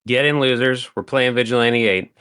Get in, losers. We're playing Vigilante 8.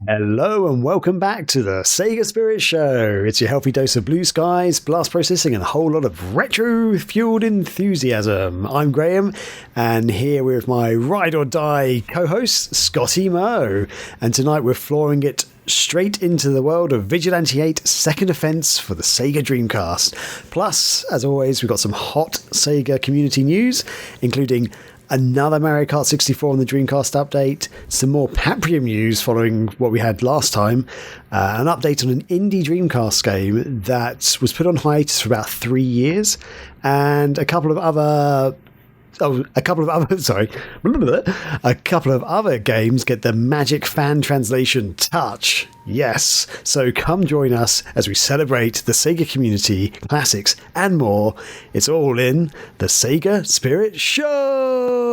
Hello and welcome back to the SEGA Spirit Show. It's your healthy dose of blue skies, blast processing, and a whole lot of retro-fueled enthusiasm. I'm Graham, and here with my ride-or-die co-host, Scotty Mo. And tonight we're flooring it straight into the world of Vigilante 8 Second Offense for the SEGA Dreamcast. Plus, as always, we've got some hot SEGA community news, including another Mario Kart 64 on the Dreamcast update, some more Paprium news following what we had last time, an update on an indie Dreamcast game that was put on hiatus for about 3 years, and a couple of other games get the magic fan translation touch. Yes, so come join us as we celebrate the SEGA community, classics, and more. It's all in the SEGA Spirit Show!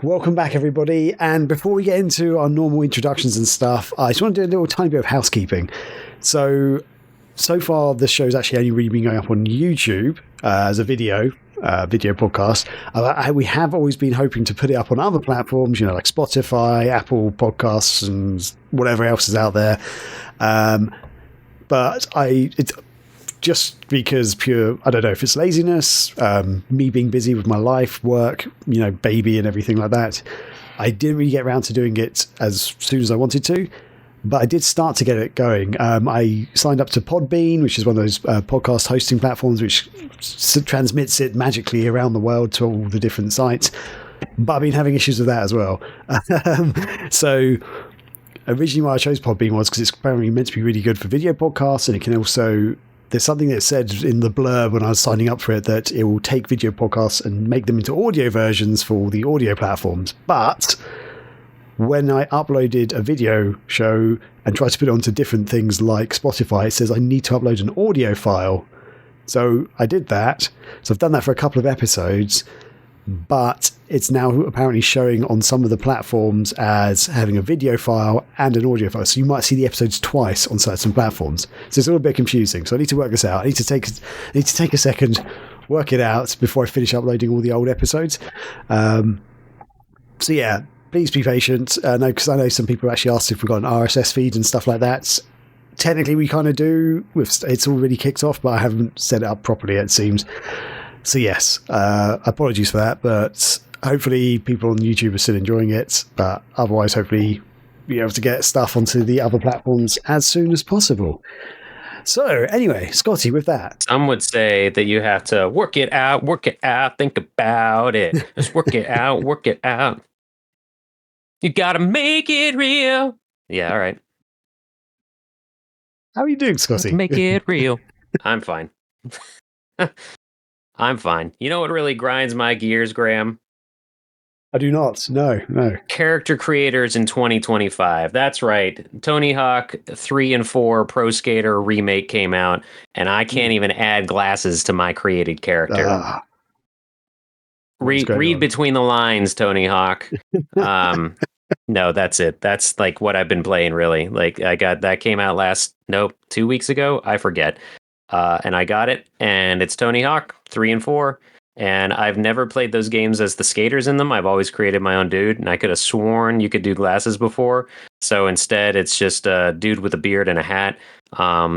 Welcome back, everybody. And before we get into our normal introductions and stuff, I just want to do a little tiny bit of housekeeping. So far, this show's actually only really been going up on YouTube as a video podcast. We have always been hoping to put it up on other platforms, like Spotify, Apple Podcasts, and whatever else is out there. But it's just because I don't know if it's laziness, me being busy with my life, work, baby and everything like that. I didn't really get around to doing it as soon as I wanted to, but I did start to get it going. I signed up to Podbean, which is one of those podcast hosting platforms which transmits it magically around the world to all the different sites. But I've been having issues with that as well. So originally why I chose Podbean was because it's apparently meant to be really good for video podcasts, and it can also... There's something that said in the blurb when I was signing up for it that it will take video podcasts and make them into audio versions for all the audio platforms. But when I uploaded a video show and tried to put it onto different things like Spotify, it says I need to upload an audio file. So I did that. So I've done that for a couple of episodes, but it's now apparently showing on some of the platforms as having a video file and an audio file. So you might see the episodes twice on certain platforms. So it's all a bit confusing. So I need to work this out. I need to take a second, work it out before I finish uploading all the old episodes. So yeah, please be patient. Because I know some people actually asked if we got an RSS feed and stuff like that. Technically, we kind of do. It's already kicked off, but I haven't set it up properly, it seems. So yes, apologies for that, but hopefully people on YouTube are still enjoying it, but otherwise hopefully be able to get stuff onto the other platforms as soon as possible. So anyway, Scotty, with that. Some would say that you have to work it out, think about it. Just work it out, work it out. You gotta make it real. Yeah, all right. How are you doing, Scotty? Make it real. I'm fine. I'm fine. You know what really grinds my gears, Graham? I do not. No. Character creators in 2025. That's right. Tony Hawk 3 and 4 Pro Skater remake came out, and I can't even add glasses to my created character. Read between the lines, Tony Hawk. No, that's it. That's like what I've been playing, really. Like I got that came out 2 weeks ago. I forget. And I got it, and it's Tony Hawk 3 and 4. And I've never played those games as the skaters in them. I've always created my own dude, and I could have sworn you could do glasses before. So instead, it's just a dude with a beard and a hat.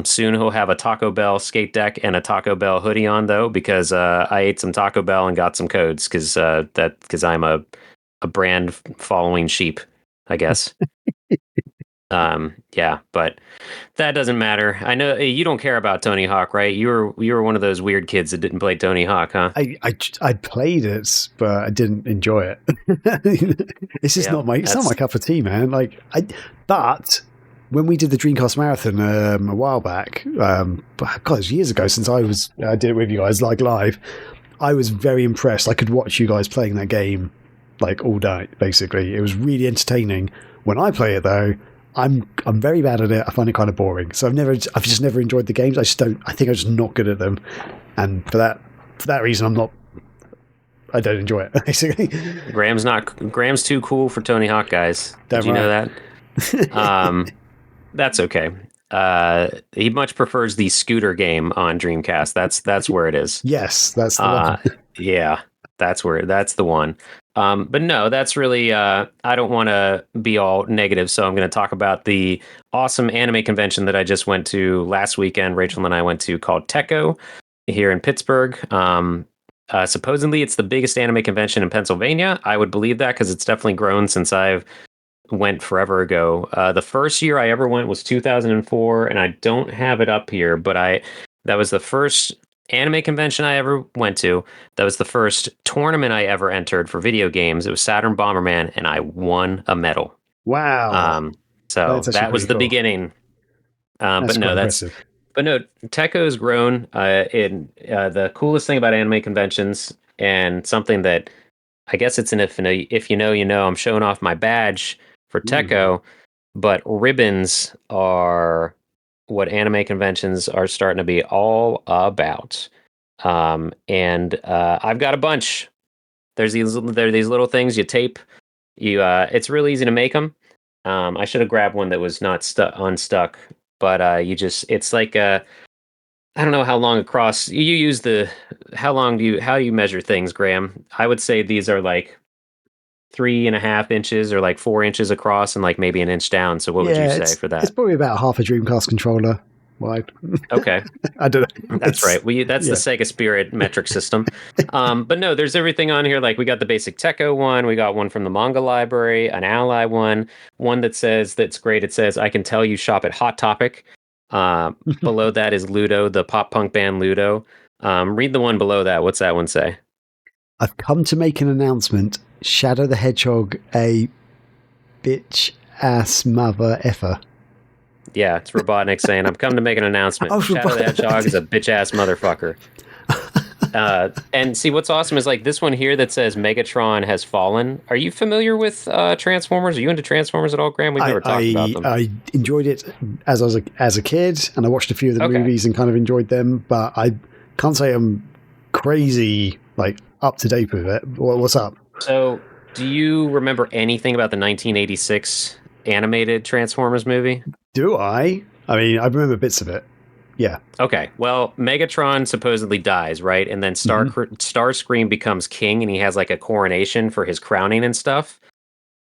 Soon he'll have a Taco Bell skate deck and a Taco Bell hoodie on, though, because I ate some Taco Bell and got some codes because I'm a brand following sheep, I guess. Yeah, but that doesn't matter. I know you don't care about Tony Hawk, right? You were one of those weird kids that didn't play Tony Hawk, huh? I played it, but I didn't enjoy it. It's just not my cup of tea, man. But when we did the Dreamcast marathon a while back, God, it was years ago since I did it with you guys live. I was very impressed. I could watch you guys playing that game like all day. Basically, it was really entertaining. When I play it though, I'm very bad at it. I find it kind of boring. So I've just never enjoyed the games. I think I'm just not good at them, and for that reason, I don't enjoy it. Basically, Graham's too cool for Tony Hawk, guys. Did you know that? That's okay. He much prefers the scooter game on Dreamcast. That's where it is. Yes, that's the one. Yeah, that's the one. But no, that's really, I don't want to be all negative, so I'm going to talk about the awesome anime convention that I just went to last weekend. Rachel and I went to, called Tekko here in Pittsburgh. Supposedly it's the biggest anime convention in Pennsylvania. I would believe that because it's definitely grown since I've went forever ago. The first year I ever went was 2004, and I don't have it up here, but that was the first anime convention I ever went to. That was the first tournament I ever entered for video games. It was Saturn Bomberman, and I won a medal. Wow. So that was the beginning. But no, Tekko's grown. The coolest thing about anime conventions, and something that I guess it's an if you know, you know, I'm showing off my badge for Tekko, but ribbons are what anime conventions are starting to be all about. And I've got a bunch. There are these little things you tape. It's really easy to make them. I should have grabbed one that was not unstuck, but it's like I don't know how long across you use how you measure things, Graham? I would say these are like 3.5 inches or like 4 inches across and like maybe an inch down. So what would you say for that? It's probably about half a Dreamcast controller wide. Okay. I don't know. That's right. That's the SEGA Spirit metric system. But no, there's everything on here. Like we got the basic Tekko one. We got one from the manga library, an Ally one that's great. It says, I can tell you shop at Hot Topic. Below that is Ludo, the pop punk band Ludo. Read the one below that. What's that one say? I've come to make an announcement. Shadow the Hedgehog, a bitch ass mother effer. Yeah, it's Robotnik saying, I'm come to make an announcement. Shadow the Hedgehog is a bitch ass motherfucker. And see, what's awesome is like this one here that says Megatron has fallen. Are you familiar with Transformers? Are you into Transformers at all, Graham? We've never talked about them. I enjoyed it as a kid, and I watched a few of the movies and kind of enjoyed them, but I can't say I'm crazy, like, up to date with it. What's up? So, do you remember anything about the 1986 animated Transformers movie? Do I? I mean, I remember bits of it. Yeah. Okay. Well, Megatron supposedly dies, right? And then Starscream becomes king, and he has like a coronation for his crowning and stuff.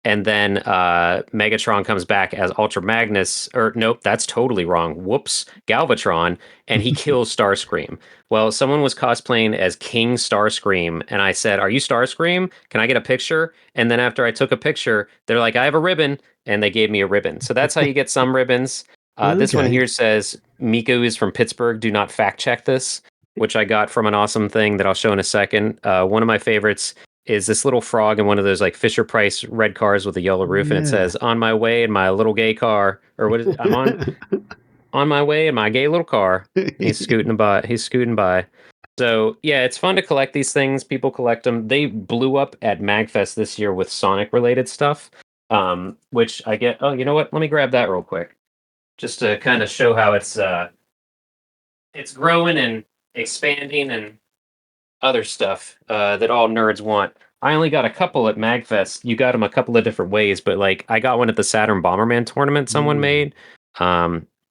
And then Megatron comes back as Ultra Magnus, or nope, that's totally wrong. Whoops, Galvatron, and he kills Starscream. Well, someone was cosplaying as King Starscream, and I said, "Are you Starscream? Can I get a picture?" And then after I took a picture, they're like, "I have a ribbon," and they gave me a ribbon. So that's how you get some ribbons. This one here says, Miku is from Pittsburgh. Do not fact check this, which I got from an awesome thing that I'll show in a second. One of my favorites is this little frog in one of those like Fisher Price red cars with a yellow roof, and it says, "On my way in my little gay car," or what is it? I'm on my way in my gay little car. He's scooting by. So yeah, it's fun to collect these things. People collect them. They blew up at MagFest this year with Sonic related stuff, which I get. Oh, you know what? Let me grab that real quick, just to kind of show how it's growing and expanding and other stuff that all nerds want. I only got a couple at MagFest. You got them a couple of different ways, but like I got one at the Saturn Bomberman tournament someone made.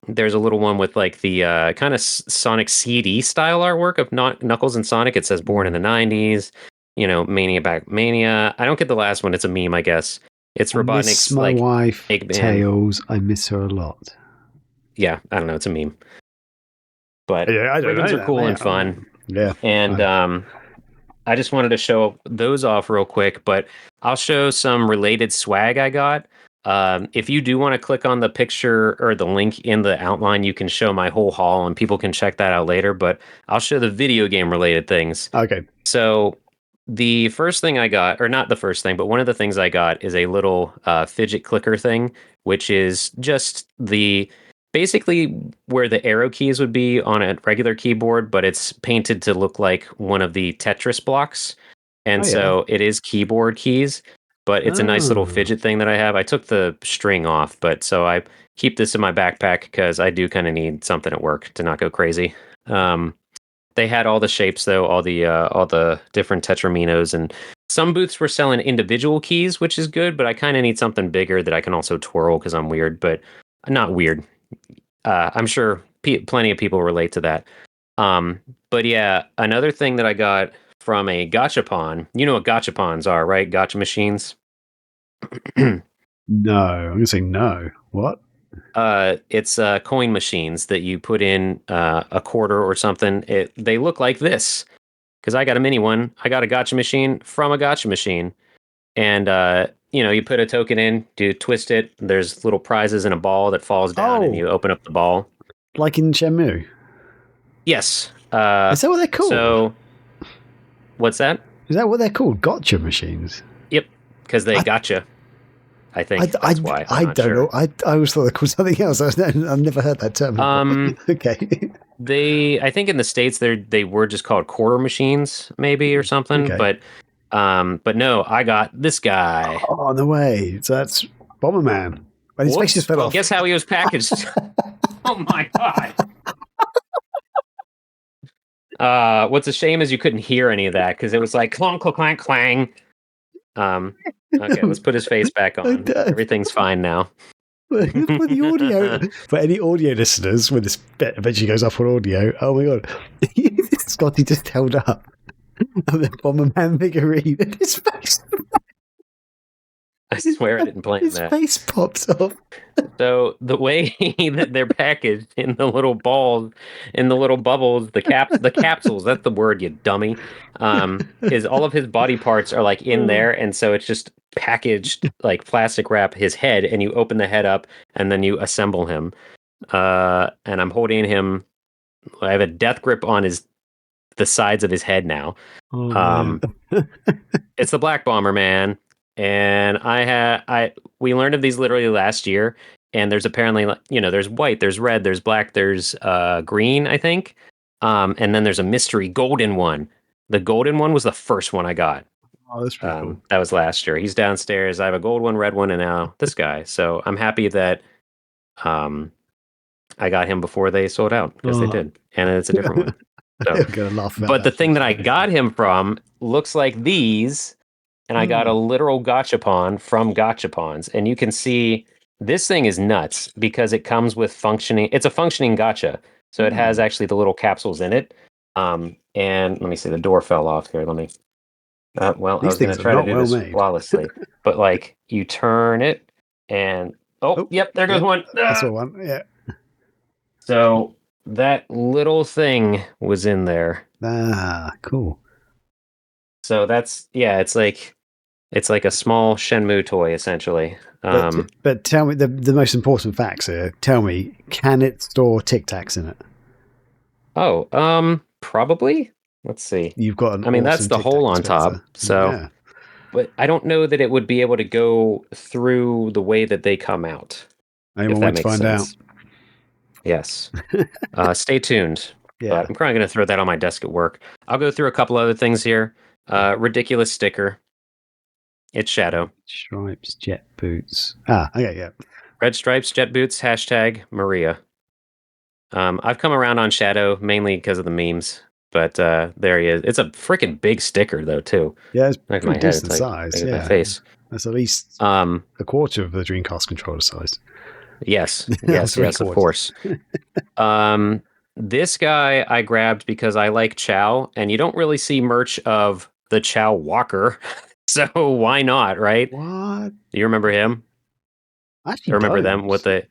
There's a little one with like the kind of Sonic CD style artwork of Knuckles and Sonic. It says "Born in the '90s," Mania back Mania. I don't get the last one. It's a meme, I guess. It's Robotnik's my like wife Tails. I miss her a lot. Yeah, I don't know. It's a meme, but yeah, ribbons are cool and fun. Yeah, and I just wanted to show those off real quick, but I'll show some related swag I got. If you do want to click on the picture or the link in the outline, you can show my whole haul and people can check that out later, but I'll show the video game related things. Okay. So the first thing I got, or not the first thing, but one of the things I got is a little fidget clicker thing, which is just basically where the arrow keys would be on a regular keyboard, but it's painted to look like one of the Tetris blocks. And so it is keyboard keys, but it's a nice little fidget thing that I have. I took the string off, but so I keep this in my backpack because I do kind of need something at work to not go crazy. They had all the shapes though, all the different tetraminos, and some booths were selling individual keys, which is good, but I kind of need something bigger that I can also twirl because I'm weird, but not weird. I'm sure plenty of people relate to that. But yeah, another thing that I got from a gachapon. You know what gachapons are, right? Gacha machines. No, I'm gonna say no. What? It's coin machines that you put in a quarter or something. They look like this because I got a mini one. I got a gacha machine from a gacha machine, and you put a token in, do twist it. There's little prizes in a ball that falls down, and you open up the ball, like in Shenmue. Yes. Is that what they're called? So, what's that? Is that what they're called? Gotcha machines. Yep, because they gotcha. I think that's why. I don't know. I always thought they called something else. I've never heard that term before. Okay. I think in the States they were just called quarter machines, maybe, or something. Okay. But no, I got this guy. Oh, no way. So that's Bomberman. And his face just fell off. Guess how he was packaged? Oh my god. What's a shame is you couldn't hear any of that because it was like clonk, clank, clang. Okay, let's put his face back on. Everything's fine now. For the audio, for any audio listeners, when this bit eventually goes up on audio, oh my god, Scotty just held up the Bomberman figurine and his face. I swear I didn't plan that. His face pops off. So the way that they're packaged in the little balls, in the little bubbles, the capsules, that's the word, you dummy, is all of his body parts are like in there. And so it's just packaged like plastic wrap his head, and you open the head up and then you assemble him. And I'm holding him. I have a death grip on the sides of his head now. It's the Black Bomberman. And we learned of these literally last year, and there's apparently, there's white, there's red, there's black, there's green, I think. And then there's a mystery golden one. The golden one was the first one I got. Oh, that's pretty cool. That was last year. He's downstairs. I have a gold one, red one, and now this guy. So I'm happy that I got him before they sold out, because they did. And it's a different one. So, but the thing that I got him from looks like these. And I got a literal gachapon from Gachapons. And you can see this thing is nuts because it comes with it's a functioning gacha. So it has actually the little capsules in it. And let me see, the door fell off here. Let me, I was going to try to do this flawlessly. But like, you turn it and, yep, there goes one. That's the one, yeah. So that little thing was in there. Ah, cool. So that's, it's like a small Shenmue toy, essentially. But tell me the most important facts here. Tell me, can it store Tic Tacs in it? Oh, probably. Let's see. You've got that's the hole on top. So, yeah. But I don't know that it would be able to go through the way that they come out. Anyone wants to find out? Yes. Stay tuned. Yeah. But I'm probably going to throw that on my desk at work. I'll go through a couple other things here. Ridiculous sticker. It's Shadow. Stripes, jet boots. Okay, yeah. Red stripes, jet boots, #Maria. I've come around on Shadow mainly because of the memes, but there he is. It's a freaking big sticker, though, too. Yeah, it's like pretty decent size. Yeah. My face. That's at least a quarter of the Dreamcast controller size. Yes, yes, of course. This guy I grabbed because I like Chow, and you don't really see merch of the Chow Walker. So why not, right? What? Do you remember him? I remember them with the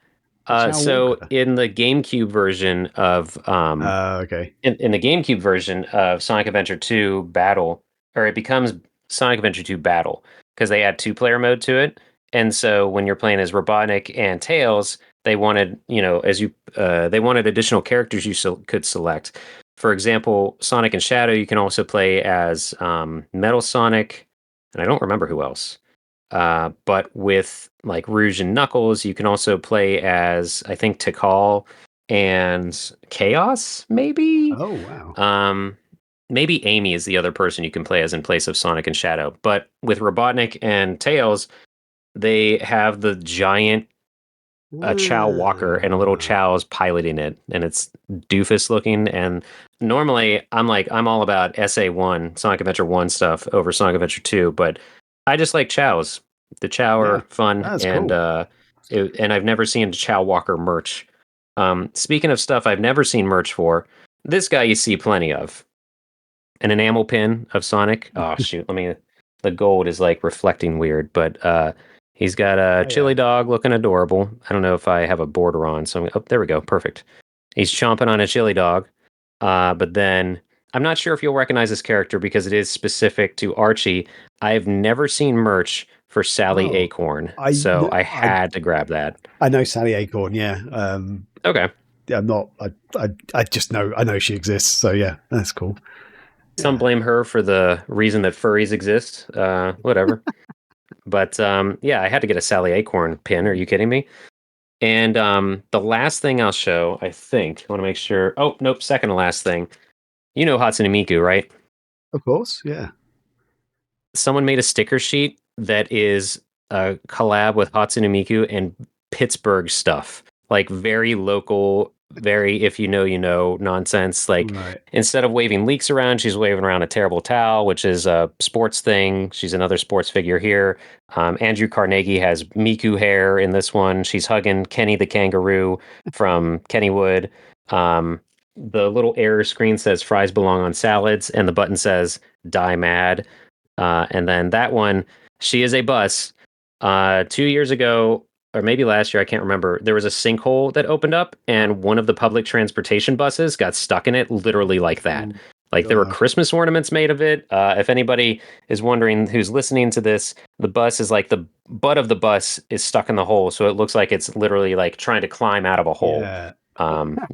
so in the GameCube version of okay. In the GameCube version of Sonic Adventure 2 Battle, or it becomes Sonic Adventure 2 Battle, because they add 2-player mode to it. And so when you're playing as Robotnik and Tails, they wanted, they wanted additional characters you could select. For example, Sonic and Shadow, you can also play as Metal Sonic, and I don't remember who else. But with like Rouge and Knuckles, you can also play as, I think, Tekko and Chaos, maybe? Oh, wow. maybe Amy is the other person you can play as in place of Sonic and Shadow. But with Robotnik and Tails, they have the giant Chow Walker, and a little Chow's piloting it, and it's doofus looking. And normally, I'm all about SA1, Sonic Adventure 1 stuff over Sonic Adventure 2, but I just like Chows. The Chow are fun, and cool. and I've never seen Chow Walker merch. Speaking of stuff I've never seen merch for, this guy you see plenty of. An enamel pin of Sonic. Oh shoot, the gold is like reflecting weird, but he's got a chili dog looking adorable. I don't know if I have a border on, so there we go, perfect. He's chomping on a chili dog. But then I'm not sure if you'll recognize this character because it is specific to Archie. I've never seen merch for Sally Acorn, so I had to grab that. I know Sally Acorn, yeah. Okay. Yeah, I'm not. I just know. I know she exists. So yeah, that's cool. Some blame her for the reason that furries exist. Whatever. But yeah, I had to get a Sally Acorn pin. Are you kidding me? And the last thing I'll show, I think, I want to make sure. Oh, nope, second to last thing. You know Hatsune Miku, right? Of course, yeah. Someone made a sticker sheet that is a collab with Hatsune Miku and Pittsburgh stuff. Like very local, very if you know, you know nonsense. Like instead of waving leeks around, she's waving around a terrible towel, which is a sports thing. She's another sports figure here. Andrew Carnegie has Miku hair in this one. She's hugging Kenny the kangaroo from Kennywood. The little error screen says fries belong on salads, and the button says die mad. And then that one, she is a bus. 2 years ago, or maybe last year, I can't remember, there was a sinkhole that opened up, and one of the public transportation buses got stuck in it, literally like that. Like there were Christmas ornaments made of it. If anybody is wondering who's listening to this, the bus is like the butt of the bus is stuck in the hole, so it looks like it's literally like trying to climb out of a hole. Yeah.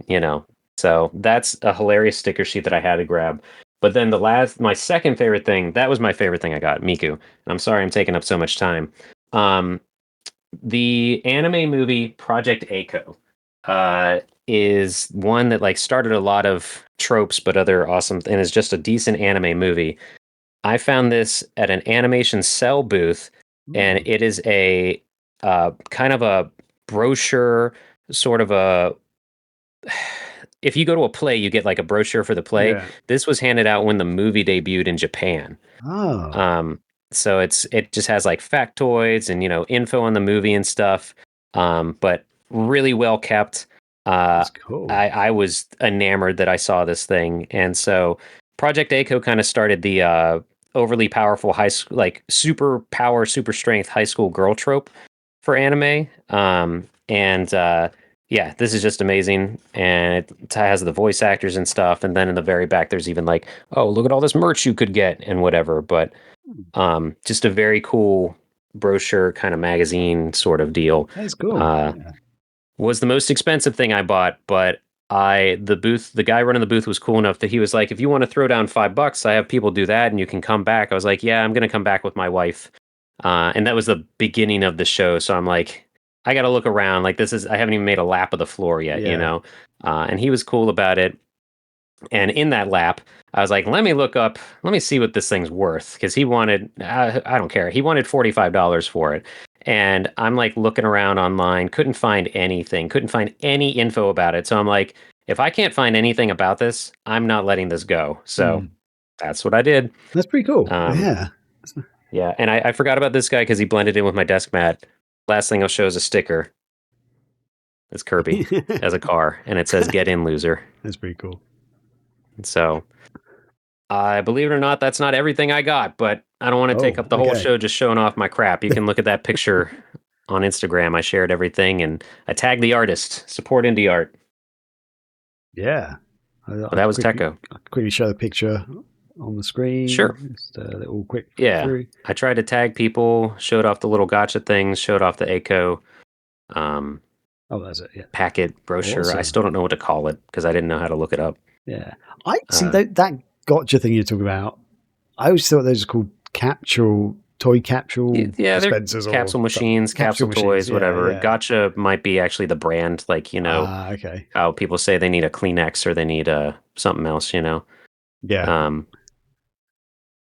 You know, so that's a hilarious sticker sheet that I had to grab. But then my second favorite thing, that was my favorite thing I got, Miku. And I'm sorry I'm taking up so much time. The anime movie Project Echo is one that like started a lot of tropes, but other awesome, and is just a decent anime movie. I found this at an Animation Cell booth, and it is a kind of a brochure, sort of a. If you go to a play, you get like a brochure for the play. Yeah. This was handed out when the movie debuted in Japan. Oh. So it just has like factoids and info on the movie and stuff. But really well kept. That's cool. I was enamored that I saw this thing, and so Project Echo kind of started the overly powerful high school, like super power, super strength high school girl trope for anime. Yeah, this is just amazing, and it has the voice actors and stuff. And then in the very back, there's even like, oh, look at all this merch you could get and whatever. But just a very cool brochure kind of magazine sort of deal. That's cool. Was the most expensive thing I bought, but the guy running the booth was cool enough that he was like, if you want to throw down $5, I have people do that, and you can come back. I was like, yeah, I'm gonna come back with my wife, and that was the beginning of the show. So I'm like, I got to look around. Like I haven't even made a lap of the floor yet, and he was cool about it. And in that lap, I was like, let me see what this thing's worth. Cause he wanted, I don't care. He wanted $45 for it. And I'm like looking around online, couldn't find anything, couldn't find any info about it. So I'm like, if I can't find anything about this, I'm not letting this go. So that's what I did. That's pretty cool. Yeah. Yeah. And I forgot about this guy cause he blended in with my desk mat. Last thing I'll show is a sticker. It's Kirby as a car, and it says "Get in, loser." That's pretty cool. So, I believe it or not, that's not everything I got, but I don't want to take up the whole show just showing off my crap. You can look at that picture on Instagram. I shared everything, and I tagged the artist. Support indie art. Yeah. That was Tekko. I'll quickly show the picture on the screen. Sure. Just a little quick. Yeah. Through. I tried to tag people, showed off the little gotcha things, showed off the Echo. That's it. Yeah. Packet brochure. Awesome. I still don't know what to call it because I didn't know how to look it up. Yeah. I see that gotcha thing you're talking about. I always thought those were called toy capsule dispensers, or capsule machines, capsule toys, whatever. Yeah. Gotcha might be actually the brand, like how people say they need a Kleenex or they need something else, Yeah.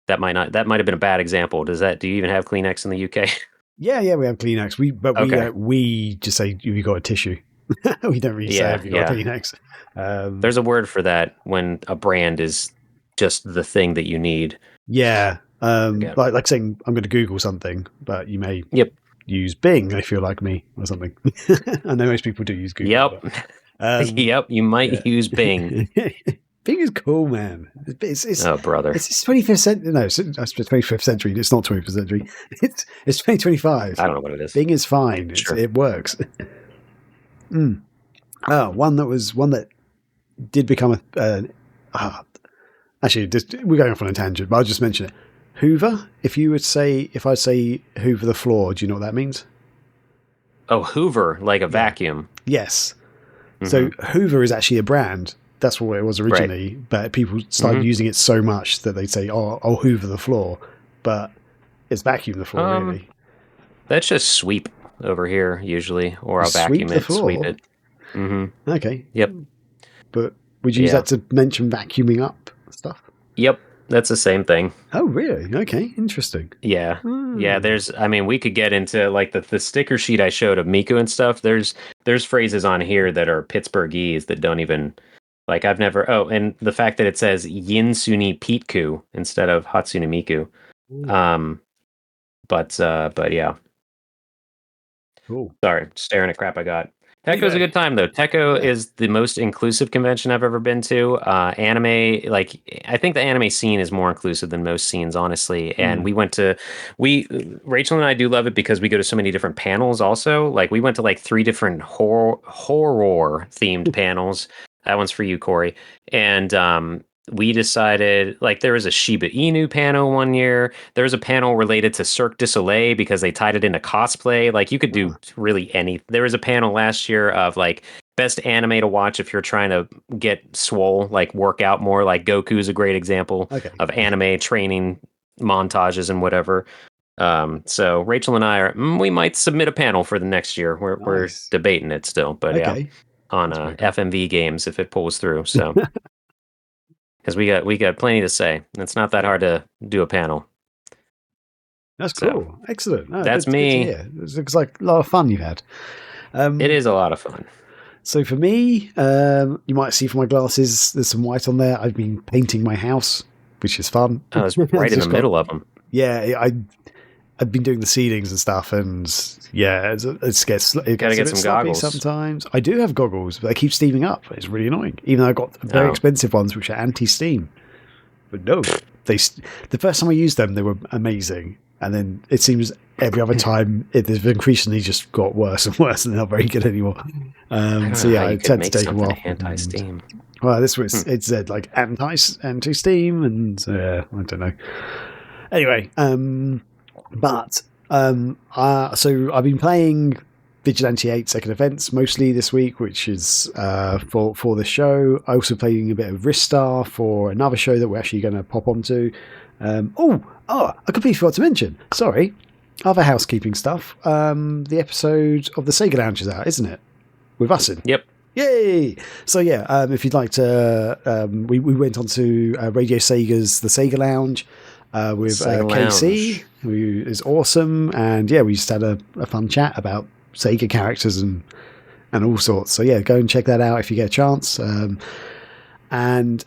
That might have been a bad example. Do you even have Kleenex in the UK? Yeah, we have Kleenex. Okay. We just say you got a tissue. We don't really say if you got a Kleenex. There's a word for that when a brand is just the thing that you need. Yeah. Like saying I'm going to Google something, but you may use Bing if you're like me or something. I know most people do use Google. Yep. Yep. You might use Bing. Bing is cool, man. It's oh, brother. It's 25th century. No, it's 25th century. It's not 25th century. It's 2025. I don't know what it is. Bing is fine. Sure. It works. Oh, one that did become actually, we're going off on a tangent, but I'll just mention it. Hoover. If I say Hoover the floor, do you know what that means? Oh, Hoover, like a vacuum. Yes. Mm-hmm. So Hoover is actually a brand. That's what it was originally, but people started using it so much that they'd say, "Oh, I'll Hoover the floor," but it's vacuum the floor, really. That's just sweep over here usually, or I'll vacuum it, sweep it. Mm-hmm. Okay. Yep. But would you use that to mention vacuuming up stuff? Yep. That's the same thing. Oh, really? Okay. Interesting. Yeah. Yeah. We could get into like the sticker sheet I showed of Miku and stuff. There's phrases on here that are Pittsburghese that don't even, like, I've never, and the fact that it says Yinsuni Pitku instead of Hatsune Miku. But yeah. Cool. Sorry, staring at crap I got. Tekko's a good time, though. Tekko is the most inclusive convention I've ever been to. Anime, like, I think the anime scene is more inclusive than most scenes, honestly. And Rachel and I do love it because we go to so many different panels also. Like, we went to like 3 different horror-themed panels. That one's for you, Corey. And we decided, like, there was a Shiba Inu panel one year. There was a panel related to Cirque du Soleil because they tied it into cosplay. Like, you could do really any. There was a panel last year of, like, best anime to watch if you're trying to get swole, like, work out more. Like, Goku's a great example of anime training montages and whatever. So Rachel and I we might submit a panel for the next year. We're debating it still, but on FMV games if it pulls through. So. Because we got plenty to say. It's not that hard to do a panel. That's cool. Excellent. No, that's me. It looks like a lot of fun you've had. It is a lot of fun. So for me, you might see from my glasses, there's some white on there. I've been painting my house, which is fun. Oh, it's right in the middle of them. Yeah, I've been doing the ceilings and stuff, and it gets get some goggles sometimes. I do have goggles, but they keep steaming up. It's really annoying. Even though I got very expensive ones, which are anti-steam. But no, the first time I used them, they were amazing, and then it seems every other time they've increasingly just got worse and worse, and they're not very good anymore. I tend to take a while. Anti-steam. Well, this was it said like anti-steam, and I don't know. Anyway, so I've been playing Vigilante 8 Second Events mostly this week, which is for the show. I also playing a bit of Ristar for another show that we're actually going to pop onto. I completely forgot to mention. Sorry, other housekeeping stuff. The episode of the Sega Lounge is out, isn't it? With us in. Yep. Yay! So if you'd like to, we went on to Radio Sega's The Sega Lounge. With KC, who is awesome, and we just had a fun chat about Sega characters and all sorts. So go and check that out if you get a chance. And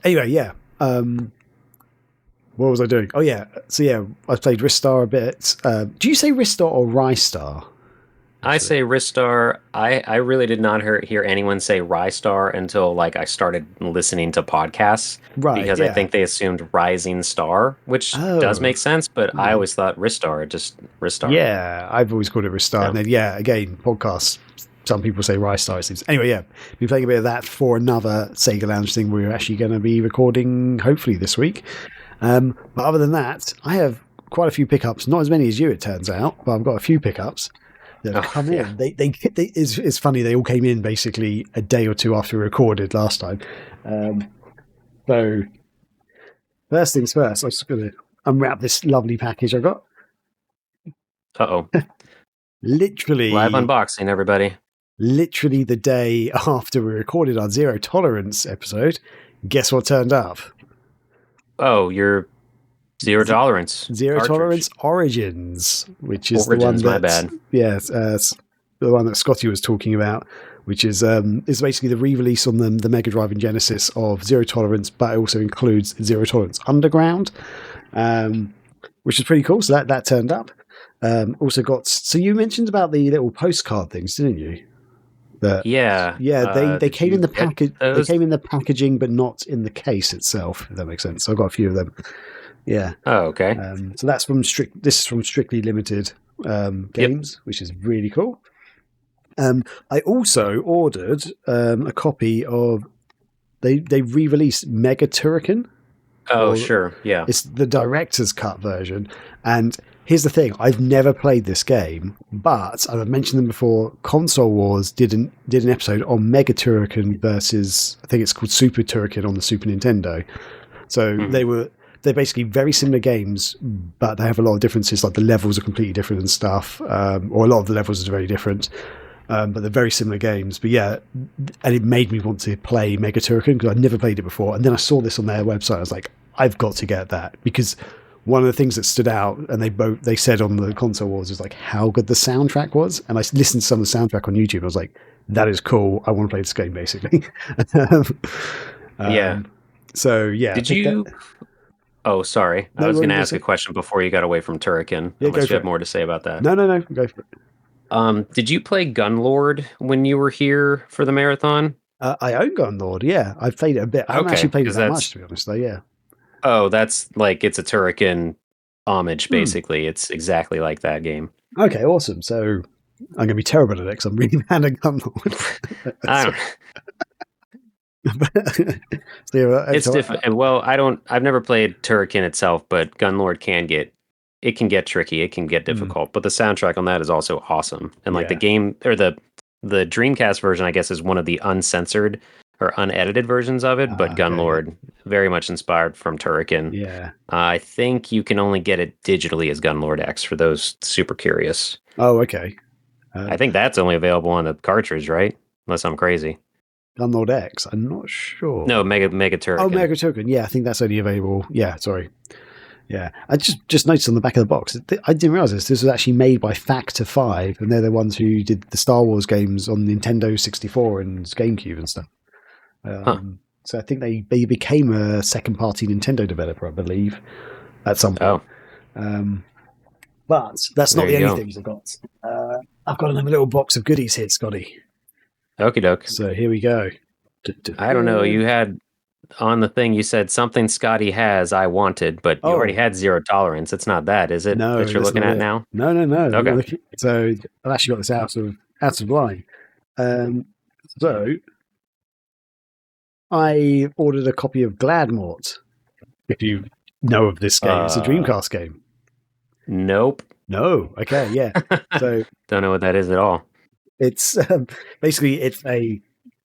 anyway, what was I doing? Oh yeah, so I played Ristar a bit. Do you say Ristar or Rystar? I say Ristar. I really did not hear anyone say Rystar until I started listening to podcasts. Right. Because I think they assumed Rising Star, which does make sense, but I always thought Ristar, just Ristar. Yeah, I've always called it Ristar. And then, again, podcasts, some people say Rystar, it seems. Anyway, been playing a bit of that for another Sega Lounge thing we're actually going to be recording, hopefully, this week. But other than that, I have quite a few pickups. Not as many as you, it turns out, but I've got a few pickups. Come in. It's funny. They all came in basically a day or two after we recorded last time. So first things first, I'm just going to unwrap this lovely package I got. Literally live unboxing, everybody. Literally the day after we recorded our Zero Tolerance episode, guess what turned up? Oh, your zero tolerance Zero cartridge. Tolerance Origins, which is the one Origins, my that, bad. the one that Scotty was talking about, which is basically the re-release on the Mega Drive and Genesis of Zero Tolerance, but it also includes Zero Tolerance Underground, which is pretty cool. So that turned up. Also got. So you mentioned about the little postcard things, didn't you? Yeah. They Did came in you the get package. They those? came in the packaging, but not in the case itself. If that makes sense. So I got a few of them. Yeah. Oh, okay. So that's from This is from Strictly Limited Games, which is really cool. I also ordered a copy of. They re-released Mega Turrican. Oh, Or sure. Yeah. it's the director's cut version. And here's the thing: I've never played this game, but I've mentioned them before. Console Wars did an episode on Mega Turrican versus, I think it's called Super Turrican on the Super Nintendo. So they're basically very similar games, but they have a lot of differences. Like the levels are completely different and stuff, or a lot of the levels are very different. But they're very similar games. But yeah, and it made me want to play Mega Turrican because I'd never played it before. And then I saw this on their website. I was like, I've got to get that, because one of the things that stood out, and they said on the Console Wars, is like how good the soundtrack was. And I listened to some of the soundtrack on YouTube. I was like, that is cool. I want to play this game, basically. Yeah. So yeah, Did you? Oh, sorry. No, I was what going were to you gonna ask a say? question before you got away from Turrican, Yeah, go unless you for have it. more to say about that. No, go for it. Did you play Gunlord when you were here for the marathon? I own Gun Lord. Yeah, I've played it a bit. I haven't actually Okay, played it because that much, that's to be honest. Though, yeah. that's like it's a Turrican homage, Hmm. basically. It's exactly like that game. Okay, awesome. So I'm going to be terrible at it because I'm really bad at Gun Lord. I so, don't. so yeah, every It's time different. Well, I don't. I've never played Turrican itself, but Gunlord can get tricky. It can get difficult. But the soundtrack on that is also awesome. And like the yeah. game or the Dreamcast version, I guess, is one of the uncensored or unedited versions of it. But Okay. Gunlord very much inspired from Turrican. Yeah. I think you can only get it digitally as Gunlord X for those super curious. Oh, okay. I think that's only available on the cartridge, right? Unless I'm crazy. Gun Lord X. I'm not sure. No, Mega Oh, Turrican. Mega Token. Yeah, I think that's only available. Yeah, sorry. Yeah, I just noticed on the back of the box. I didn't realize this. This was actually made by Factor 5, and they're the ones who did the Star Wars games on Nintendo 64 and GameCube and stuff. Huh. So I think they became a second party Nintendo developer, I believe, at some point. Oh, But that's not there the you only go. things I've got. I've got another little box of goodies here, Scotty. Okie doke. So here we go. I don't know. You had on the thing you said something Scotty has I wanted, but you already Oh, had zero tolerance. It's not that, is it? no, That you're that's looking not at it. now? No. Okay. So I've actually got this out of line. Um, so I ordered a copy of Gladmort. If you know of this game, it's a Uh, Dreamcast game. nope. No, okay, yeah. So Don't know what that is at all. it's basically it's a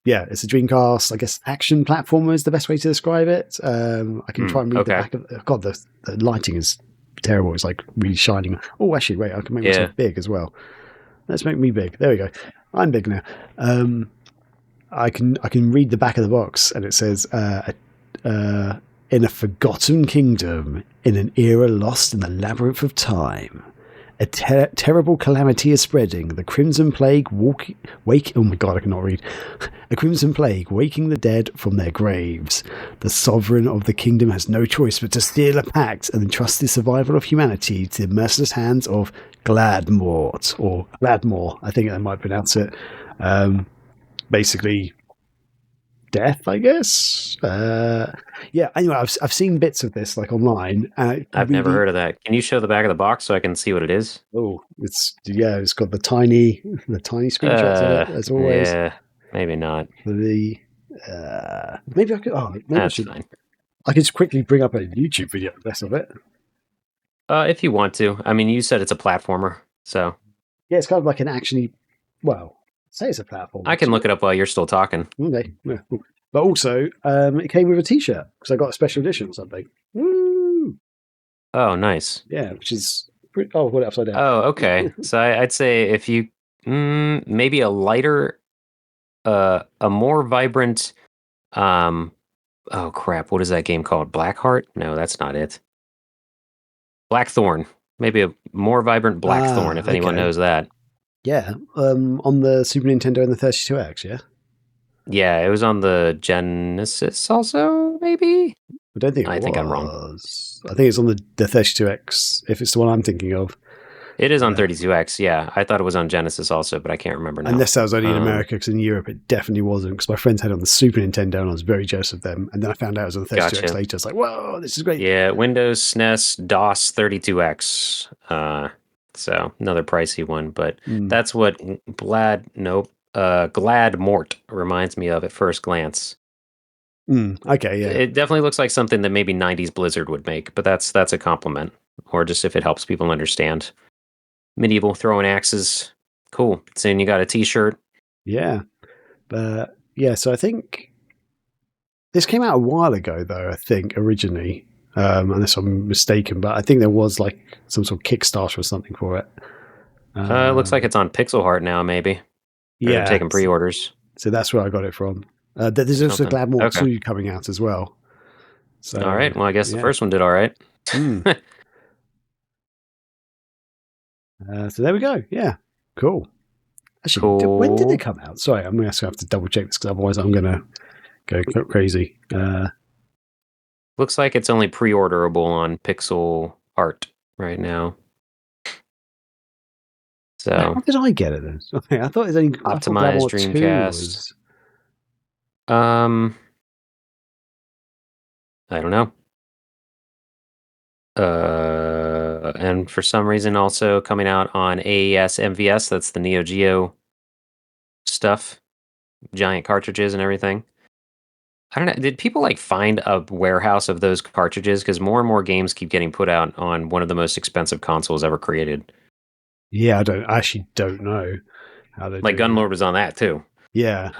Dreamcast. I guess action platformer is the best way to describe it. I can try and read the Okay. back of. God, the lighting is terrible. It's like really shining. Oh, actually, wait, I can make myself Yeah. big as well. Let's make me big. There we go. I'm big now. I can read the back of the box, and it says, "In a forgotten kingdom, in an era lost in the labyrinth of time, a terrible calamity is spreading. The crimson plague wake. Oh my god, I cannot read. A crimson plague waking the dead from their graves. The sovereign of the kingdom has no choice but to seal a pact and entrust the survival of humanity to the merciless hands of Gladmort, or Gladmore. I think I might pronounce it. Basically, death, I guess. Yeah. Anyway, I've seen bits of this like online, and it I've never really. heard of that. Can you show the back of the box so I can see what it is? Oh, it's got the tiny screenshots of it as always. Yeah, maybe not. The maybe I could. Oh, maybe That's fine. I could just quickly bring up a YouTube video of this of it. If you want to. I mean, you said it's a platformer, so Yeah, it's kind of like an actiony. Well, say it's a platform. I can look it up while you're still talking. Okay. Yeah. But also, it came with a T-shirt because I got a special edition or something. Woo! Oh, nice. Yeah, which is. Oh, I'll put it upside down. Oh, okay. So I'd say if you maybe a lighter, a more vibrant, Oh crap! What is that game called? Blackheart? No, that's not it. Blackthorn. Maybe a more vibrant Blackthorn, if anyone knows that. Yeah, on the Super Nintendo and the 32X, yeah? Yeah, it was on the Genesis also, maybe? I don't think it I was. think I'm wrong. I think it's on the 32X, if it's the one I'm thinking of. It is on 32X, yeah. I thought it was on Genesis also, but I can't remember now. Unless that was only in America, because in Europe it definitely wasn't, because my friends had it on the Super Nintendo and I was very jealous of them. And then I found out it was on the 32X later. It's like, whoa, this is great. Yeah, Windows, SNES, DOS 32X. So another pricey one, but that's what Glad Mort reminds me of at first glance. Okay, yeah. It definitely looks like something that maybe 90s Blizzard would make, but that's a compliment. Or just if it helps people understand. Medieval throwing axes. Cool. Saying you got a t-shirt. Yeah. But yeah, so I think this came out a while ago though, I think, originally. Unless I'm mistaken, but I think there was like some sort of Kickstarter or something for it. It looks like it's on Pixel Heart now, maybe. Yeah. They're taking pre-orders. So that's where I got it from. There's also Glad Mort 2 coming out as well. So, all right. Well, I guess the first one did all right. So there we go. Yeah. Cool. Actually, when did it come out? Sorry, I'm going to have to double check this because otherwise I'm going to go crazy. Looks like it's only pre-orderable on Pixel Art right now. So how did I get it then? Okay, I thought it was only optimized Dreamcast. I don't know. And for some reason also coming out on AES MVS, that's the Neo Geo stuff, giant cartridges and everything. I don't know. Did people like find a warehouse of those cartridges? Because more and more games keep getting put out on one of the most expensive consoles ever created. Yeah, I actually don't know how they like Gunlord was on that too. Yeah.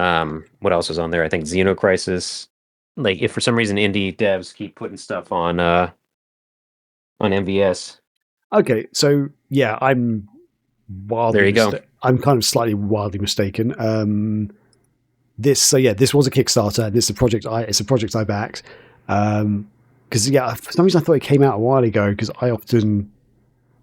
What else was on there? I think Xenocrisis. Like if for some reason indie devs keep putting stuff on MVS. Okay, so yeah, I'm wildly. There you go. I'm kind of slightly wildly mistaken. This was a Kickstarter. This is it's a project I backed. Because for some reason I thought it came out a while ago. Because I often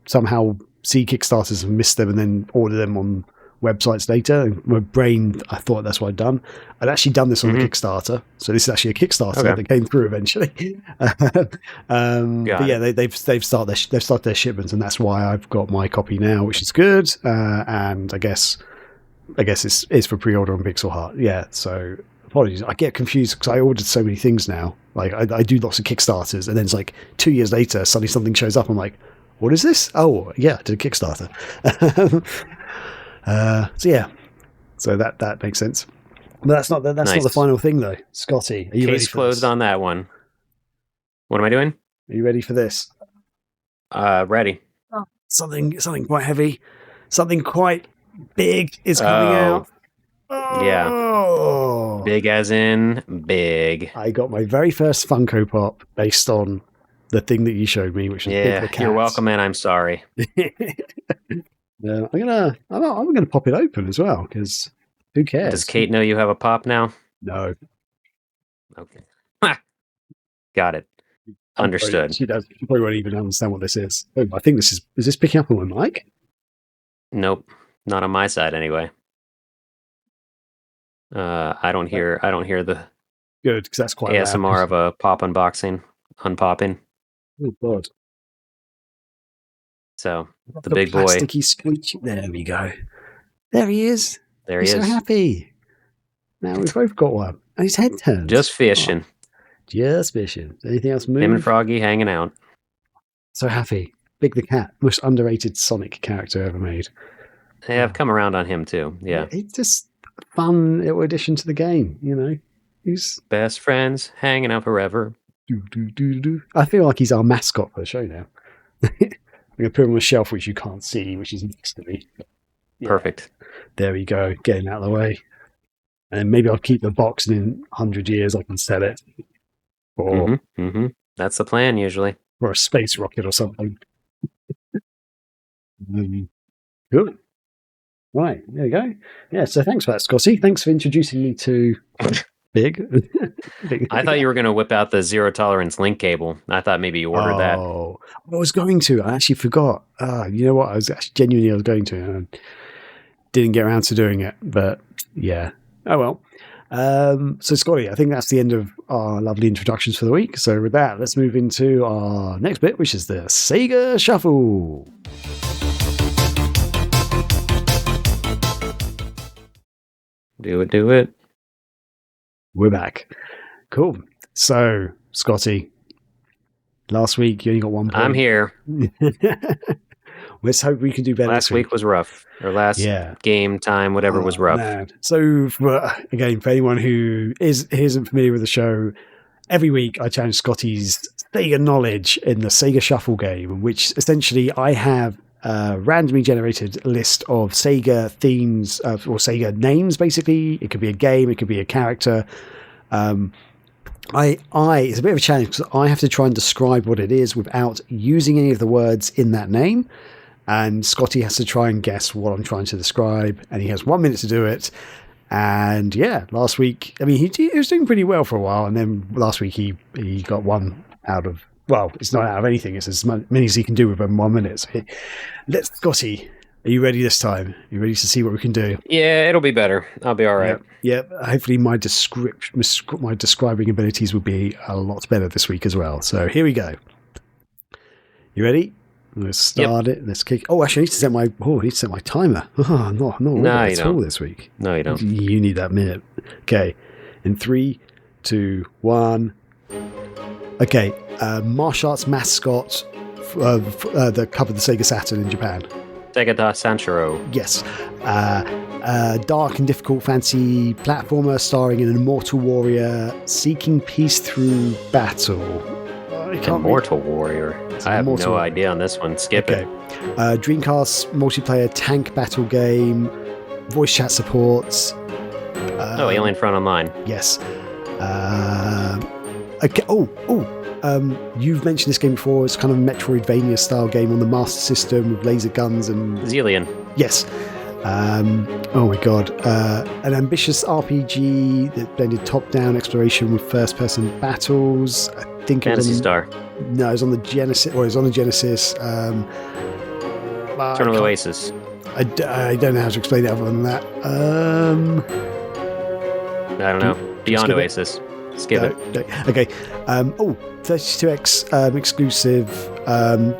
somehow see Kickstarters and miss them, and then order them on websites later. In my brain, I thought that's what I'd done. I'd actually done this on the Kickstarter, so this is actually a Kickstarter that came through eventually. But yeah, they've started their shipments, and that's why I've got my copy now, which is good. And I guess it's for pre-order on Pixel Heart. Yeah, so apologies. I get confused because I ordered so many things now. Like I do lots of Kickstarters, and then it's like 2 years later, suddenly something shows up. I'm like, what is this? Oh, yeah, I did a Kickstarter. So yeah, so that makes sense. But that's not not the final thing though. Scotty, are you ready? Case closed on that one. What am I doing? Are you ready for this? Ready. Oh, something quite heavy, something quite big is coming out. Oh, yeah, big as in big. I got my very first Funko Pop based on the thing that you showed me, which was Big the Cat. You're welcome, and I'm sorry. I'm gonna pop it open as well because who cares? Does Kate know you have a pop now? No. Okay. Got it. Understood. She probably won't even understand what this is. Oh, I think is this picking up on my mic? Nope, not on my side anyway. I don't hear the good because that's quite ASMR loud. of a pop unpopping. Oh God! So the big boy, plasticky squeak. There we go. There he is. There he is. So happy. Now we've both got one, and his head turns. Just fishing. Just fishing. Anything else move? Him and Froggy hanging out. So happy. Big the Cat, most underrated Sonic character ever made. Hey, I've come around on him too. Yeah, it's just a fun little addition to the game. You know, he's best friends hanging out forever. I feel like he's our mascot for the show now. I'm gonna put him on a shelf which you can't see, which is next to me. Yeah. Perfect. There we go. Getting out of the way. And maybe I'll keep the box, and in 100 years I can sell it. Or that's the plan usually. Or a space rocket or something. Good. Right, there you go. Yeah, so thanks for that, Scotty. Thanks for introducing me to big. I thought you were going to whip out the zero tolerance link cable. I thought maybe you ordered that. Oh, I was going to. I actually forgot. You know what? I was going to. And I didn't get around to doing it, but yeah. Oh well. So Scotty, I think that's the end of our lovely introductions for the week. So with that, let's move into our next bit, which is the SEGA Shuffle. Do it. We're back. Cool. So, Scotty, last week you only got 1 point. I'm here. Let's hope we can do better. Last week was rough. Or last game time, whatever was rough. Man. So, again, for anyone who isn't familiar with the show, every week I challenge Scotty's Sega knowledge in the Sega Shuffle game, which essentially I have a randomly generated list of Sega themes or Sega names, basically. It could be a game, it could be a character. It's a bit of a challenge because I have to try and describe what it is without using any of the words in that name. And Scotty has to try and guess what I'm trying to describe. And he has 1 minute to do it. And yeah, last week, I mean, he was doing pretty well for a while. And then last week he got one out of, well, it's not out of anything. It's as many as he can do within 1 minute. So Scotty, are you ready this time? Are you ready to see what we can do? Yeah, it'll be better. I'll be all right. Yep. Hopefully my describing abilities will be a lot better this week as well. So here we go. You ready? Let's start it. Let's kick. Oh, actually, I need to set my timer. Oh, no, you don't. This week. No, you don't. You need that minute. Okay. In 3, 2, 1. Okay. Martial arts mascot that covered the Sega Saturn in Japan. Sega da Sanshiro. Yes. Dark and difficult fantasy platformer starring an immortal warrior seeking peace through battle. Immortal warrior. I have no idea on this one. Skip it. Dreamcast multiplayer tank battle game. Voice chat supports. Alien Front Online. Yes. Okay. You've mentioned this game before. It's kind of a Metroidvania style game on the Master System with laser guns and Zillion. Yes. Oh my god. An ambitious RPG that blended top-down exploration with first-person battles. I think Phantasy Star. No, it was on the Genesis. Or it was on the Genesis. Eternal Oasis. I don't know how to explain it other than that. I don't know. Beyond Oasis. Skip it. Okay. 32X exclusive.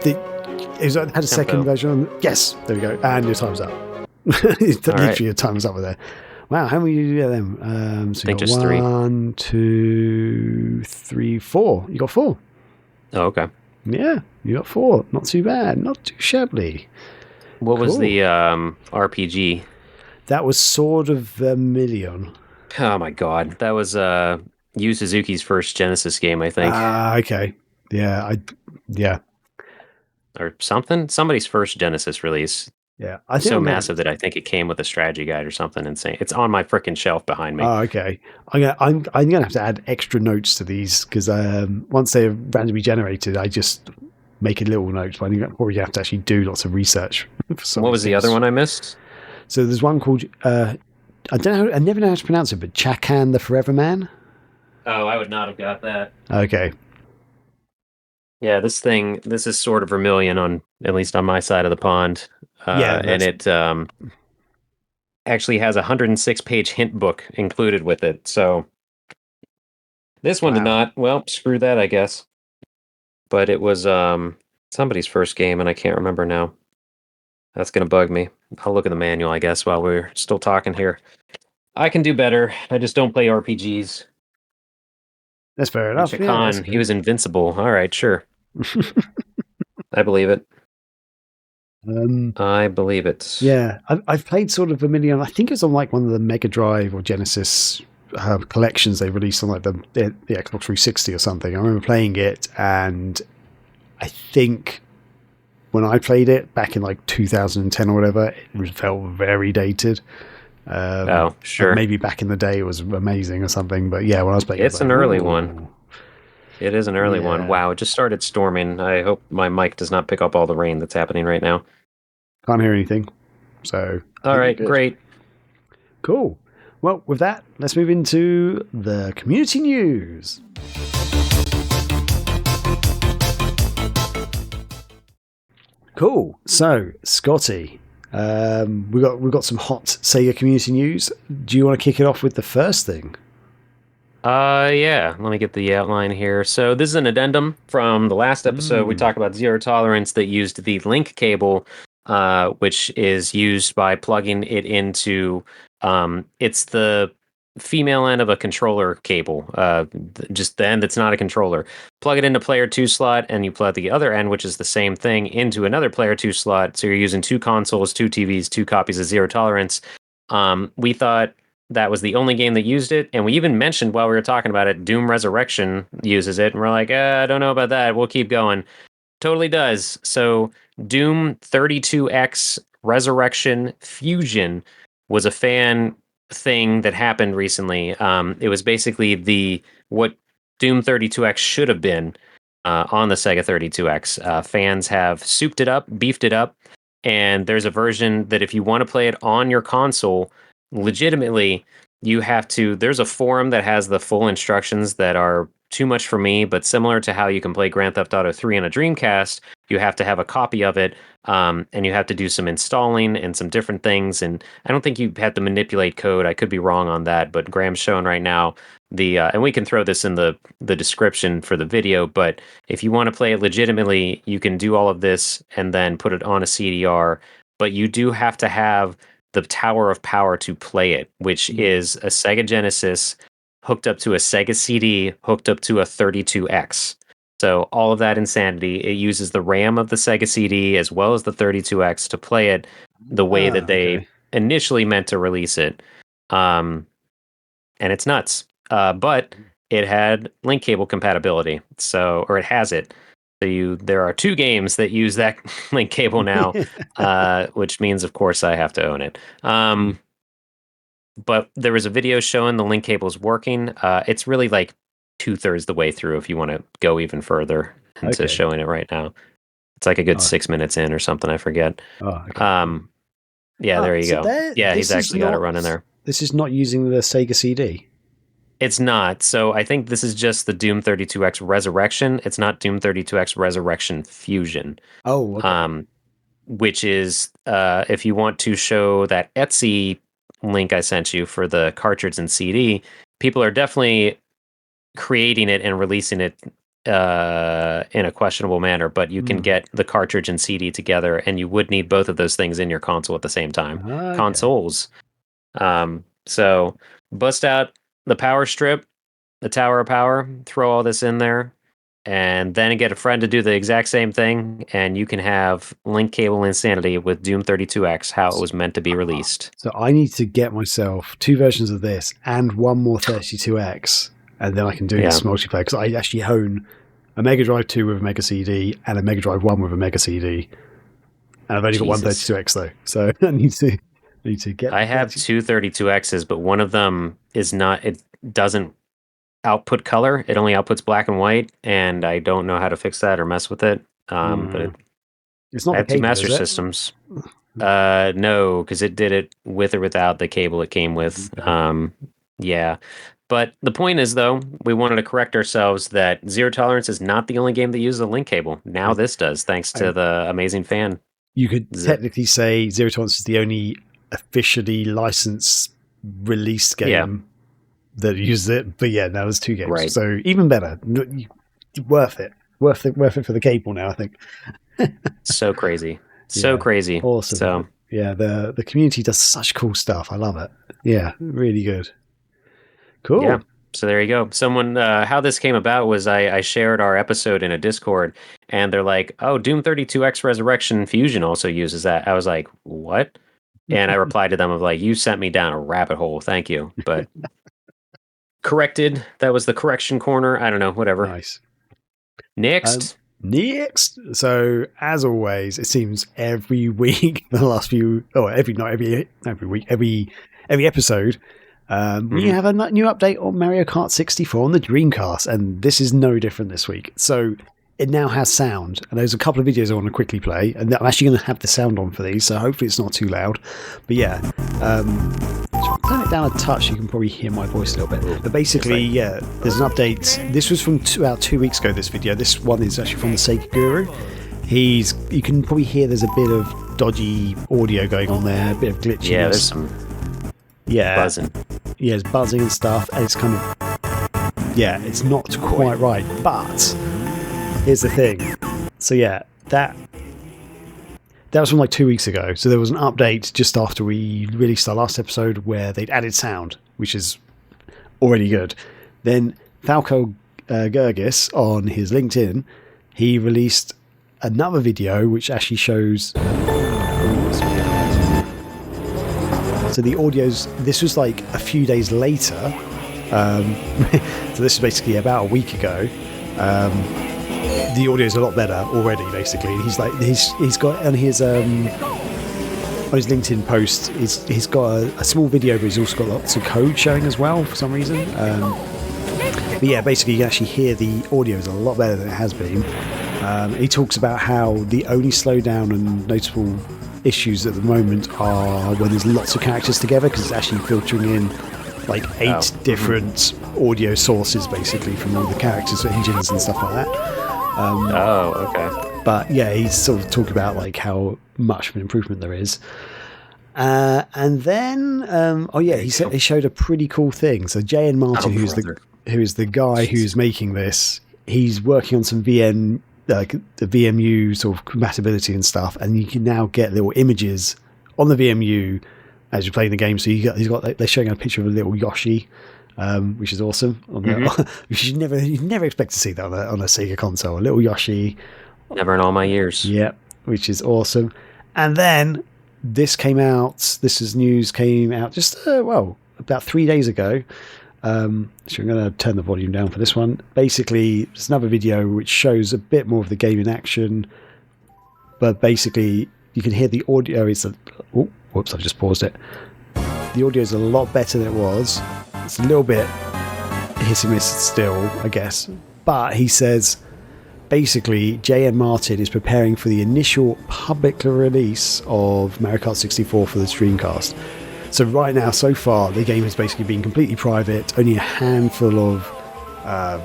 It had a second version. Yes, there we go. And your time's up. Literally, your time's up with there. Wow, how many did you get them? So I think you got just 1, 2, 3, 4. You got 4. Oh, okay. Yeah, you got 4. Not too bad. Not too shabby. What was the RPG? That was Sword of Vermilion. Oh my god, that was Yu Suzuki's first Genesis game, I think. Okay. Yeah, or something. Somebody's first Genesis release. Yeah, I think so massive that I think it came with a strategy guide or something insane. It's on my freaking shelf behind me. Oh, okay. I'm gonna have to add extra notes to these because once they're randomly generated, I just make a little note. But I'm probably have to actually do lots of research. What was the other one I missed? So there's one called I never know how to pronounce it, but Chakan the Forever Man. Oh, I would not have got that. Okay. Yeah, this is Sword of Vermilion on at least on my side of the pond. And it actually has a 106-page hint book included with it. So this one did not. Well, screw that, I guess. But it was somebody's first game, and I can't remember now. That's going to bug me. I'll look at the manual, I guess, while we're still talking here. I can do better. I just don't play RPGs. That's fair enough. Yeah, he was invincible. All right, sure. I believe it. I believe it. Yeah, I've played Sword of Vermilion. I think it's on like one of the Mega Drive or Genesis collections they released on like the Xbox 360 or something. I remember playing it, and I think when I played it back in like 2010 or whatever, it felt very dated. Sure. Maybe back in the day it was amazing or something, but yeah, when I was playing it's an early one. It is an early one. Wow, it just started storming. I hope my mic does not pick up all the rain that's happening right now. Can't hear anything. So all right, great. Cool. Well, with that, let's move into the community news. Cool. So, Scotty, we've got some hot Sega community news. Do you want to kick it off with the first thing? Yeah. Let me get the outline here. So this is an addendum from the last episode. We talked about zero tolerance that used the link cable, which is used by plugging it into. It's the female end of a controller cable, just the end that's not a controller. Plug it into player 2 slot, and you plug the other end, which is the same thing, into another player 2 slot. So you're using 2 consoles, 2 TVs, 2 copies of zero tolerance. We thought that was the only game that used it, and we even mentioned while we were talking about it, Doom Resurrection uses it, and we're like, I don't know about that. We'll keep going. Totally does. So Doom 32X Resurrection Fusion was a fan thing that happened recently. It was basically what Doom 32X should have been on the Sega 32X. Fans have souped it up, beefed it up, and there's a version that if you want to play it on your console, legitimately, there's a forum that has the full instructions that are too much for me, but similar to how you can play Grand Theft Auto 3 on a Dreamcast, you have to have a copy of it, and you have to do some installing and some different things, and I don't think you have to manipulate code. I could be wrong on that, but Graham's showing right now and we can throw this in the description for the video, but if you want to play it legitimately, you can do all of this and then put it on a CDR, but you do have to have the Tower of Power to play it, which is a Sega Genesis hooked up to a Sega CD, hooked up to a 32X. So all of that insanity, it uses the RAM of the Sega CD as well as the 32X to play it the way that they initially meant to release it. And it's nuts. But it had link cable compatibility. Or it has it. So there are 2 games that use that link cable now, which means, of course, I have to own it. But there was a video showing the link cables working. It's really like 2/3 the way through if you want to go even further into showing it right now. It's like a good 6 minutes in or something. I forget. Yeah, there you go. Yeah, he's actually got it running there. This is not using the Sega CD. It's not. So I think this is just the Doom 32X Resurrection. It's not Doom 32X Resurrection Fusion. Oh, okay. Which is, if you want to show that Etsy link I sent you for the cartridge and CD, people are definitely creating it and releasing it in a questionable manner, but you can get the cartridge and CD together, and you would need both of those things in your console at the same time. Consoles. So bust out the power strip, the Tower of Power, throw all this in there, and then get a friend to do the exact same thing, and you can have link cable insanity with Doom 32X, how it was meant to be released. So I need to get myself 2 versions of this and 1 more 32X, and then I can do this multiplayer, because I actually own a Mega Drive 2 with a Mega CD and a Mega Drive 1 with a Mega CD, and I've only got one 32X though, so I need to get. I have 2 32Xs, but one of them is not. It doesn't output color. It only outputs black and white, and I don't know how to fix that or mess with it. But it's not. I have 2 Master Systems. No, because it did it with or without the cable it came with. Yeah. But the point is, though, we wanted to correct ourselves that Zero Tolerance is not the only game that uses a link cable. Now this does, thanks to the amazing fan. You could technically say Zero Tolerance is the only officially licensed released game that uses it. But yeah, now there's 2 games. Right. So even better. Worth it. Worth it for the cable now, I think. So crazy. So crazy. Awesome. So yeah, the community does such cool stuff. I love it. Yeah, really good. Cool. Yeah. So there you go. Someone, how this came about was I shared our episode in a Discord, and they're like, "Oh, Doom 32X Resurrection Fusion also uses that." I was like, "What?" And I replied to them of like, "You sent me down a rabbit hole. Thank you." But corrected. That was the correction corner. I don't know. Whatever. Nice. Next. Next. So as always, it seems every week, the last few, every week, every episode. We have a new update on Mario Kart 64 on the Dreamcast, and this is no different this week. So it now has sound, and there's a couple of videos I want to quickly play, and I'm actually going to have the sound on for these, so hopefully it's not too loud. But yeah, turn it down a touch. You can probably hear my voice a little bit. But basically, yeah, there's an update. This was from about 2 weeks ago, this video. This one is actually from the Sega Guru. You can probably hear there's a bit of dodgy audio going on there, a bit of glitchiness. Yeah, there's some buzzing. Yeah, it's buzzing and stuff, and it's kind of, yeah, it's not quite right. But here's the thing. So yeah, that was from like 2 weeks ago. So there was an update just after we released our last episode where they'd added sound, which is already good. Then Falco Gergis on his LinkedIn, he released another video which actually shows. So the audio's. This was like a few days later. So this is basically about a week ago. The audio is a lot better already. Basically, he's got on his LinkedIn post. He's got a small video, but he's also got lots of code showing as well for some reason. But yeah, basically you can actually hear the audio is a lot better than it has been. He talks about how the only slowdown and notable issues at the moment are when there's lots of characters together, because it's actually filtering in like 8 different audio sources basically from all the characters, engines and stuff like that. Okay. But yeah, he's sort of talking about like how much of an improvement there is. And then, he showed a pretty cool thing. So Jay and Martin, who is the guy who's making this, he's working on some like the VMU sort of compatibility and stuff, and you can now get little images on the VMU as you're playing the game. So they're showing a picture of a little Yoshi, which is awesome. Which you never expect to see that on a Sega console. A little Yoshi. Never in all my years. Yeah, which is awesome. And then this came out. News came out just about 3 days ago. So I'm going to turn the volume down for this one. Basically, there's another video which shows a bit more of the game in action, but basically you can hear the audio. Whoops! I've just paused it. The audio is a lot better than it was. It's a little bit hit and miss still, I guess. But he says basically Jay and Martin is preparing for the initial public release of Mario Kart 64 for the Dreamcast. So right now, so far, the game has basically been completely private. Only a handful of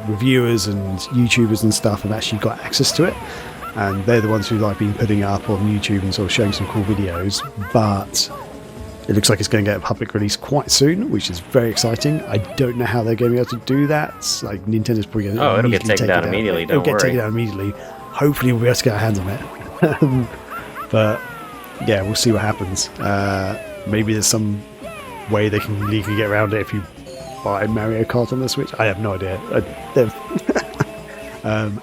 reviewers and YouTubers and stuff have actually got access to it. And they're the ones who like been putting it up on YouTube and sort of showing some cool videos. But it looks like it's going to get a public release quite soon, which is very exciting. I don't know how they're going to be able to do that. Like Nintendo's probably going to it'll get taken down immediately. It'll get taken down immediately. Hopefully, we'll be able to get our hands on it. But yeah, we'll see what happens. Maybe there's some way they can legally get around it if you buy Mario Kart on the Switch. I have no idea.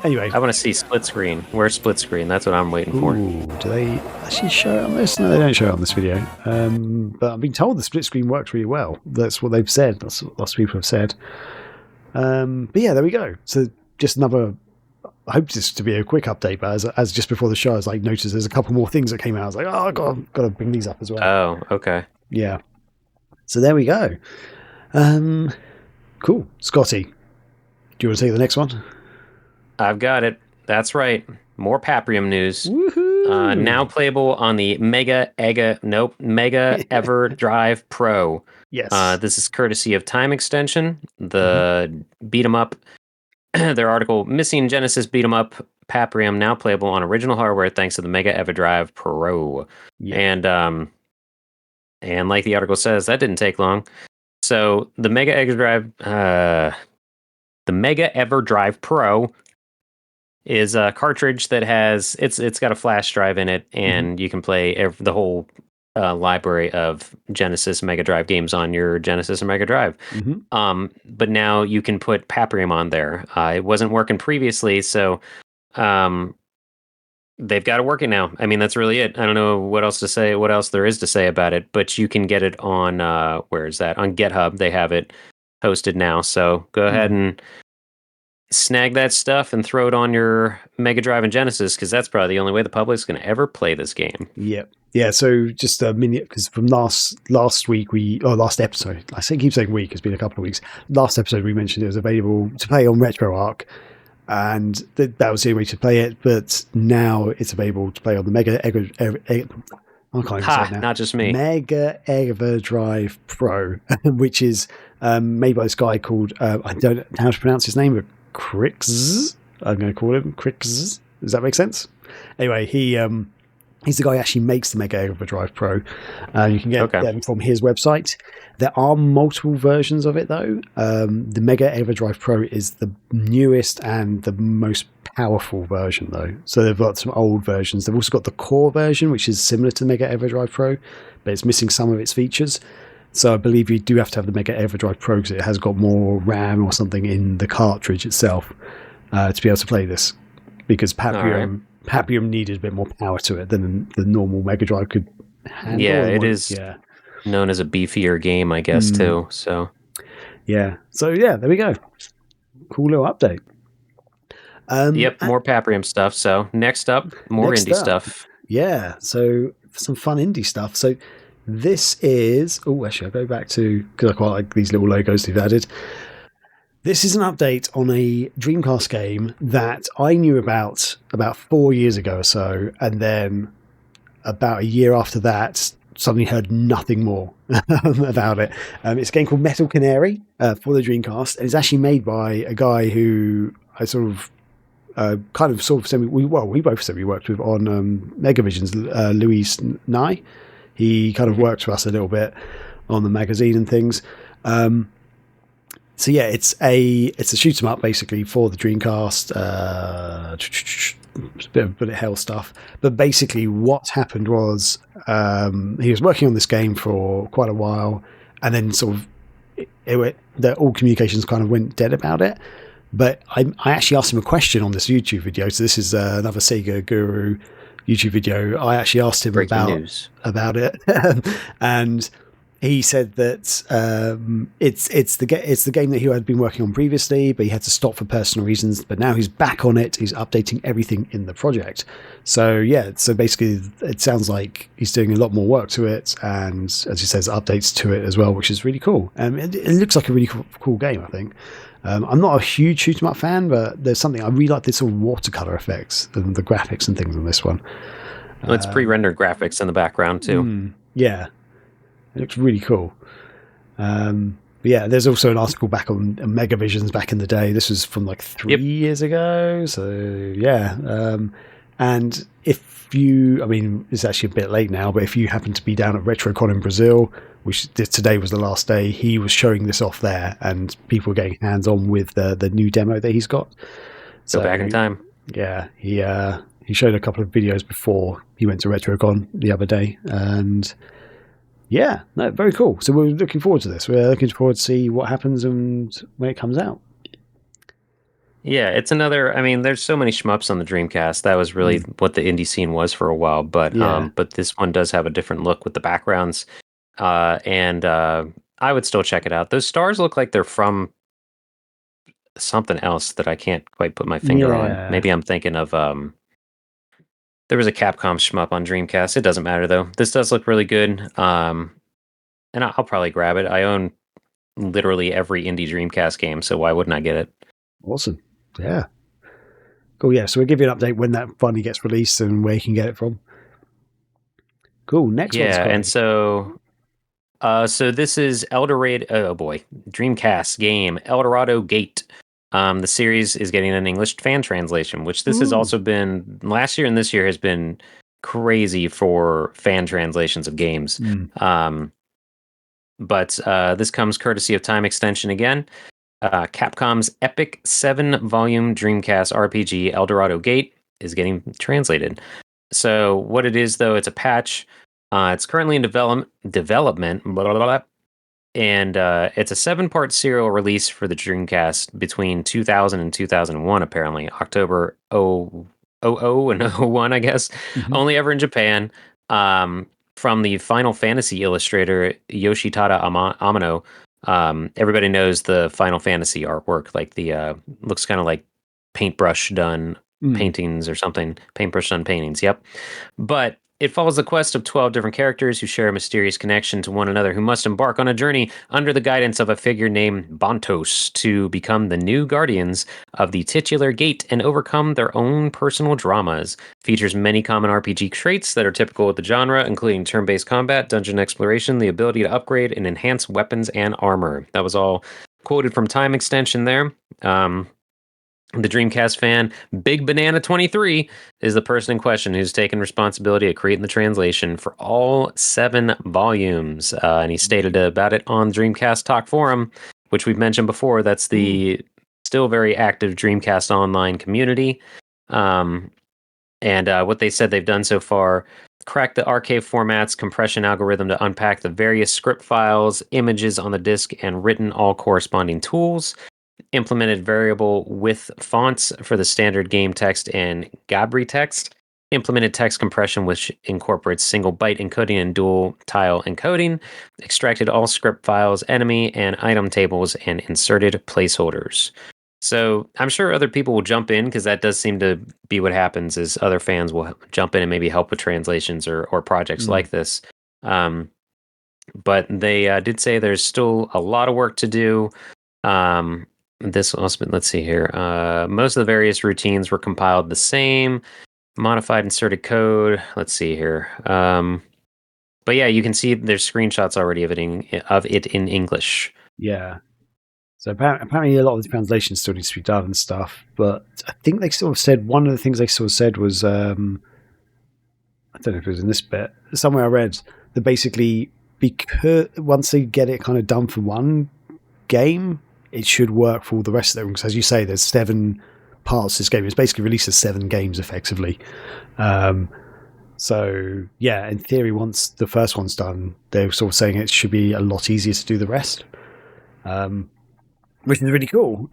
Anyway, I want to see split screen. Where's split screen? That's what I'm waiting for. Do they actually show it on this? No, they don't show it on this video. But I've been told the split screen works really well. That's what they've said. That's what lots of people have said. But yeah, there we go. So just another. I hope this to be a quick update, but as just before the show, I was like, noticed there's a couple more things that came out. I was like, oh, I've got to bring these up as well. Oh, okay. Yeah. So there we go. Cool. Scotty, do you want to take the next one? I've got it. That's right. More Paprium news. Woohoo! Now playable on the Mega Everdrive Pro. Yes. This is courtesy of Time Extension, the beat 'em up. Their article, Missing Genesis Beat 'em Up Paprium, now playable on original hardware thanks to the Mega Everdrive Pro. Yeah. And like the article says, that didn't take long. So the Mega Everdrive Pro is a cartridge that has it's got a flash drive in it, and you can play the whole library of Genesis and Mega Drive games on your Genesis and Mega Drive. But now you can put Paprium on there. It wasn't working previously, so they've got it working now. I mean, that's really it. I don't know what else there is to say about it, but you can get it on where is that? On GitHub. They have it hosted now. So go ahead and snag that stuff and throw it on your Mega Drive and Genesis, because that's probably the only way the public's going to ever play this game. Yep. Yeah, so just a minute, because from last episode, keep saying week, it's been a couple of weeks. Last episode we mentioned it was available to play on RetroArch, and that was the only way to play it, but now it's available to play on the I can't even say it now. Not just me. Mega Everdrive Pro, which is made by this guy called, I don't know how to pronounce his name, but Crix. I'm going to call him Crix. Does that make sense? Anyway, he's the guy who actually makes the Mega Everdrive Pro. You can get them from his website. There are multiple versions of it, though. The Mega Everdrive Pro is the newest and the most powerful version, though. So they've got some old versions. They've also got the core version, which is similar to the Mega Everdrive Pro, but it's missing some of its features. So I believe you do have to have the Mega Everdrive Pro because it has got more RAM or something in the cartridge itself to be able to play this. Because Paprium needed a bit more power to it than the normal Mega Drive could handle. Yeah, it is known as a beefier game, I guess, too. So yeah. So yeah, there we go. Cool little update. More Paprium stuff. So next up, more indie stuff. Yeah, so some fun indie stuff. So this is... Oh, actually, I'll go back to... Because I quite like these little logos they've added. This is an update on a Dreamcast game that I knew about 4 years ago or so, and then about a year after that, suddenly heard nothing more about it. It's a game called Metal Canary for the Dreamcast, and it's actually made by a guy who I we both said we worked with on Megavision's Louis Nye. He kind of worked for us a little bit on the magazine and things. So yeah, it's a shoot 'em up basically for the Dreamcast. It's a bit of bullet hell stuff, but basically what happened was he was working on this game for quite a while, and then sort of all communications kind of went dead about it. But I actually asked him a question on this YouTube video. So this is another Sega Guru YouTube video. I actually asked him about it, and he said that it's the game that he had been working on previously, but he had to stop for personal reasons. But now he's back on it. He's updating everything in the project. So yeah, so basically it sounds like he's doing a lot more work to it, and as he says, updates to it as well, which is really cool. It looks like a really cool game, I think. I'm not a huge shoot 'em up fan, but there's something I really like, this sort of watercolor effects and the graphics and things on this one. Well, it's pre-rendered graphics in the background too. Yeah. It looks really cool. Yeah, there's also an article back on Megavision's back in the day. This was from like 3 years ago. So, yeah. And if you, I mean, it's actually a bit late now, but if you happen to be down at RetroCon in Brazil, which today was the last day, he was showing this off there, and people were getting hands-on with the new demo that he's got. So back in time. Yeah, he showed a couple of videos before he went to RetroCon the other day, and... yeah, no, very cool. So we're looking forward to this. We're looking forward to see what happens and when it comes out. Yeah, it's another. I mean, there's so many shmups on the Dreamcast. That was really what the indie scene was for a while. But but this one does have a different look with the backgrounds, and I would still check it out. Those stars look like they're from something else that I can't quite put my finger on. Maybe I'm thinking of. There was a Capcom shmup on Dreamcast. It doesn't matter, though. This does look really good. And I'll probably grab it. I own literally every indie Dreamcast game, so why wouldn't I get it? Awesome. Yeah. Cool, yeah. So we'll give you an update when that finally gets released and where you can get it from. Cool. Next one. Yeah, and so this is Dreamcast game, Eldorado Gate. The series is getting an English fan translation, which this has also been last year and this year has been crazy for fan translations of games. But this comes courtesy of Time Extension again. Capcom's epic 7-volume Dreamcast RPG Eldorado Gate is getting translated. So what it is, though, it's a patch. It's currently in development, blah, blah, blah, and it's a 7-part serial release for the Dreamcast between 2000 and 2001, apparently. October 00 and 01, I guess. Only ever in Japan. From the Final Fantasy illustrator, Yoshitada Amano. Everybody knows the Final Fantasy artwork. Like the looks kind of like paintbrush done paintings or something. Paintbrush done paintings, yep. But It follows the quest of 12 different characters who share a mysterious connection to one another, who must embark on a journey under the guidance of a figure named Bontos to become the new guardians of the titular gate and overcome their own personal dramas. Features many common RPG traits that are typical of the genre, including turn-based combat, dungeon exploration, the ability to upgrade and enhance weapons and armor. That was all quoted from Time Extension there. The Dreamcast fan, Big Banana 23, is the person in question who's taken responsibility of creating the translation for all 7 volumes. And he stated about it on Dreamcast Talk Forum, which we've mentioned before. That's the still very active Dreamcast online community. And what they said they've done so far: crack the archive formats compression algorithm to unpack the various script files, images on the disk, and written all corresponding tools. Implemented variable with fonts for the standard game text and Gabri text. Implemented text compression, which incorporates single byte encoding and dual tile encoding. Extracted all script files, enemy and item tables, and inserted placeholders. So I'm sure other people will jump in, because that does seem to be what happens, is other fans will jump in and maybe help with translations or projects like this. But they did say there's still a lot of work to do. This also, let's see here. Most of the various routines were compiled the same, modified, inserted code. Let's see here. But yeah, you can see there's screenshots already of it in English. Yeah. So apparently a lot of the translations still needs to be done and stuff. But I think they sort of said, one of the things they sort of said was, I don't know if it was in this bit, somewhere I read that basically, because once they get it kind of done for one game, it should work for all the rest of them, because as you say, there's 7 parts to this game. It's basically released as 7 games effectively. So yeah, in theory, once the first one's done, they're sort of saying it should be a lot easier to do the rest, which is really cool.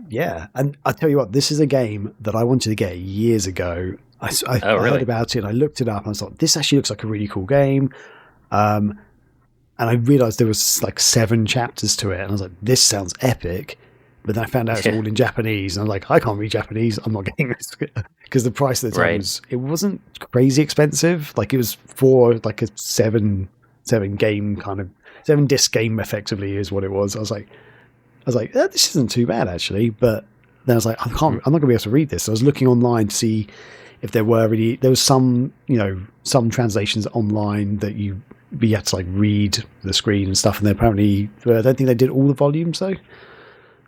Yeah, and I tell you what, this is a game that I wanted to get years ago. I heard about it and I looked it up and I thought, this actually looks like a really cool game. And I realized there was like 7 chapters to it. And I was like, this sounds epic. But then I found out it's all in Japanese. And I'm like, I can't read Japanese. I'm not getting this. Because the price at the time it wasn't crazy expensive. Like it was for like a 7 game kind of 7 disc game effectively is what it was. I was like, this isn't too bad actually. But then I was like, I'm not going to be able to read this. So I was looking online to see if there was some, some translations online that you had to like read the screen and stuff, and they apparently, I don't think they did all the volumes though.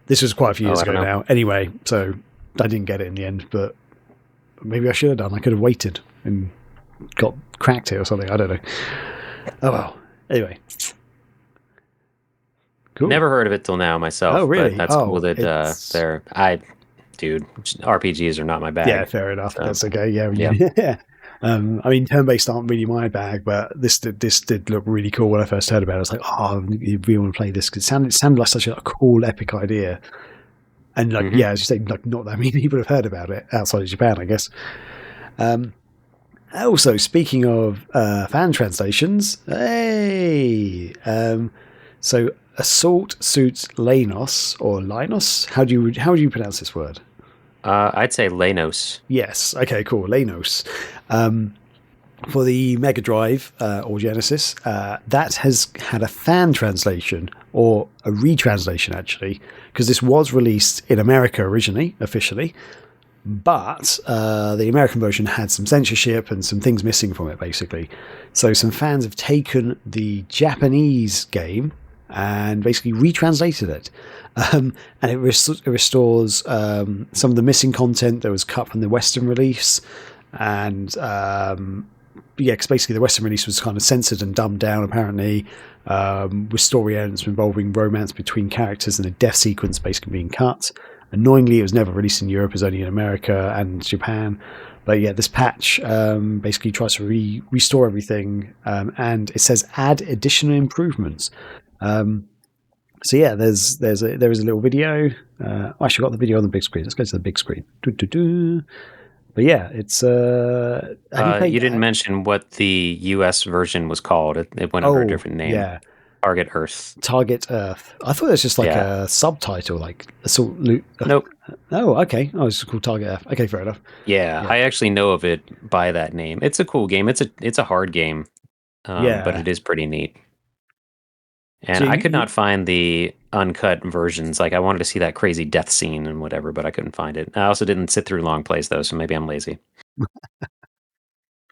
This was quite a few years ago now. Anyway, so I didn't get it in the end, but maybe I should have done. I could have waited and cracked it or something. I don't know. Oh well. Anyway. Cool. Never heard of it till now myself. Oh really? But that's cool that RPGs are not my bag. Yeah, fair enough. So, that's okay. Yeah. I mean, turn-based aren't really my bag, but this did look really cool when I first heard about it. I was like, oh, you really want to play this? Because it sounded like such a cool, epic idea. And like, yeah, as you say, like not that many people have heard about it outside of Japan, I guess. Also, speaking of fan translations, hey, so Assault Suit Leynos or Leynos. How would you pronounce this word? I'd say Leynos. Yes. Okay. Cool. Leynos. For the Mega Drive or Genesis, that has had a fan translation or a retranslation actually, because this was released in America originally, officially, but the American version had some censorship and some things missing from it, basically. So some fans have taken the Japanese game and basically retranslated it. And it restores some of the missing content that was cut from the Western release. And because basically the Western release was kind of censored and dumbed down, apparently, with story elements involving romance between characters and a death sequence basically being cut. Annoyingly, it was never released in Europe, it was only in America and Japan. But yeah, this patch basically tries to restore everything, and it says add additional improvements. So yeah, there is a little video. I actually got the video on the big screen. Let's go to the big screen. But yeah, it's. You didn't mention what the US version was called. It went under a different name. Yeah, Target Earth. Target Earth. I thought it was just like a subtitle, like Assault Loot. Nope. Oh, okay. Oh, it's called Target Earth. Okay, fair enough. Yeah, I actually know of it by that name. It's a cool game. It's a hard game, but it is pretty neat. And So I could not find the uncut versions. Like I wanted to see that crazy death scene and whatever, but I couldn't find it. I also didn't sit through long plays though, so maybe I'm lazy.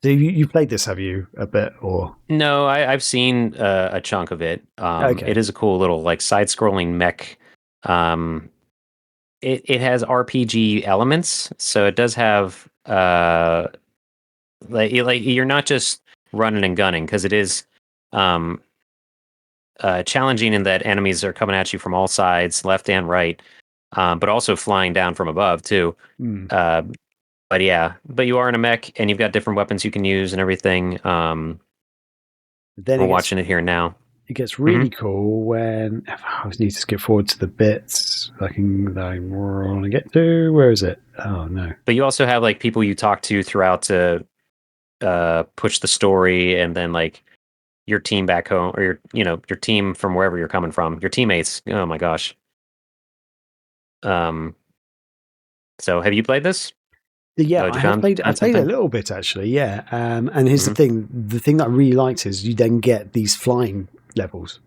So you played this, have you, a bit or? No, I've seen a chunk of it. Okay. It is a cool little like side-scrolling mech. It has RPG elements, so it does have like you're not just running and gunning because it is challenging in that enemies are coming at you from all sides, left and right, but also flying down from above too. But you are in a mech and you've got different weapons you can use and everything. Then we're watching it here now. It gets really cool when I need to skip forward to the bits I want to get to. Where is it? Oh no! But you also have like people you talk to throughout to push the story, and then like your team back home, or your team from wherever you're coming from, your teammates. Oh my gosh. So have you played this? Yeah, I played a little bit actually. Yeah, and here's the thing: the thing that I really liked is you then get these flying levels.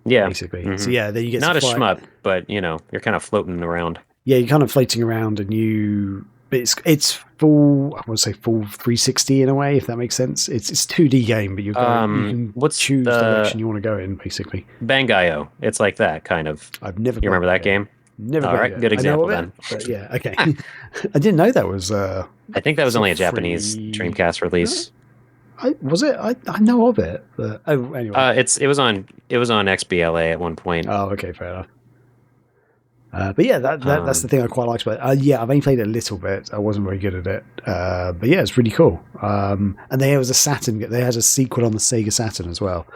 Yeah, basically. So yeah, then you get not a shmup, but you're kind of floating around. Yeah, you're kind of floating around, and it's full. I want to say full 360 in a way, if that makes sense. It's 2D game, but you can choose the direction you want to go in, basically. Bangai-O, it's like that kind of. I've never. You remember that game? Never. All right, good example then. But yeah, okay. I didn't know that was. I think that was only a Japanese Dreamcast release. Was it? I know of it, but anyway. It was on XBLA at one point. Oh, okay, fair enough. But yeah, that's the thing I quite liked about it. Yeah, I've only played it a little bit. I wasn't very good at it. But yeah, it's really cool. And there was a Saturn. They had a sequel on the Sega Saturn as well,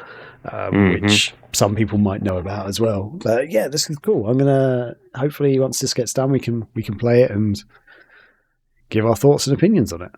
which some people might know about as well. But yeah, this is cool. I'm gonna hopefully once this gets done, we can play it and give our thoughts and opinions on it.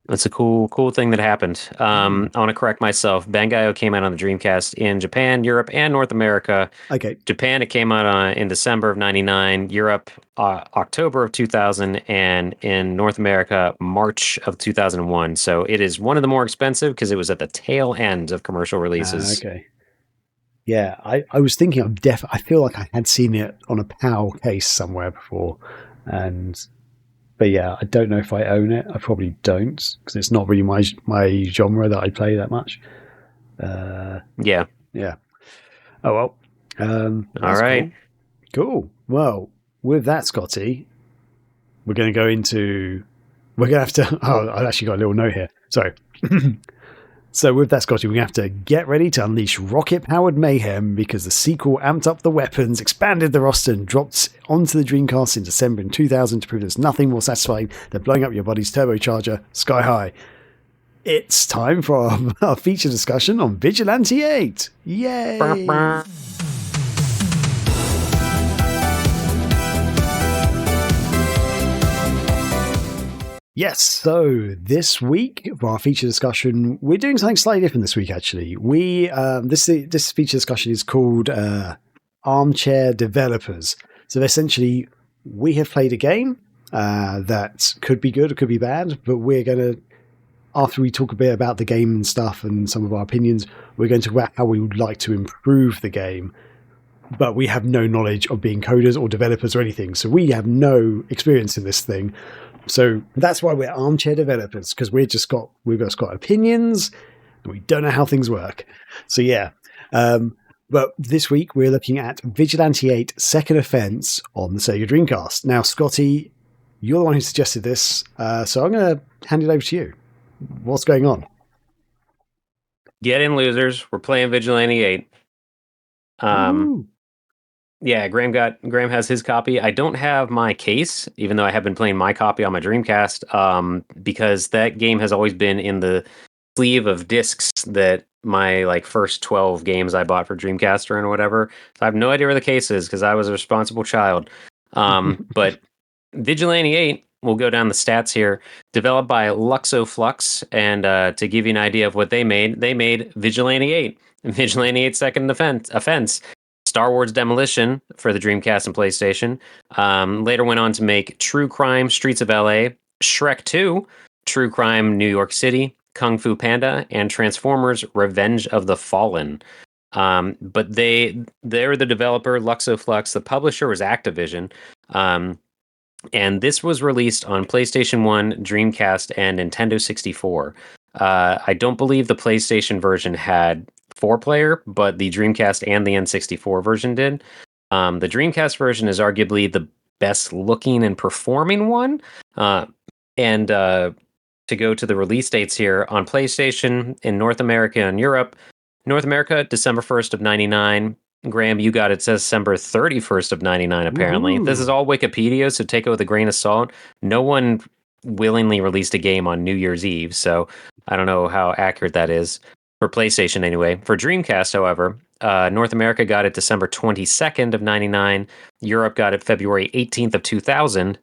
That's a cool thing that happened. I want to correct myself. Bangai-O came out on the Dreamcast in Japan, Europe, and North America. Okay. Japan, it came out in December of 99. Europe, October of 2000. And in North America, March of 2001. So it is one of the more expensive because it was at the tail end of commercial releases. Okay. Yeah, I was thinking I feel like I had seen it on a PAL case somewhere before. But yeah, I don't know if I own it. I probably don't because it's not really my genre that I play that much. Yeah. Oh well. All right. Cool. Well, with that, Scotty, we're going to go into. We're going to have to. Oh, I actually got a little note here. Sorry. So with that, Scotty, we're going to have to get ready to unleash rocket-powered mayhem because the sequel amped up the weapons, expanded the roster, and dropped onto the Dreamcast in December in 2000 to prove there's nothing more satisfying than blowing up your body's turbocharger sky high. It's time for our feature discussion on Vigilante 8. Yay! Yes, so this week for our feature discussion, we're doing something slightly different this week, actually. This feature discussion is called Armchair Developers. So essentially, we have played a game that could be good or could be bad, but we're going to, after we talk a bit about the game and stuff and some of our opinions, we're going to talk about how we would like to improve the game. But we have no knowledge of being coders or developers or anything, so we have no experience in this thing. So that's why we're armchair developers, because we've just got opinions and we don't know how things work. So yeah. But this week we're looking at Vigilante 8 Second Offense on the Sega Dreamcast. Now, Scotty, you're the one who suggested this, so I'm going to hand it over to you. What's going on? Get in, losers. We're playing Vigilante 8. Yeah, Graham has his copy. I don't have my case, even though I have been playing my copy on my Dreamcast, because that game has always been in the sleeve of discs that my first 12 games I bought for Dreamcast or whatever. So I have no idea where the case is because I was a responsible child. But Vigilante 8 we'll go down the stats here. Developed by Luxoflux, and to give you an idea of what they made Vigilante 8, Vigilante 8 Second Offense, Star Wars Demolition for the Dreamcast and PlayStation. Later went on to make True Crime Streets of LA, Shrek 2, True Crime New York City, Kung Fu Panda, and Transformers Revenge of the Fallen. But they're the developer, Luxoflux. The publisher was Activision. And this was released on PlayStation 1, Dreamcast, and Nintendo 64. I don't believe the PlayStation version had 4-player, but the Dreamcast and the N64 version did. The Dreamcast version is arguably the best looking and performing one. And to go to the release dates here, on PlayStation in North America and Europe, North America, December 1st of 99. Graham, you got it. Says December 31st of 99, apparently. Woohoo. This is all Wikipedia, so take it with a grain of salt. No one willingly released a game on New Year's Eve, so I don't know how accurate that is. For PlayStation, anyway. For Dreamcast, however, North America got it December 22nd of 99. Europe got it February 18th of 2000.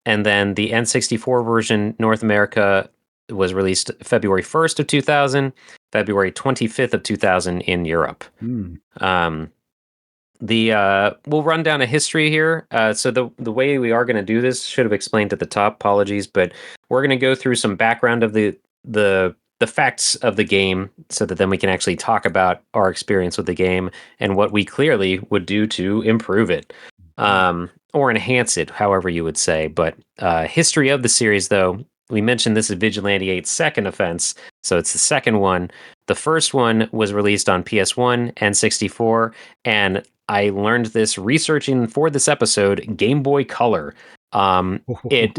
And then the N64 version, North America, was released February 1st of 2000, February 25th of 2000 in Europe. We'll run down a history here. So the way we are going to do this, should have explained at the top, apologies, but we're going to go through some background of the facts of the game, so that then we can actually talk about our experience with the game and what we clearly would do to improve it. Or enhance it, however you would say. But history of the series, though, we mentioned this is Vigilante 8's second offense, so it's the second one. The first one was released on PS1 and 64, and I learned this researching for this episode, Game Boy Color. It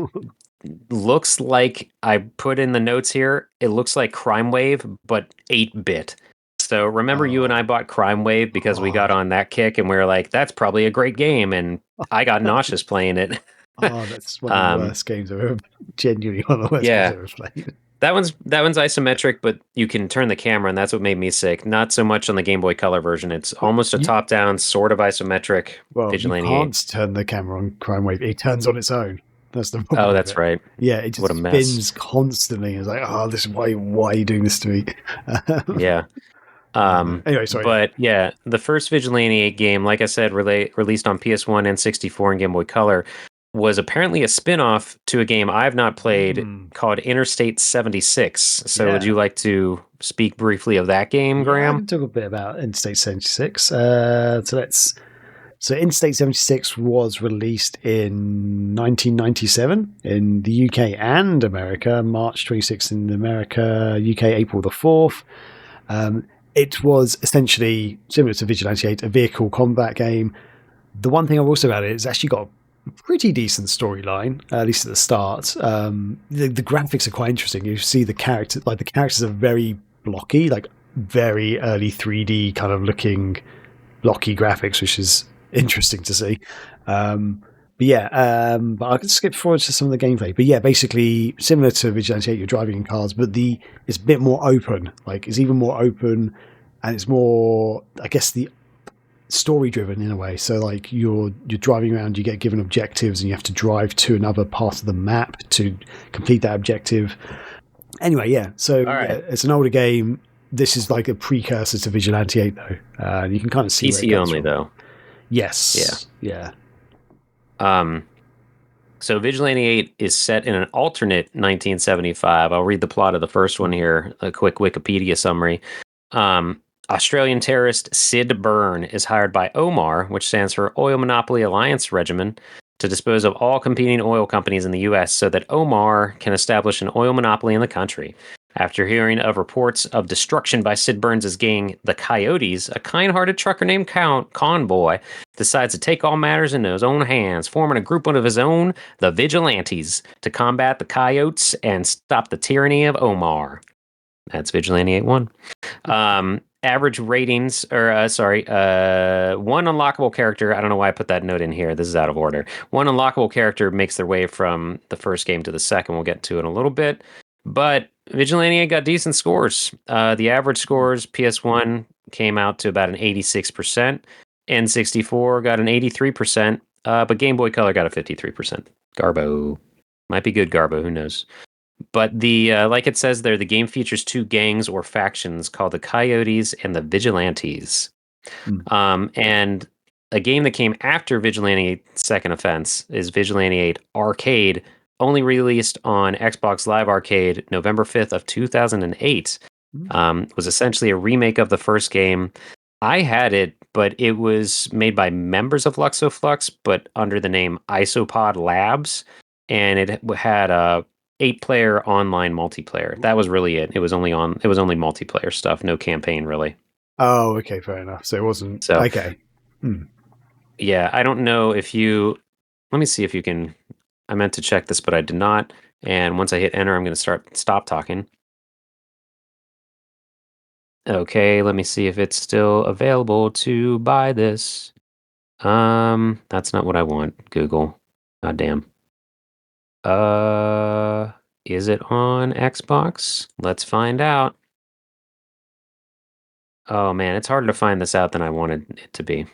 looks like, I put in the notes here, it looks like Crime Wave, but 8-bit. So remember, you and I bought Crime Wave because we got on that kick, and we were like, that's probably a great game, and I got nauseous playing it. That's one of the worst games I've ever, genuinely one of the worst games I've ever played. That one's isometric, but you can turn the camera, and that's what made me sick. Not so much on the Game Boy Color version. It's almost a top-down, sort of isometric Vigilante. You can't turn the camera on Crime Wave. It turns on its own. That's the problem. Oh, that's right. Yeah, it just spins constantly. It's like, this is why are you doing this to me? Yeah. Anyway, sorry. But yeah, the first Vigilante 8 game, like I said, released on PS1 and 64 and Game Boy Color, was apparently a spin-off to a game I've not played called Interstate 76. So would you like to speak briefly of that game, Graham? I can talk a bit about Interstate 76. So Interstate 76 was released in 1997 in the UK and America, March 26th in America, UK April the 4th. It was essentially similar to Vigilante 8, a vehicle combat game. The one thing I will say about it is it's actually got a pretty decent storyline, at least at the start. The graphics are quite interesting. You see the characters are very blocky, like very early 3D kind of looking blocky graphics, which is interesting to see. But I can skip forward to some of the gameplay. But yeah, basically similar to Vigilante 8, you're driving in cars, but it's a bit more open. Like, it's even more open, and it's more, I guess, the story driven in a way. So like you're driving around, you get given objectives, and you have to drive to another part of the map to complete that objective. Anyway, yeah. So it's an older game. This is like a precursor to Vigilante 8, though. You can kind of see PC only, though. Yes. Yeah. So Vigilante 8 is set in an alternate 1975. I'll read the plot of the first one here, a quick Wikipedia summary. Australian terrorist Sid Byrne is hired by OMAR, which stands for Oil Monopoly Alliance Regimen, to dispose of all competing oil companies in the U.S. so that OMAR can establish an oil monopoly in the country. After hearing of reports of destruction by Sid Burns' gang, the Coyotes, a kind-hearted trucker named Convoy decides to take all matters into his own hands, forming a group of his own, the Vigilantes, to combat the Coyotes and stop the tyranny of Omar. That's Vigilante 8-1. Average ratings, one unlockable character. I don't know why I put that note in here. This is out of order. One unlockable character makes their way from the first game to the second. We'll get to it in a little bit. But Vigilante got decent scores. The average scores, PS1 came out to about an 86%. N64 got an 83%. But Game Boy Color got a 53%. Garbo. Might be good, Garbo. Who knows? But the like it says there, the game features two gangs or factions called the Coyotes and the Vigilantes. And a game that came after Vigilante 8 Second Offense is Vigilante 8 Arcade, only released on Xbox Live Arcade November 5th of 2008. Was essentially a remake of the first game. I had it, but it was made by members of Luxoflux, but under the name Isopod Labs, and it had a 8-player online multiplayer. That was really it. It was only multiplayer stuff, no campaign really. Oh, okay, fair enough. So it wasn't okay. Yeah, I don't know if you. Let me see if you can. I meant to check this, but I did not. And once I hit enter, I'm going to stop talking. Okay, let me see if it's still available to buy this. That's not what I want, Google. God damn. Is it on Xbox? Let's find out. Oh man, it's harder to find this out than I wanted it to be.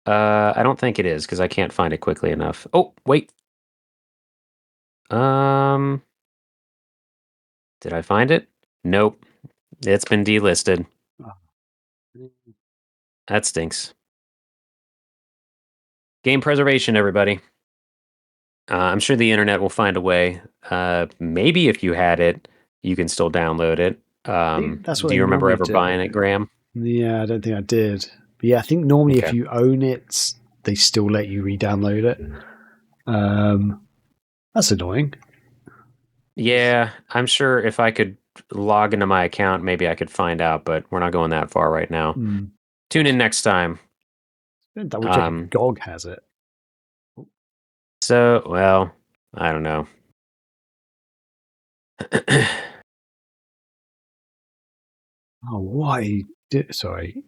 I don't think it is because I can't find it quickly enough. Oh, wait. Did I find it? Nope. It's been delisted. That stinks. Game preservation, everybody. I'm sure the internet will find a way. Maybe if you had it, you can still download it. That's what do you remember ever buying it, Graham? Yeah, I don't think I did. But yeah, I think normally if you own it, they still let you re-download it. That's annoying. Yeah, I'm sure if I could log into my account, maybe I could find out, but we're not going that far right now. Tune in next time. Double check if GOG has it. So, well, I don't know. Oh, why? Sorry.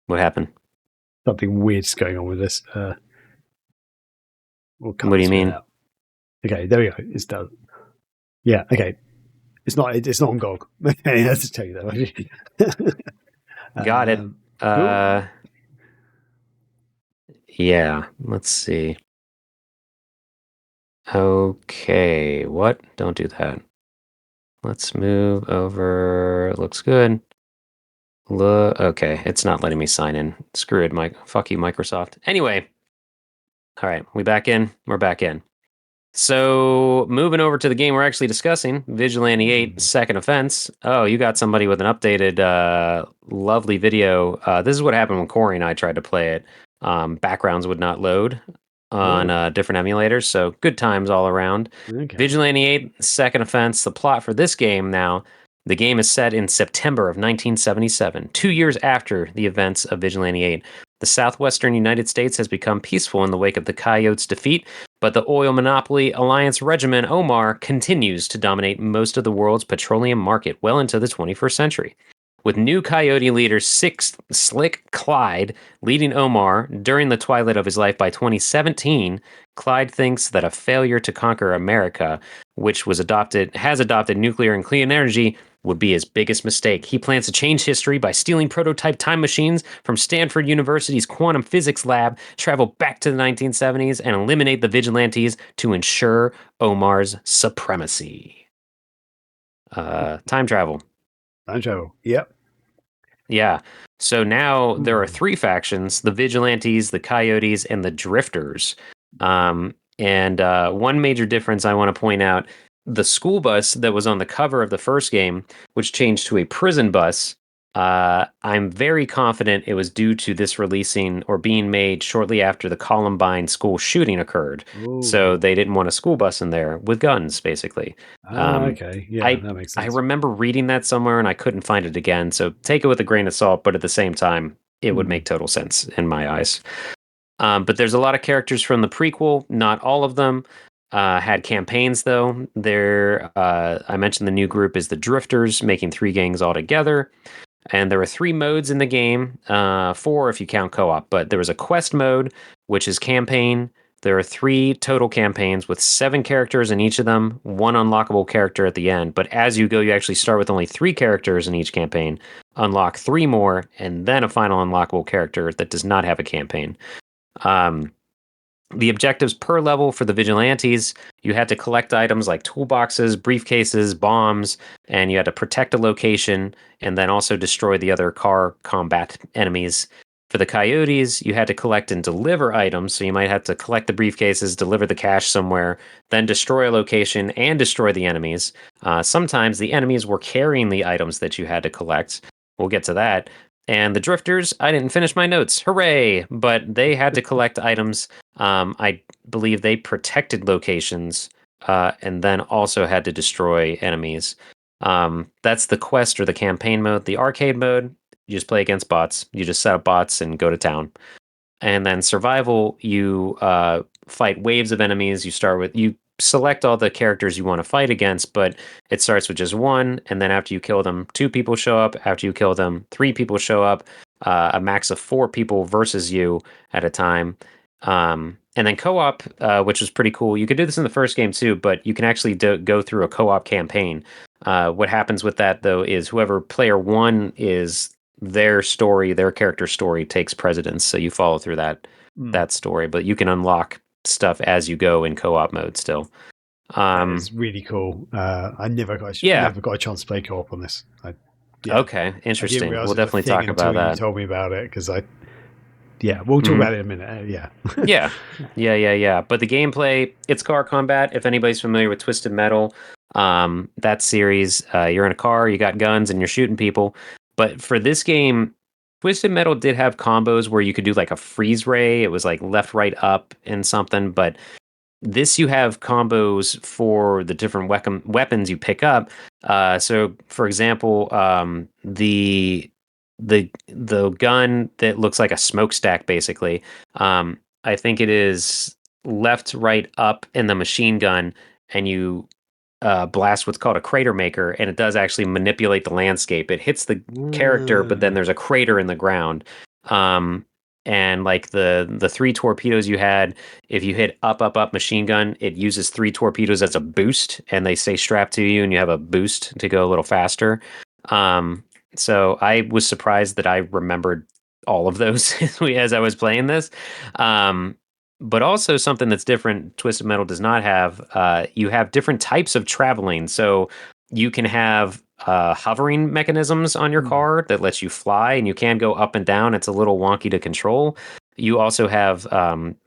What happened? Something weird's going on with this. What do you mean? Out. Okay, there we go. It's done. Yeah, okay. It's not on GOG. Okay, let's tell you that. Got it. Cool. Yeah, let's see. Okay, what? Don't do that. Let's move over. Looks good. Okay, it's not letting me sign in. Screw it, Mike. Fuck you, Microsoft. Anyway. All right, we back in? We're back in. So, moving over to the game we're actually discussing, Vigilante 8 Second Offense. Oh, you got somebody with an updated, lovely video. This is what happened when Corey and I tried to play it. Backgrounds would not load on different emulators, so good times all around. Okay. Vigilante 8 Second Offense. The plot for this game now, the game is set in September of 1977, 2 years after the events of Vigilante 8. The southwestern United States has become peaceful in the wake of the Coyotes' defeat, but the oil monopoly Alliance Regiment Omar continues to dominate most of the world's petroleum market well into the 21st century. With new Coyote leader Slick Clyde leading Omar during the twilight of his life by 2017, Clyde thinks that a failure to conquer America, which has adopted nuclear and clean energy, would be his biggest mistake. He plans to change history by stealing prototype time machines from Stanford University's quantum physics lab, travel back to the 1970s, and eliminate the vigilantes to ensure Omar's supremacy. Time travel. Time travel. Yep. Yeah. So now there are 3 factions: the Vigilantes, the Coyotes, and the Drifters. And one major difference I want to point out, the school bus that was on the cover of the first game, which changed to a prison bus, I'm very confident it was due to this releasing or being made shortly after the Columbine school shooting occurred. Ooh. So they didn't want a school bus in there with guns, basically. Okay. Yeah, that makes sense. I remember reading that somewhere and I couldn't find it again. So take it with a grain of salt, but at the same time, it would make total sense in my eyes. But there's a lot of characters from the prequel. Not all of them had campaigns, though. I mentioned the new group is the Drifters, making 3 gangs altogether. And there were 3 modes in the game, 4 if you count co-op. But there was a quest mode, which is campaign. There are 3 total campaigns with 7 characters in each of them, 1 unlockable character at the end. But as you go, you actually start with only 3 characters in each campaign, unlock 3 more, and then a final unlockable character that does not have a campaign. The objectives per level for the Vigilantes, you had to collect items like toolboxes, briefcases, bombs, and you had to protect a location and then also destroy the other car combat enemies. For the Coyotes, you had to collect and deliver items, so you might have to collect the briefcases, deliver the cash somewhere, then destroy a location and destroy the enemies. Sometimes the enemies were carrying the items that you had to collect. We'll get to that. And the Drifters, I didn't finish my notes. Hooray! But they had to collect items. I believe they protected locations and then also had to destroy enemies. That's the quest or the campaign mode. The arcade mode, you just play against bots. You just set up bots and go to town. And then survival, you fight waves of enemies. You select all the characters you want to fight against, but it starts with just one. And then after you kill them, 2 people show up. After you kill them, 3 people show up. A max of 4 people versus you at a time. And then co-op, which was pretty cool. You could do this in the first game too, but you can actually go through a co-op campaign. What happens with that though is whoever player 1 is, their story, their character story takes precedence. So you follow through that story, but you can unlock stuff as you go in co-op mode still. It's really cool. I never got a chance to play co-op on this. Okay, interesting. We'll definitely talk about that. You told me about it because we'll talk about it in a minute. Yeah. But the gameplay, it's car combat. If anybody's familiar with Twisted Metal, that series, you're in a car, you got guns, and you're shooting people. But for this game, Twisted Metal did have combos where you could do like a freeze ray. It was like left, right, up, and something. But this, you have combos for the different weapons you pick up. So, for example, the gun that looks like a smokestack, basically. I think it is left, right, up in the machine gun, and you blast what's called a crater maker, and it does actually manipulate the landscape. It hits the character, but then there's a crater in the ground. And like the 3 torpedoes you had, if you hit up machine gun, it uses 3 torpedoes as a boost, and they stay strapped to you, and you have a boost to go a little faster. So I was surprised that I remembered all of those as I was playing this. But also something that's different, Twisted Metal does not have, you have different types of traveling. So you can have hovering mechanisms on your car that lets you fly, and you can go up and down. It's a little wonky to control. You also have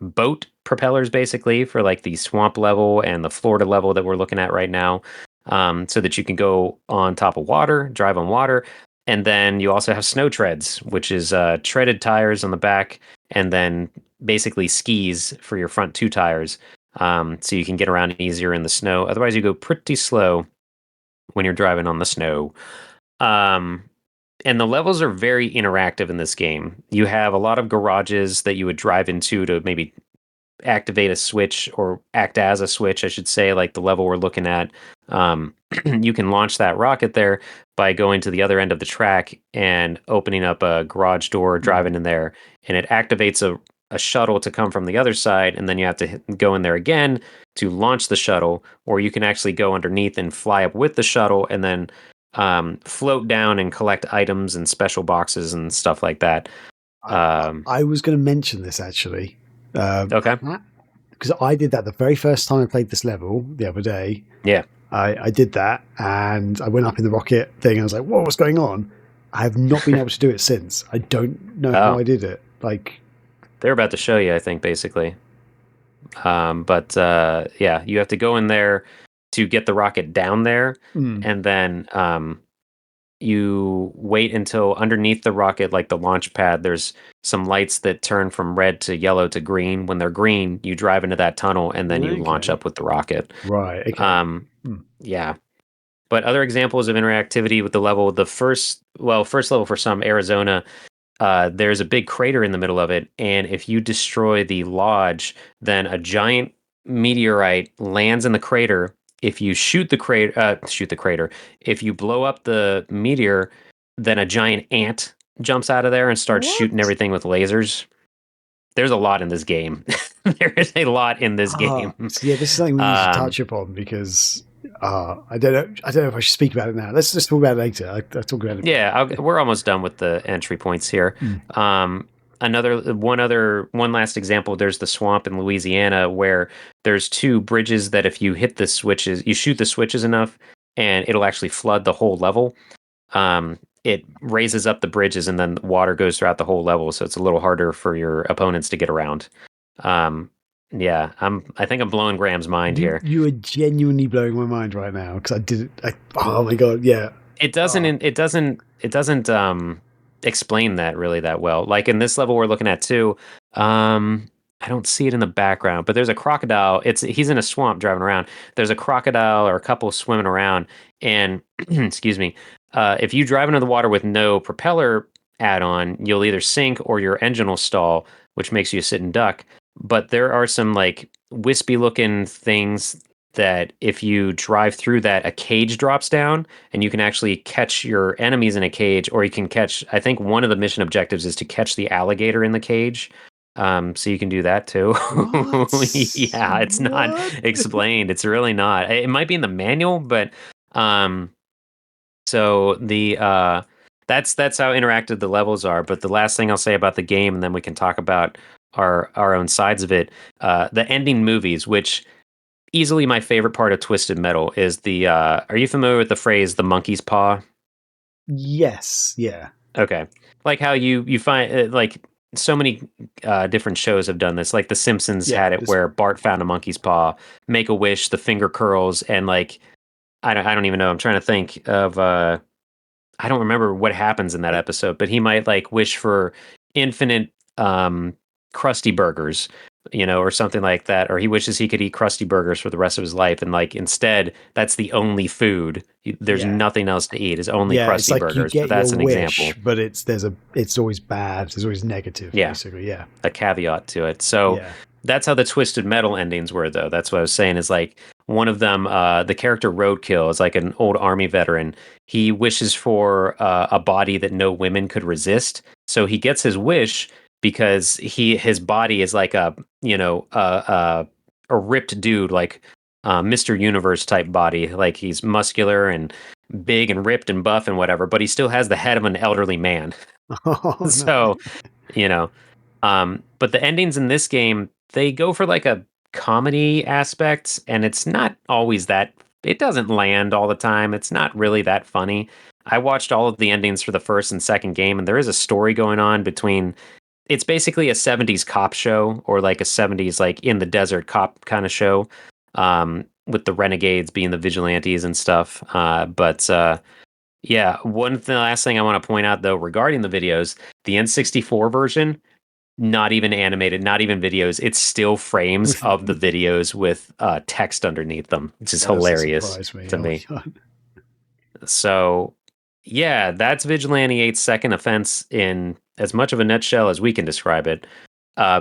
boat propellers, basically, for like the swamp level and the Florida level that we're looking at right now, so that you can go on top of water, drive on water. And then you also have snow treads, which is treaded tires on the back, and then basically skis for your front 2 tires, so you can get around easier in the snow. Otherwise, you go pretty slow when you're driving on the snow. And the levels are very interactive in this game. You have a lot of garages that you would drive into to maybe activate a switch, or act as a switch, I should say, like the level we're looking at. You can launch that rocket there by going to the other end of the track and opening up a garage door, driving in there, and it activates a shuttle to come from the other side, and then you have to go in there again to launch the shuttle, or you can actually go underneath and fly up with the shuttle, and then float down and collect items and special boxes and stuff like that. I was going to mention this actually. Okay. Because I did that the very first time I played this level the other day. Yeah. I did that, and I went up in the rocket thing, and I was like, whoa, what's going on? I have not been able to do it since. I don't know how I did it. Like, they're about to show you, I think, basically. But you have to go in there to get the rocket down there, and then you wait until underneath the rocket, like the launch pad, there's some lights that turn from red to yellow to green. When they're green, you drive into that tunnel, and then you launch up with the rocket. Right. Okay. Yeah. But other examples of interactivity with the level, the first level for some, Arizona, there's a big crater in the middle of it, and if you destroy the lodge, then a giant meteorite lands in the crater. If you shoot the crater, if you blow up the meteor, then a giant ant jumps out of there and starts shooting everything with lasers. There's a lot in this game. There is a lot in this game. So yeah, this is something we need to touch upon, because I don't know if I should speak about it now. Let's just talk about it later. I'll talk about it. Yeah, we're almost done with the entry points here. one last example. There's the swamp in Louisiana where there's two bridges that if you hit the switches, you shoot the switches enough, and it'll actually flood the whole level. It raises up the bridges, and then the water goes throughout the whole level, so it's a little harder for your opponents to get around. Yeah, I think I'm blowing Graham's mind here. You are genuinely blowing my mind right now because I didn't. Oh my god, yeah. It doesn't explain that really that well. Like in this level we're looking at too. I don't see it in the background, but there's a crocodile. He's in a swamp driving around. There's a crocodile or a couple swimming around, and excuse me. If you drive into the water with no propeller add-on, you'll either sink or your engine will stall, which makes you sit and duck. But there are some like wispy looking things that if you drive through that, a cage drops down and you can actually catch your enemies in a cage, or you can catch, I think one of the mission objectives is to catch the alligator in the cage. So you can do that too. Yeah, it's not explained. It's really not. It might be in the manual, but so that's how interactive the levels are. But the last thing I'll say about the game, and then we can talk about our own sides of it. The ending movies, which easily my favorite part of Twisted Metal is the. Are you familiar with the phrase "the monkey's paw"? Yes. Yeah. Okay. Like how you find like so many different shows have done this. Like The Simpsons had it where Bart found a monkey's paw. Make a Wish, the finger curls, and like I don't even know. I'm trying to think of. I don't remember what happens in that episode, but he might like wish for infinite Krusty burgers, or something like that, or he wishes he could eat Krusty burgers for the rest of his life, and like instead that's the only food. There's nothing else to eat. It's only Krusty like burgers. But that's an example. But it's always bad. There's always negative. Basically, a caveat to it. So that's how the Twisted Metal endings were, though. That's what I was saying. Is like one of them, the character Roadkill is like an old army veteran. He wishes for a body that no women could resist. So he gets his wish because his body is like a ripped dude, like Mr. Universe type body. Like he's muscular and big and ripped and buff and whatever, but he still has the head of an elderly man. So, but the endings in this game, they go for like a comedy aspect, and it's not always that. It doesn't land all the time. It's not really that funny. I watched all of the endings for the first and second game, and there is a story going on between. It's basically a 70s cop show, or like a 70s like in the desert cop kind of show, with the renegades being the vigilantes and stuff. Yeah, last thing I want to point out though regarding the videos, the N64 version, not even animated, not even videos. It's still frames of the videos with text underneath them, which is hilarious to me. So, yeah, that's Vigilante 8's second offense in as much of a nutshell as we can describe it.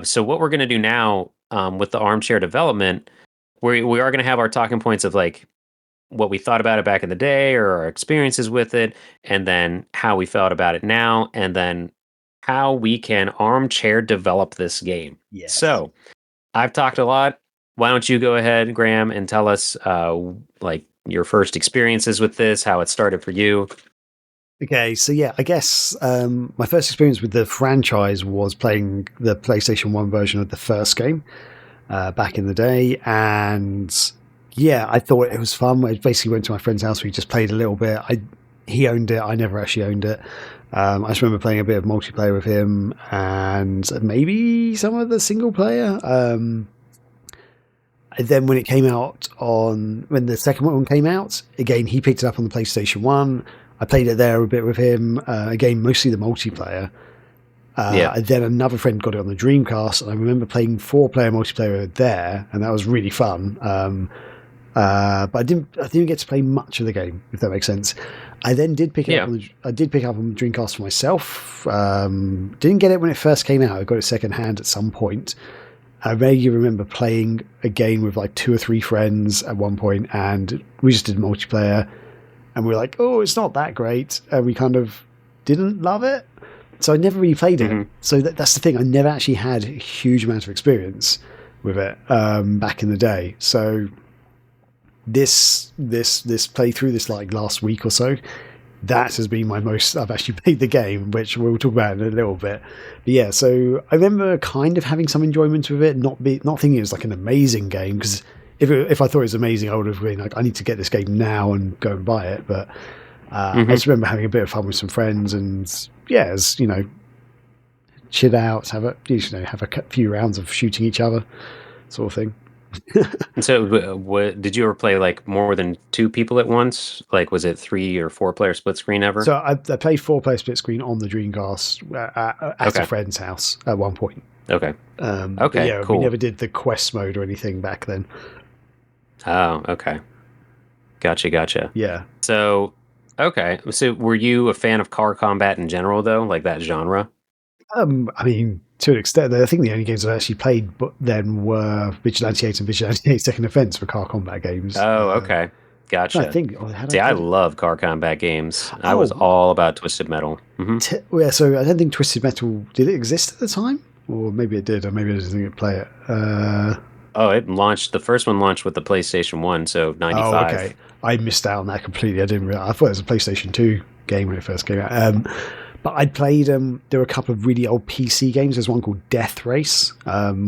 So what we're going to do now with the armchair development, we are going to have our talking points of like what we thought about it back in the day or our experiences with it, and then how we felt about it now, and then how we can armchair develop this game. Yes. So I've talked a lot. Why don't you go ahead, Graham, and tell us like your first experiences with this, how it started for you. Okay, so yeah, I guess my first experience with the franchise was playing the PlayStation 1 version of the first game back in the day, and yeah, I thought it was fun. I basically went to my friend's house, we just played a little bit. He owned it, I never actually owned it. I just remember playing a bit of multiplayer with him and maybe some of the single player. And then when it came out when the second one came out, again, he picked it up on the PlayStation 1. I played it there a bit with him. Again, mostly the multiplayer. And then another friend got it on the Dreamcast, and I remember playing 4-player multiplayer there, and that was really fun. But I didn't get to play much of the game, if that makes sense. I then did pick it up. I did pick up on the Dreamcast for myself. Didn't get it when it first came out. I got it second hand at some point. I vaguely remember playing a game with like 2 or 3 friends at one point, and we just did multiplayer. And we were like, oh, it's not that great. And we kind of didn't love it. So I never really played it. So that's the thing. I never actually had a huge amount of experience with it back in the day. So this playthrough, this like last week or so, that has been my most. I've actually played the game, which we'll talk about in a little bit. But yeah, so I remember kind of having some enjoyment with it, not thinking it was like an amazing game, because if I thought it was amazing, I would have been like, I need to get this game now and go and buy it. But I just remember having a bit of fun with some friends, and yeah, as you know, chill out, have a few rounds of shooting each other, sort of thing. And so, what did you ever play like more than two people at once? Like, was it 3 or 4 player split screen ever? So I played 4-player split screen on the Dreamcast at a friend's house at one point. Okay. But Okay. yeah, Cool. we never did the quest mode or anything back then. Oh, okay. Gotcha. Yeah. So, okay. So, were you a fan of car combat in general, though, like that genre? I mean, to an extent, I think the only games I actually played but then were Vigilante 8 and Vigilante 8 Second Offense for car combat games. Oh, okay. I Gotcha. think. See, I love car combat games. I was Oh, all about Twisted Metal. yeah. So I don't think Twisted Metal did it exist at the time, or maybe it did, or maybe I just didn't play it. Oh, it launched. The first one launched with the PlayStation 1, so Oh, 95. okay. I missed out on that completely. I didn't realize. I thought it was a PlayStation 2 game when it first came out. But I played. There were a couple of really old PC games. There's one called Death Race,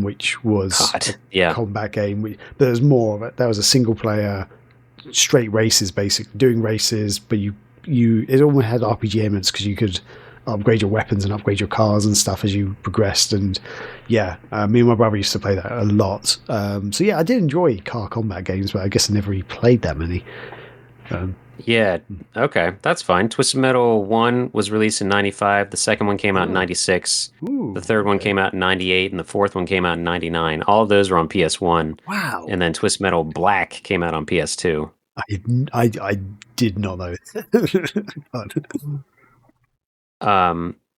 which was a combat game. But there's more of it. That was a single player, straight races, basically doing races. But it almost had RPG elements because you could upgrade your weapons and upgrade your cars and stuff as you progressed. And yeah, me and my brother used to play that a lot. So yeah, I did enjoy car combat games, but I guess I never really played that many. Yeah, okay, that's fine. Twisted Metal 1 was released in 95, the second one came out in 96, the third one came out in 98, and the fourth one came out in 99. All of those were on PS1. Wow. And then Twisted Metal Black came out on PS2. I did not know.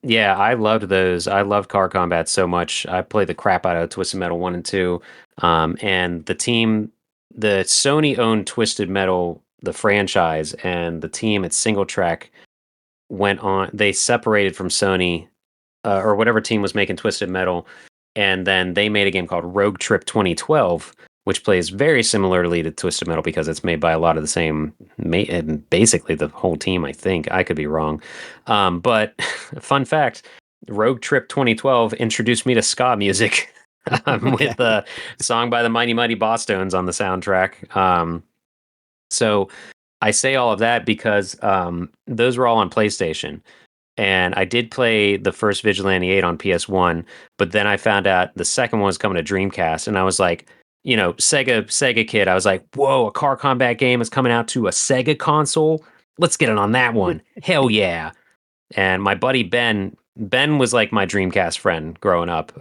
Yeah, I loved those. I loved car combat so much. I played the crap out of Twisted Metal 1 and 2. And the Sony owned Twisted Metal, the franchise, and the team at Single Track they separated from Sony, or whatever team was making Twisted Metal, and then they made a game called Rogue Trip 2012, which plays very similarly to Twisted Metal because it's made by a lot of the same, basically the whole team, I think. I could be wrong. But fun fact, Rogue Trip 2012 introduced me to ska music with the song by the Mighty Mighty Bosstones on the soundtrack. So I say all of that because those were all on PlayStation. And I did play the first Vigilante 8 on PS1, but then I found out the second one was coming to Dreamcast, and I was like, Sega kid, I was like, whoa, a car combat game is coming out to a Sega console? Let's get it on that one. Hell yeah. And my buddy Ben was like my Dreamcast friend growing up,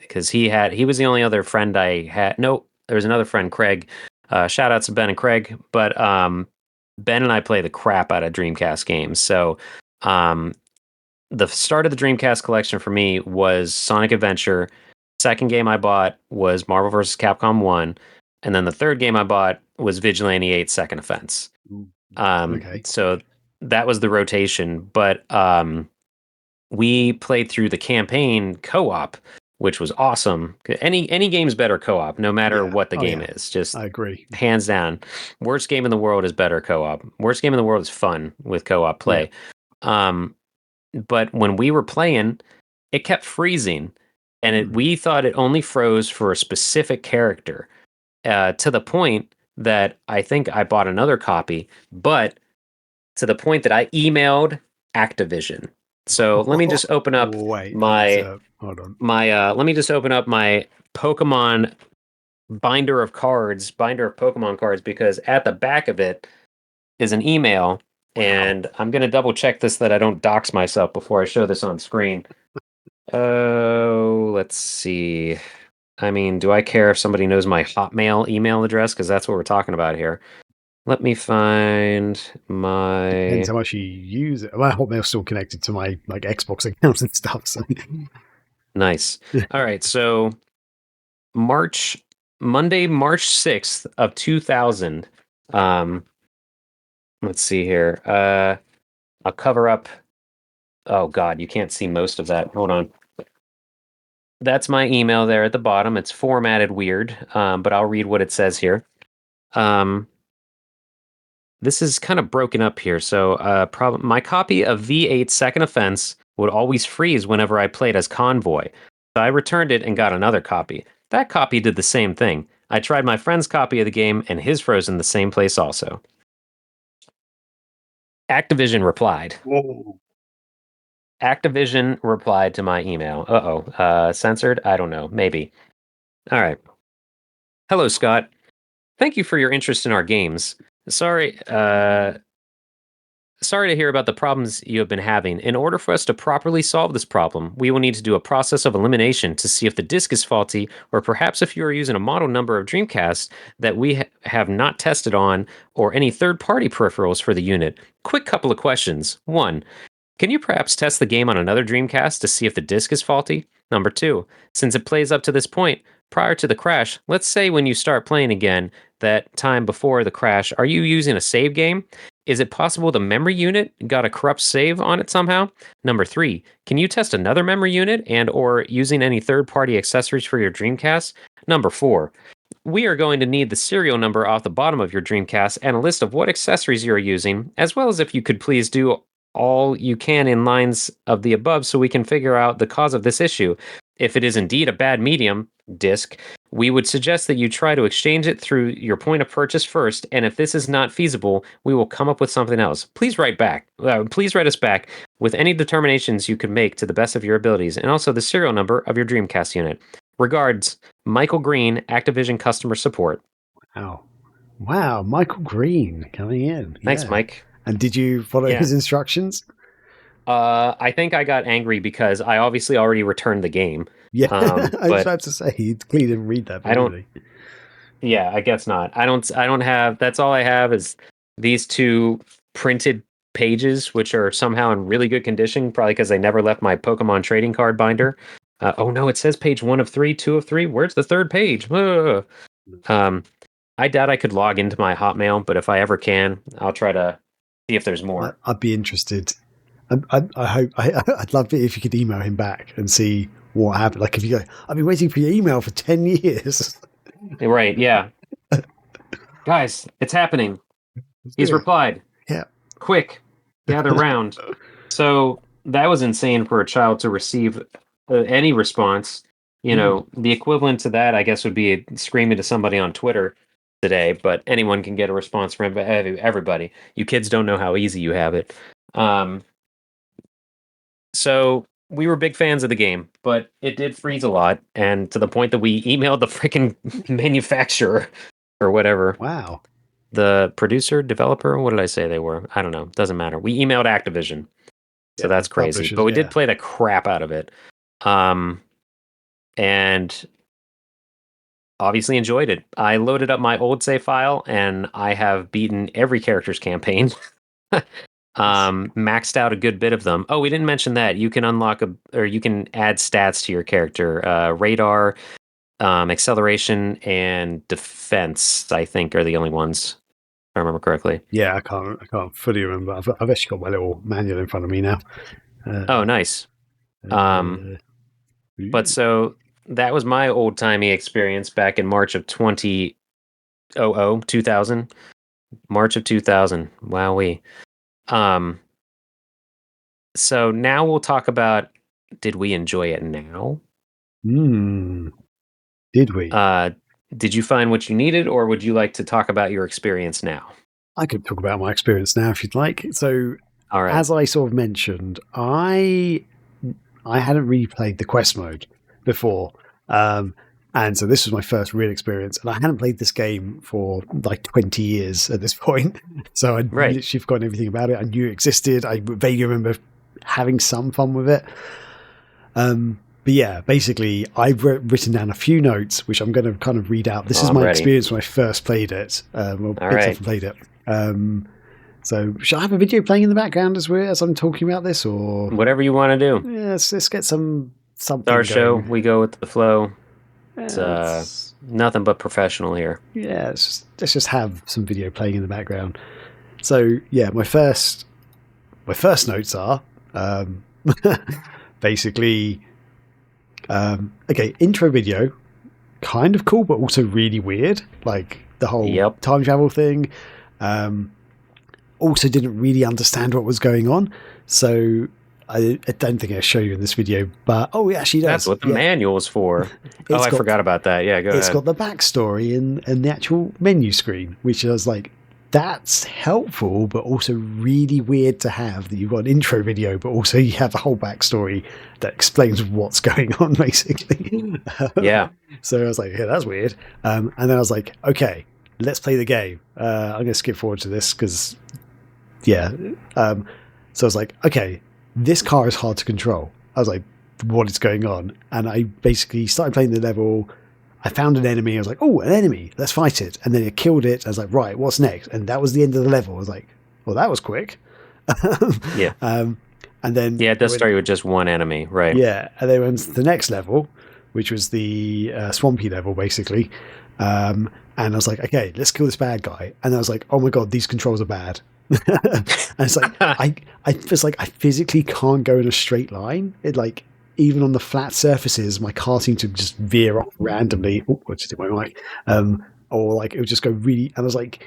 because he was the only other friend I had. No, there was another friend, Craig. Shout outs to Ben and Craig, but Ben and I play the crap out of Dreamcast games. So the start of the Dreamcast collection for me was Sonic Adventure. Second game I bought was Marvel vs. Capcom 1. And then the third game I bought was Vigilante 8 Second Offense. So that was the rotation. But we played through the campaign co-op, which was awesome. Any game's better co-op, no matter what the game is. Just I agree. Hands down. Worst game in the world is better co-op. Worst game in the world is fun with co-op play. Yeah. But when we were playing, it kept freezing, and we thought it only froze for a specific character, to the point that I think I bought another copy, but to the point that I emailed Activision. So let me just open up hold on. Let me just open up my Pokemon binder of Pokemon cards, because at the back of it is an email. And I'm going to double check this that I don't dox myself before I show this on screen. Oh, let's see. I mean, do I care if somebody knows my Hotmail email address? Because that's what we're talking about here. Let me find my... Depends how much you use it. My Hotmail's still connected to my Xbox accounts and stuff. So. Nice. All right, so Monday, March 6th of 2000. Let's see here. I'll cover up. Oh, God, you can't see most of that. Hold on. That's my email there at the bottom. It's formatted weird, but I'll read what it says here. this is kind of broken up here. So, my copy of V8 Second Offense would always freeze whenever I played as Convoy. So I returned it and got another copy. That copy did the same thing. I tried my friend's copy of the game, and his froze in the same place also. Activision replied. Whoa. Activision replied to my email. Censored? I don't know. Maybe. All right. Hello, Scott. Thank you for your interest in our games. Sorry to hear about the problems you have been having. In order for us to properly solve this problem, we will need to do a process of elimination to see if the disk is faulty, or perhaps if you are using a model number of Dreamcast that we have not tested on, or any third-party peripherals for the unit. Quick couple of questions. 1. Can you perhaps test the game on another Dreamcast to see if the disk is faulty? Number 2. Since it plays up to this point, prior to the crash, let's say when you start playing again, that time before the crash, are you using a save game? Is it possible the memory unit got a corrupt save on it somehow? Number 3, can you test another memory unit and or using any third-party accessories for your Dreamcast? Number 4, we are going to need the serial number off the bottom of your Dreamcast and a list of what accessories you are using, as well as if you could please do all you can in lines of the above so we can figure out the cause of this issue. If it is indeed a bad medium disc, we would suggest that you try to exchange it through your point of purchase first, and if this is not feasible, we will come up with something else. Please write us back with any determinations you could make to the best of your abilities, and also the serial number of your Dreamcast unit. Regards, Michael Green, Activision Customer Support. Wow, Michael Green coming in. Thanks, Mike. And did you follow his instructions? I think I got angry because I obviously already returned the game. Yeah, I was about to say he clearly didn't read that. I don't. Yeah, I guess not. I don't have. That's all I have is these 2 printed pages, which are somehow in really good condition, probably because I never left my Pokemon trading card binder. Oh no, it says page 1 of 3, 2 of 3. Where's the 3rd page? I doubt I could log into my Hotmail, but if I ever can, I'll try to see if there's more. I'd be interested. I hope I'd love it if you could email him back and see what happened. Like if you go, I've been waiting for your email for 10 years. Right? Yeah. Guys, it's happening. He's replied. Yeah. Quick, gather round. So that was insane for a child to receive any response. You know, the equivalent to that, I guess, would be screaming to somebody on Twitter today. But anyone can get a response from everybody. You kids don't know how easy you have it. So we were big fans of the game, but it did freeze a lot, and to the point that we emailed the freaking manufacturer or whatever. Wow. The producer, developer, what did I say they were? I don't know. Doesn't matter. We emailed Activision. So that's crazy. But we did play the crap out of it. And obviously enjoyed it. I loaded up my old save file, and I have beaten every character's campaign. Maxed out a good bit of them. Oh, we didn't mention that. You can you can add stats to your character. Radar, acceleration, and defense, I think, are the only ones, if I remember correctly. Yeah, I can't fully remember. I've actually got my little manual in front of me now. Oh, nice. But so that was my old-timey experience back in March of 2000. March of 2000. Wowee. So now we'll talk about, did we enjoy it now? Did we? Did you find what you needed, or would you like to talk about your experience now? I could talk about my experience now if you'd like. So, all right. As I sort of mentioned, I hadn't really played the quest mode before. And so this was my first real experience, and I hadn't played this game for like 20 years at this point. So I'd literally forgotten everything about it. I knew it existed. I vaguely remember having some fun with it. But yeah, basically I've written down a few notes, which I'm going to kind of read out. This is my experience when I first played it. Played it. So should I have a video playing in the background as I'm talking about this, or whatever you want to do? Yeah, let's get something. Our show, we go with the flow. It's nothing but professional here. Yeah, let's just have some video playing in the background. So yeah, my first notes are basically intro video, kind of cool, but also really weird. Like the whole time travel thing. also didn't really understand what was going on. So I don't think I'll show you in this video, but it actually does. That's what the manual is for. I forgot about that. Yeah, go ahead. It's got the backstory in the actual menu screen, which I was like, that's helpful, but also really weird to have that you've got an intro video, but also you have a whole backstory that explains what's going on, basically. Yeah. So I was like, yeah, that's weird. And then I was like, okay, let's play the game. I'm going to skip forward to this because, yeah. So I was like, okay, this car is hard to control. I was like, what is going on? And I basically started playing the level. I found an enemy. I was like, oh, an enemy. Let's fight it. And then it killed it. I was like, right, what's next? And that was the end of the level. I was like, well, that was quick. Yeah. And then... Yeah, it does start with just one enemy, right? Yeah. And then went to the next level, which was the swampy level, basically. And I was like, okay, let's kill this bad guy. And I was like, oh my God, these controls are bad. And it's like, I physically can't go in a straight line. It like... Even on the flat surfaces, my car seemed to just veer off randomly. Oh, I just hit my mic. Or like it would just go really. And I was like,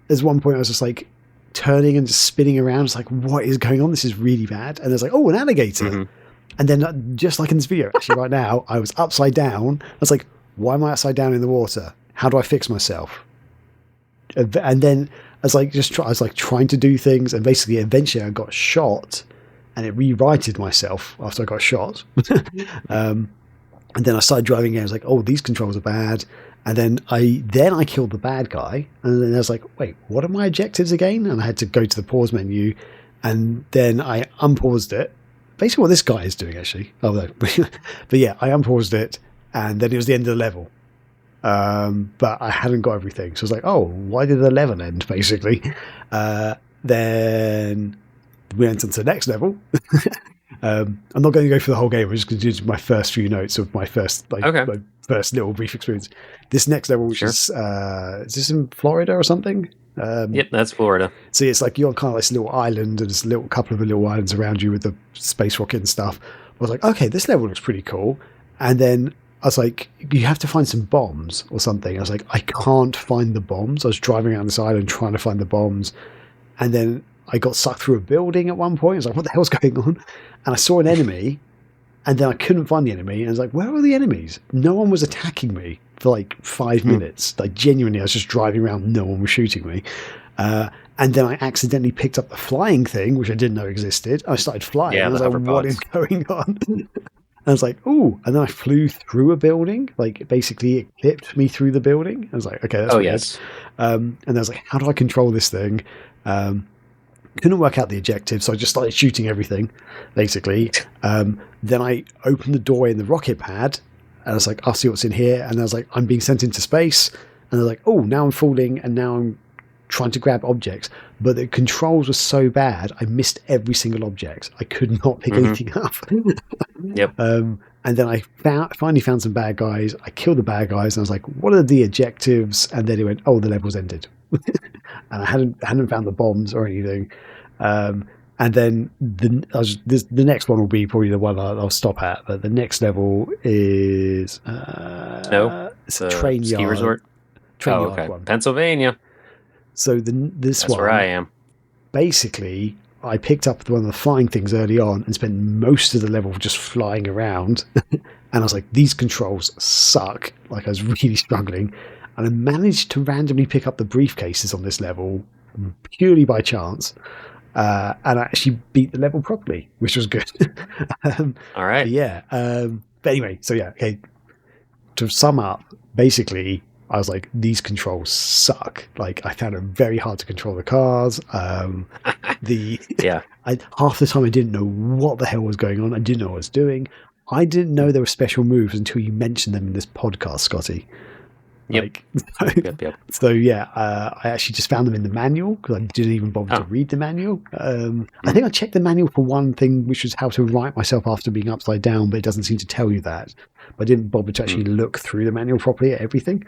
there's one point I was just like turning and just spinning around. It's like, what is going on? This is really bad. And there's like, oh, an alligator. Mm-hmm. And then just like in this video, actually right now, I was upside down. I was like, why am I upside down in the water? How do I fix myself? And then I was like, I was like trying to do things, and basically, eventually, I got shot. And it rewrited myself after I got shot. And then I started driving again. I was like, oh, these controls are bad. And then I killed the bad guy. And then I was like, wait, what are my objectives again? And I had to go to the pause menu. And then I unpaused it. Basically what this guy is doing, actually. Oh, no. But yeah, I unpaused it. And then it was the end of the level. But I hadn't got everything. So I was like, oh, why did the level end, basically? Then... we went on to the next level. I'm not going to go through the whole game. I'm just going to do my first few notes of my first, my first little brief experience. This next level, which is this in Florida or something? Yep, that's Florida. So it's like you're on kind of like this little island, and there's a couple of little islands around you with the space rocket and stuff. I was like, okay, this level looks pretty cool. And then I was like, you have to find some bombs or something. I was like, I can't find the bombs. I was driving around this island trying to find the bombs. And then I got sucked through a building at one point. I was like, what the hell's going on? And I saw an enemy, and then I couldn't find the enemy. And I was like, where are the enemies? No one was attacking me for like 5 minutes. Like, genuinely, I was just driving around. No one was shooting me. And then I accidentally picked up the flying thing, which I didn't know existed. I started flying. Yeah, I was like, what is going on? And I was like, ooh. And then I flew through a building. Like, basically, it clipped me through the building. I was like, okay, that's weird. Yes. And I was like, how do I control this thing? Couldn't work out the objective, so I just started shooting everything, basically. Then I opened the doorway in the rocket pad, and I was like, I'll see what's in here. And I was like, I'm being sent into space. And I was like, oh, now I'm falling, and now I'm trying to grab objects. But the controls were so bad, I missed every single object. I could not pick anything up. Yep. And then I finally found some bad guys. I killed the bad guys, and I was like, what are the objectives? And then it went, oh, the level's ended. And I hadn't found the bombs or anything. And then the next one will be probably the one I'll stop at. But the next level is it's a train ski yard resort. Train yard one. Pennsylvania. So that's one, where I am. Basically, I picked up one of the flying things early on and spent most of the level just flying around. And I was like, these controls suck. Like, I was really struggling. And I managed to randomly pick up the briefcases on this level purely by chance. And I actually beat the level properly, which was good. All right. Yeah. But anyway, so yeah, okay. To sum up, basically, I was like, these controls suck. Like, I found it very hard to control the cars. Half the time I didn't know what the hell was going on. I didn't know what I was doing. I didn't know there were special moves until you mentioned them in this podcast, Scotty. Yep. Yep. So yeah, I actually just found them in the manual because I didn't even bother to read the manual. I think I checked the manual for one thing, which was how to right myself after being upside down, but it doesn't seem to tell you that. But I didn't bother to actually look through the manual properly at everything.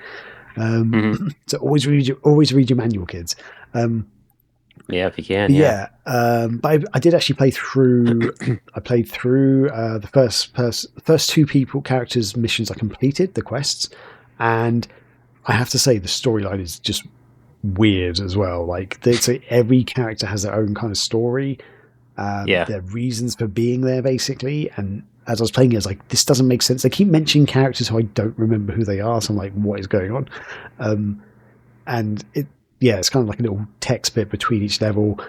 So always read your manual, kids. Yeah, if you can. Yeah. But I did actually play through. I played through the first two characters missions I completed, the quests, and I have to say the storyline is just weird as well. Like, so every character has their own kind of story. Their reasons for being there, basically. And as I was playing it, I was like, this doesn't make sense. They keep mentioning characters who I don't remember who they are. So I'm like, what is going on? And it's kind of like a little text bit between each level.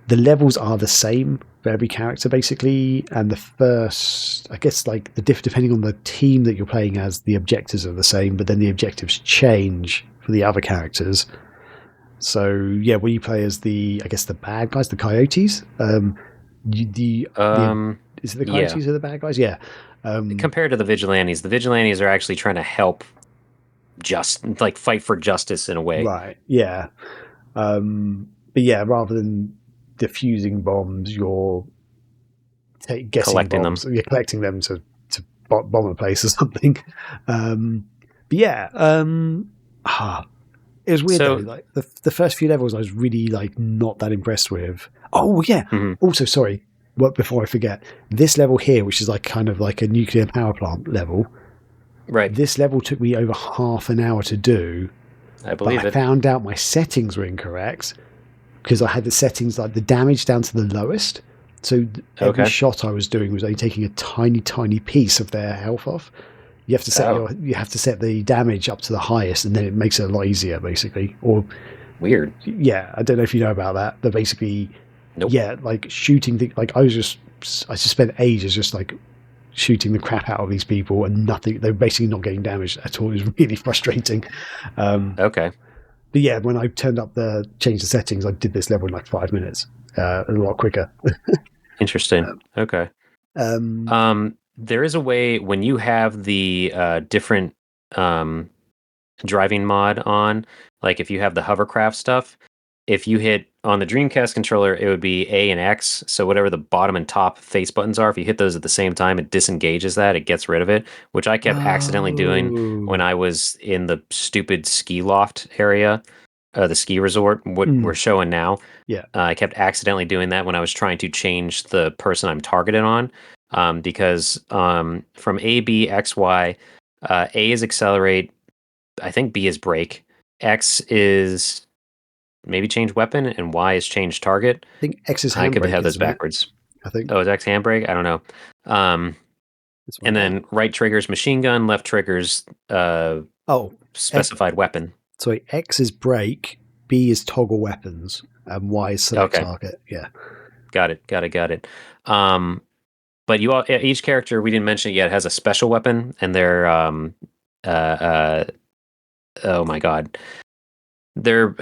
The levels are the same for every character, basically. And the first, I guess, like depending on the team that you're playing as, the objectives are the same, but then the objectives change for the other characters. So yeah, when you play as the bad guys, the coyotes, is it the coyotes are the bad guys? Yeah. Compared to the vigilantes are actually trying to help fight for justice in a way. Right. Yeah. But yeah, rather than diffusing bombs, you're Collecting bombs. them. You're collecting them to bomb a place or something. But yeah, it was weird though. Like the first few levels, I was really like not that impressed with. Oh yeah. Mm-hmm. Also, sorry. Before I forget, this level here, which is like kind of like a nuclear power plant level. Right. This level took me over half an hour to do. I believe I found out my settings were incorrect because I had the settings like the damage down to the lowest. So every shot I was doing was only taking a tiny, tiny piece of their health off. You have to set the damage up to the highest, and then it makes it a lot easier, basically. Or weird. Yeah, I don't know if you know about that, but basically, nope. Yeah, like shooting. I just spent ages just like shooting the crap out of these people, and nothing. They're basically not getting damaged at all. It was really frustrating. Okay. But yeah, when I changed the settings, I did this level in like 5 minutes, a lot quicker. Interesting. Okay. There is a way when you have the different driving mod on, like if you have the hovercraft stuff, if you hit on the Dreamcast controller, it would be A and X. So whatever the bottom and top face buttons are, if you hit those at the same time, it disengages that. It gets rid of it, which I kept accidentally doing when I was in the stupid ski loft area, the ski resort, what we're showing now. Yeah. I kept accidentally doing that when I was trying to change the person I'm targeted on. Because from A, B, X, Y, A is accelerate, I think B is brake, X is maybe change weapon, and Y is change target. I think X is handbrake. I could have those backwards. I think. Oh, is X handbrake? I don't know. And then right triggers machine gun, left triggers specified weapon. So X is brake, B is toggle weapons, and Y is select target. Yeah. Got it. But each character, we didn't mention it yet, has a special weapon, and they're oh my god, they're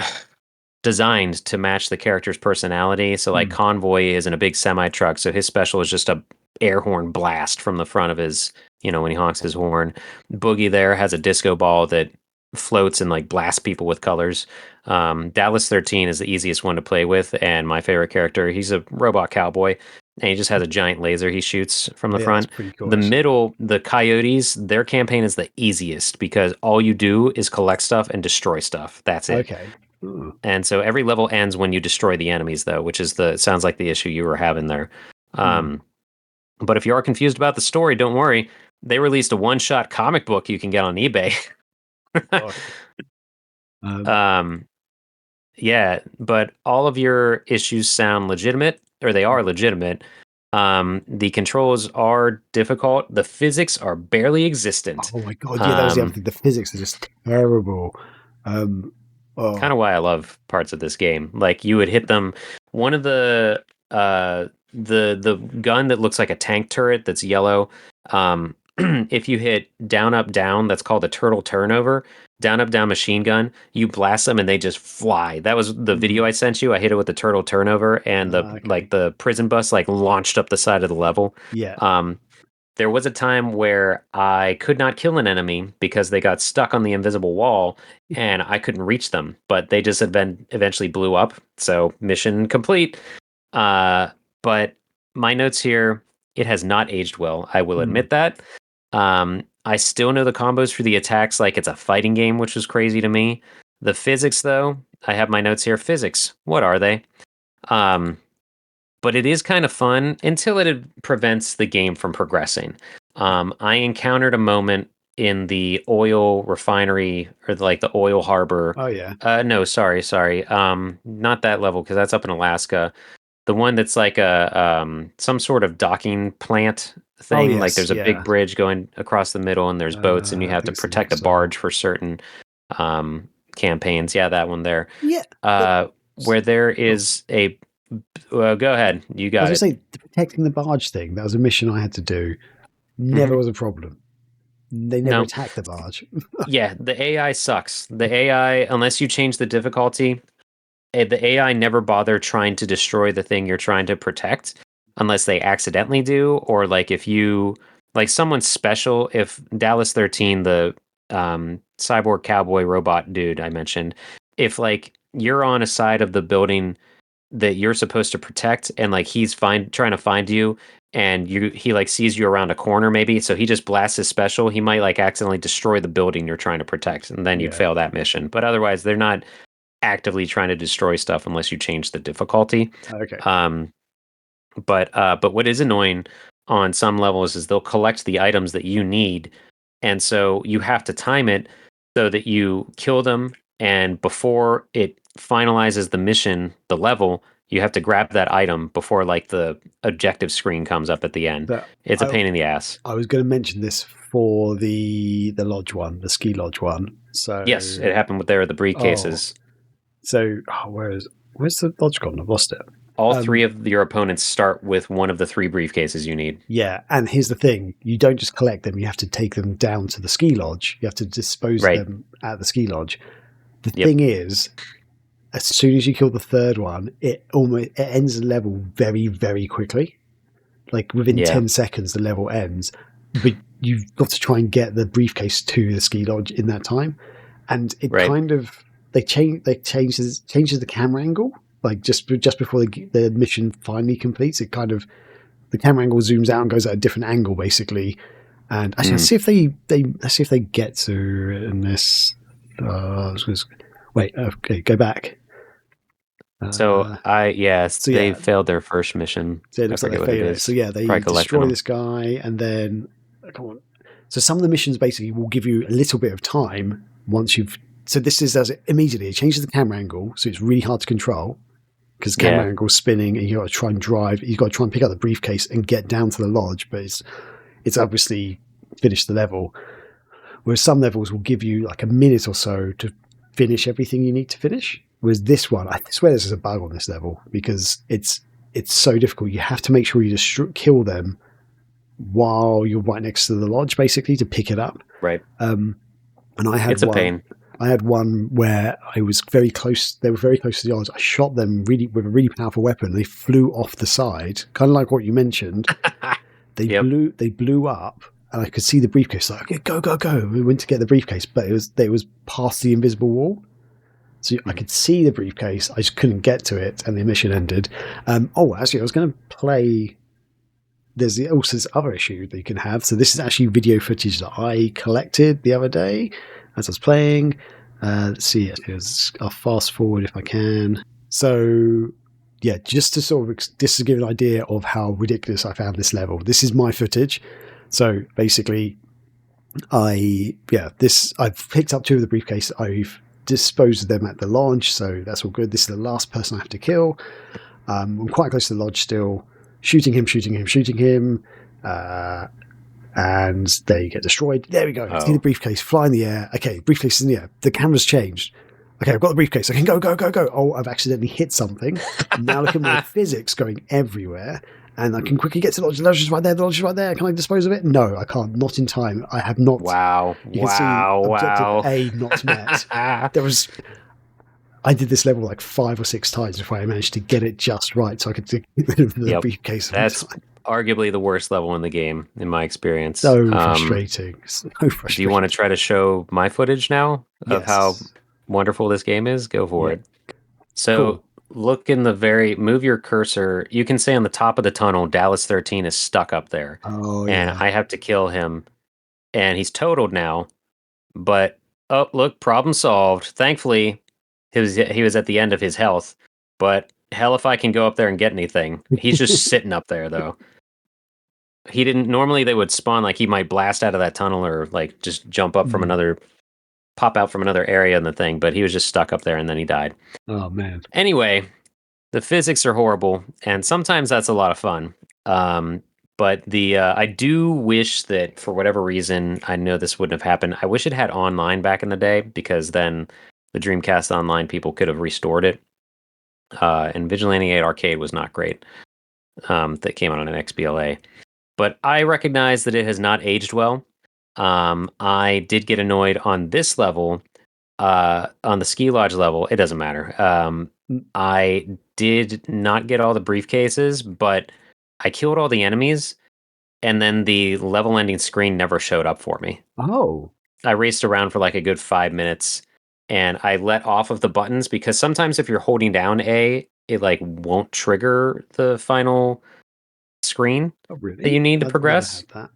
designed to match the character's personality. So like Convoy is in a big semi truck, so his special is just a air horn blast from the front of his, when he honks his horn. Boogie there has a disco ball that floats and like blasts people with colors. Dallas 13 is the easiest one to play with, and my favorite character, he's a robot cowboy, and he just has a giant laser he shoots from the front. That's pretty cool, the middle, the Coyotes, their campaign is the easiest because all you do is collect stuff and destroy stuff. That's it. Okay. Ooh. And so every level ends when you destroy the enemies, though, which is sounds like the issue you were having there. But if you are confused about the story, don't worry. They released a one-shot comic book you can get on eBay. Yeah, but all of your issues sound legitimate, or they are legitimate. The controls are difficult. The physics are barely existent. Oh my god! Yeah, that was the other thing. The physics are just terrible. Kind of why I love parts of this game. Like you would hit them. One of the gun that looks like a tank turret that's yellow. If you hit down, up, down, that's called a turtle turnover. Down, up, down machine gun. You blast them and they just fly. That was the video I sent you. I hit it with the turtle turnover, and the prison bus like launched up the side of the level. Yeah. There was a time where I could not kill an enemy because they got stuck on the invisible wall and I couldn't reach them, but they just eventually blew up. So mission complete. But my notes here, it has not aged well. I will admit that. I still know the combos for the attacks like it's a fighting game, which was crazy to me. The physics, though, I have my notes here. Physics, what are they? But it is kind of fun until it prevents the game from progressing. I encountered a moment in the oil refinery or like the oil harbor. Oh yeah. No, sorry. Not that level because that's up in Alaska. The one that's like a some sort of docking plant Oh thing. Like yes. there's a big Yeah. bridge going across the middle, and there's boats, and you I have to think it's the protect a next level. barge for certain campaigns. Yeah, that one there. Yeah. Where there Oh, is a. Go ahead. You I was got gonna it. say the protecting the barge thing. That was a mission I had to do. Hmm. Never was a problem. They never No. attacked the barge. Yeah, the AI sucks. The AI, unless you change the difficulty, the AI never bother trying to destroy the thing you're trying to protect unless they accidentally do, or like if you like someone special, if Dallas 13, the cyborg cowboy robot dude I mentioned, if like you're on a side of the building that you're supposed to protect and like he's trying to find you and he like sees you around a corner maybe, so he just blasts his special, he might like accidentally destroy the building you're trying to protect and then you'd Yeah. fail that mission. But otherwise they're not actively trying to destroy stuff unless you change the difficulty. Okay. Um, but what is annoying on some levels is they'll collect the items that you need, and so you have to time it so that you kill them, and before it finalizes the mission, the level, you have to grab that item before like the objective screen comes up at the end. So It's a pain in the ass. I was going to mention this for the lodge one, the ski lodge one. Yes, So it happened with the oh, briefcases. where's the lodge gone? I've lost it. All three of your opponents start with one of the three briefcases you need. Yeah, and here's the thing: you don't just collect them; you have to take them down to the ski lodge. You have to dispose of Right. them at the ski lodge. The Yep. thing is, as soon as you kill the third one, it ends the level very, very quickly. Like within Yeah. 10 seconds, the level ends. But you've got to try and get the briefcase to the ski lodge in that time. And it Right. kind of changes the camera angle. Like just before the mission finally completes, it kind of the camera angle zooms out and goes at a different angle basically. And actually, let's see if they get to it in this. Wait, okay, go back. So they Yeah, failed their first mission. so it I looks like forget they what it failed it. is. So yeah, they Probably collecting destroy them. this guy, and then come on. So some of the missions basically will give you a little bit of time once you've. So this is as immediately it changes the camera angle, so it's really hard to control because the camera Yeah. angle's spinning, and you got to try and drive. You got to try and pick up the briefcase and get down to the lodge, but it's obviously finished the level. Whereas some levels will give you like a minute or so to finish everything you need to finish. Whereas this one, I swear there's a bug on this level because it's so difficult. You have to make sure you just kill them while you're right next to the lodge, basically, to pick it up. Right. And I had It's a pain. I had one where I was very close. They were very close to the lodge. I shot them with a really powerful weapon. They flew off the side, kind of like what you mentioned. They Yep. blew up, and I could see the briefcase. Like, okay, go, go, go! We went to get the briefcase, but it was past the invisible wall, so I could see the briefcase. I just couldn't get to it, and the mission ended. Actually, I was going to play. There's also this other issue that you can have. So this is actually video footage that I collected the other day as I was playing. Let's see. I'll fast forward if I can. So yeah, just to give an idea of how ridiculous I found this level. This is my footage. So basically, I've picked up two of the briefcase. I've disposed of them at the lodge, so that's all good. This is the last person I have to kill. I'm quite close to the lodge still. Shooting him, and they get destroyed. There we go. Oh. See the briefcase fly in the air. Okay, briefcase is in the air. The camera's changed. Okay, I've got the briefcase. I can go. Oh, I've accidentally hit something. Now look at my physics going everywhere. And I can quickly get to the lodge. The lodge is right there. The lodge is right there. Can I dispose of it? No, I can't. Not in time. I have not. Wow. You can see objective A not met. I did this level like 5 or 6 times before I managed to get it just right, so I could get rid of the briefcase. That's arguably the worst level in the game, in my experience. So frustrating. So frustrating. Do you want to try to show my footage now of Yes. how wonderful this game is? Go for it. So Cool. look move your cursor. You can say on the top of the tunnel, Dallas 13 is stuck up there. Oh, and yeah. I have to kill him. And he's totaled now. But, oh, look, problem solved. Thankfully, he was at the end of his health. But hell if I can go up there and get anything. He's just sitting up there, though. he didn't. Normally they would spawn like he might blast out of that tunnel or like just jump up from pop out from another area in the thing, but he was just stuck up there and then he died. Oh man. Anyway, the physics are horrible, and sometimes that's a lot of fun. But I do wish that for whatever reason, I know this wouldn't have happened. I wish it had online back in the day because then the Dreamcast Online people could have restored it. And Vigilante 8 Arcade was not great. That came out on an XBLA. But I recognize that it has not aged well. I did get annoyed on this level, on the ski lodge level. It doesn't matter. I did not get all the briefcases, but I killed all the enemies, and then the level ending screen never showed up for me. Oh. I raced around for like a good 5 minutes, and I let off of the buttons because sometimes if you're holding down A, it like won't trigger the final screen Oh, really? that you need to I've never progress. had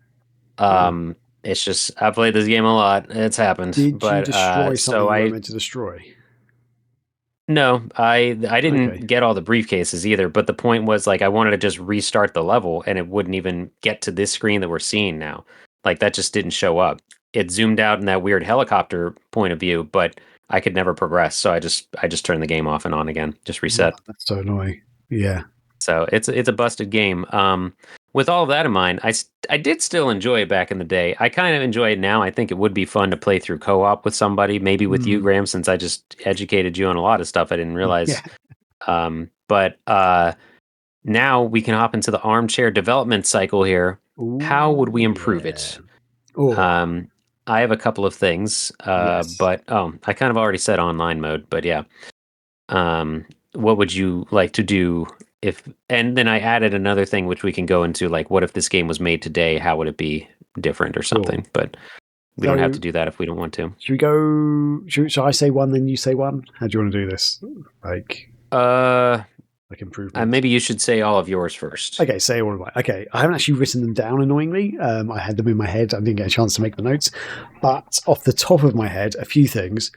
that. It's just I played this game a lot. It's happened. Did you But destroy something so you weren't I meant to destroy? no, I Okay. didn't get all the briefcases either, but the point was like I wanted to just restart the level and it wouldn't even get to this screen that we're seeing now. Like that just didn't show up. It zoomed out in that weird helicopter point of view, but I could never progress, so I just turned the game off and on again, just Oh, reset. that's so annoying. Yeah. So it's a busted game. With all of that in mind, I did still enjoy it back in the day. I kind of enjoy it now. I think it would be fun to play through co-op with somebody, maybe with you, Mm. Graham, since I just educated you on a lot of stuff I didn't realize. Yeah. But now we can hop into the armchair development cycle here. How would we Ooh, improve yeah. it? Oh, I have a couple of things, yes. but I kind of already said online mode, but yeah. What would you like to do if? And then I added another thing which we can go into, like, what if this game was made today? How would it be different or Cool. something? But we don't have So, to do that if we don't want to. should we go? Should I say one, then you say one? How do you want to do this? Like Uh, improvements? Maybe you should say all of yours first. Okay, say all of mine. Okay, I haven't actually written them down, annoyingly. I had them in my head. I didn't get a chance to make the notes. But off the top of my head, a few things.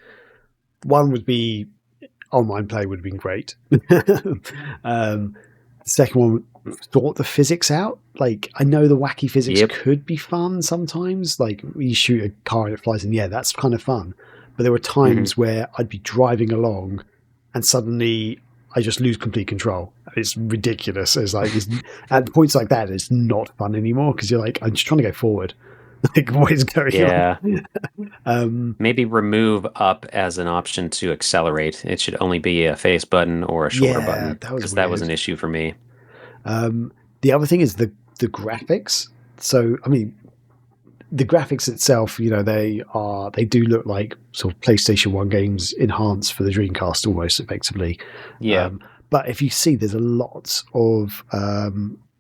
One would be online play would have been great. The second one, sort the physics out. Like, I know the wacky physics Yep. could be fun sometimes. Like, you shoot a car and it flies in the air. That's kind of fun. But there were times where I'd be driving along and suddenly I just lose complete control. It's ridiculous. At points like that, it's not fun anymore because you're like, I'm just trying to go forward. Like, what is going on? Maybe remove up as an option to accelerate. It should only be a face button or a shoulder button, because that was an issue for me. The other thing is the graphics. So, I mean, the graphics itself, they do look like sort of PlayStation 1 games enhanced for the Dreamcast almost effectively. Yeah. But if you see, there's a lot of